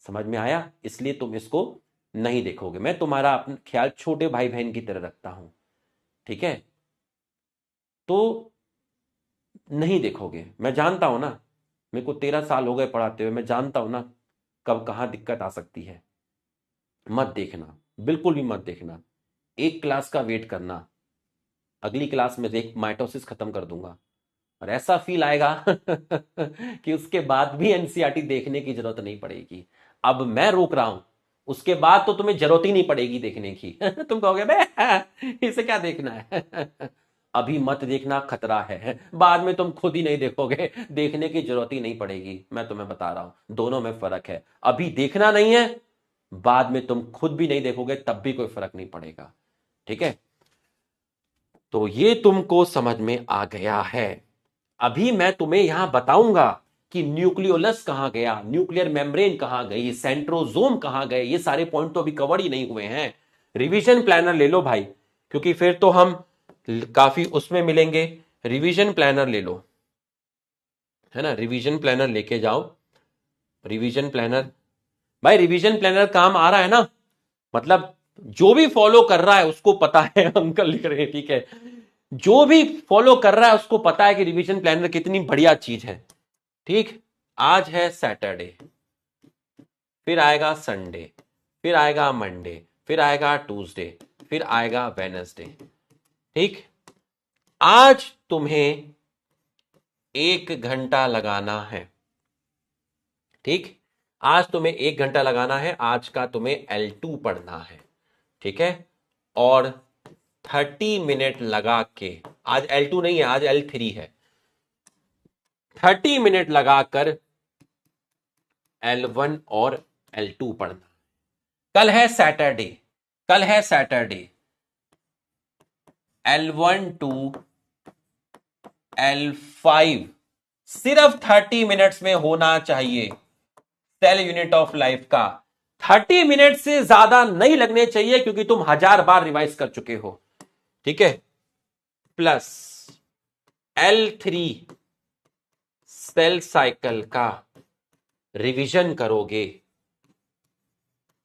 समझ में आया? इसलिए तुम इसको नहीं देखोगे। मैं तुम्हारा अपना ख्याल छोटे भाई बहन की तरह रखता हूं, ठीक है? तो नहीं देखोगे। मैं जानता हूं ना, मेरे को 13 साल हो गए पढ़ाते हुए, मैं जानता हूं ना कब कहां दिक्कत आ सकती है। मत देखना, बिल्कुल भी मत देखना। एक क्लास का वेट करना, अगली क्लास में देख माइटोसिस खत्म कर दूंगा और ऐसा फील आएगा कि उसके बाद भी एनसीईआरटी देखने की जरूरत नहीं पड़ेगी। अब मैं रोक रहा हूं, उसके बाद तो तुम्हें जरूरत ही नहीं पड़ेगी देखने की। तुम कहोगे बे इसे क्या देखना है। अभी मत देखना, खतरा है, बाद में तुम खुद ही नहीं देखोगे, देखने की जरूरत ही नहीं पड़ेगी। मैं तुम्हें बता रहा हूं, दोनों में फर्क है। अभी देखना नहीं है, बाद में तुम खुद भी नहीं देखोगे, तब भी कोई फर्क नहीं पड़ेगा, ठीक है? तो ये तुमको समझ में आ गया है। अभी मैं तुम्हें यहां बताऊंगा कि न्यूक्लियोलस कहां गया, न्यूक्लियर मेम्ब्रेन कहां गई, सेंट्रोजोम कहां गए। ये सारे पॉइंट तो अभी कवर ही नहीं हुए हैं। रिवीजन प्लानर ले लो भाई, क्योंकि फिर तो हम काफी उसमें मिलेंगे। रिवीजन प्लानर ले लो, है ना? रिवीजन प्लानर लेके जाओ, रिवीजन प्लानर। भाई रिवीजन प्लानर काम आ रहा है ना? मतलब जो भी फॉलो कर रहा है उसको पता है, अंकल लिख रहे हैं, ठीक है? जो भी फॉलो कर रहा है उसको पता है कि रिवीजन प्लानर कितनी बढ़िया चीज है। ठीक, आज है सैटरडे, फिर आएगा संडे, फिर आएगा मंडे, फिर आएगा ट्यूसडे, फिर आएगा वेडनेसडे। ठीक, आज तुम्हें 1 घंटा लगाना है। ठीक, आज तुम्हें 1 घंटा लगाना है, आज का तुम्हें L2 पढ़ना है। ठीक है, और 30 मिनट लगा के, आज L2 नहीं है, आज L3 है, 30 मिनट लगाकर L1 और L2 पढ़ना। कल है सैटरडे, कल है सैटरडे, L1 टू L5 सिर्फ 30 मिनट्स में होना चाहिए। सेल यूनिट ऑफ लाइफ का 30 मिनट से ज्यादा नहीं लगने चाहिए, क्योंकि तुम 1000 बार रिवाइज कर चुके हो। ठीक है, प्लस L3 सेल साइकिल का रिवीजन करोगे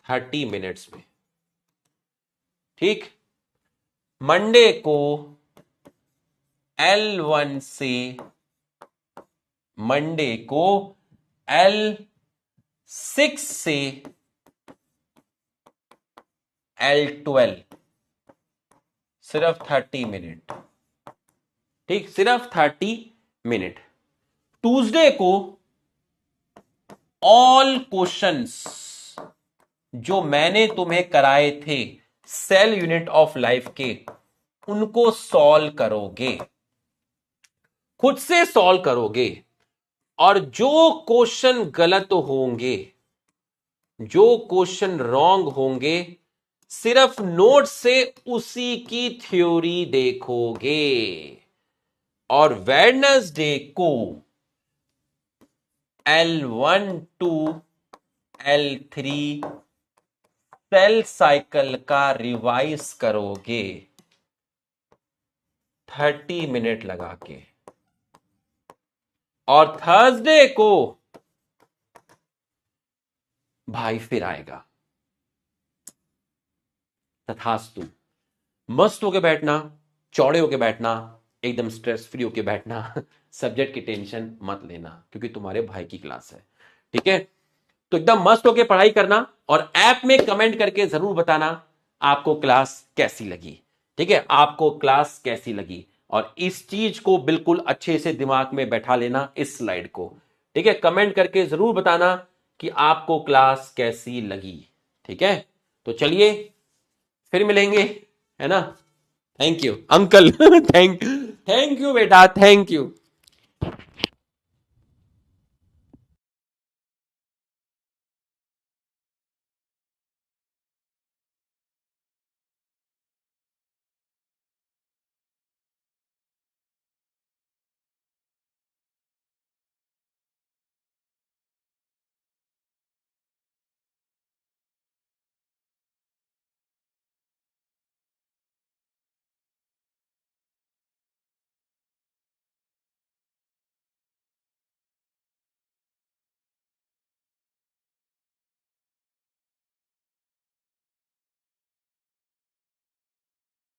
30 मिनट्स में। ठीक, मंडे को L1 से मंडे को L6 से L12 सिर्फ 30 मिनट। ठीक, सिर्फ 30 मिनट। ट्यूसडे को ऑल क्वेश्चंस जो मैंने तुम्हें कराए थे सेल यूनिट ऑफ लाइफ के, उनको सॉल्व करोगे, खुद से सॉल्व करोगे। और जो क्वेश्चन गलत होंगे, जो क्वेश्चन रॉन्ग होंगे, सिर्फ नोट से उसी की थ्योरी देखोगे। और वेडनेसडे को L1 to L3 cell cycle का रिवाइज करोगे 30 मिनट लगा के। और थर्सडे को भाई फिर आएगा। तथास्तु, मस्त होके बैठना, चौड़े होके बैठना, एकदम स्ट्रेस फ्री होके बैठना, सब्जेक्ट की टेंशन मत लेना, क्योंकि तुम्हारे भाई की क्लास है। ठीक है, तो एकदम मस्त होके पढ़ाई करना, और ऐप में कमेंट करके जरूर बताना आपको क्लास कैसी लगी। ठीक है, आपको क्लास कैसी लगी, और इस चीज को बिल्कुल अच्छे से दिमाग में बैठा लेना, इस स्लाइड को। ठीक है, कमेंट करके जरूर बताना कि आपको क्लास कैसी लगी। ठीक है, तो चलिए फिर मिलेंगे, है ना। Thank you uncle. Thank you बेटा, थैंक यू।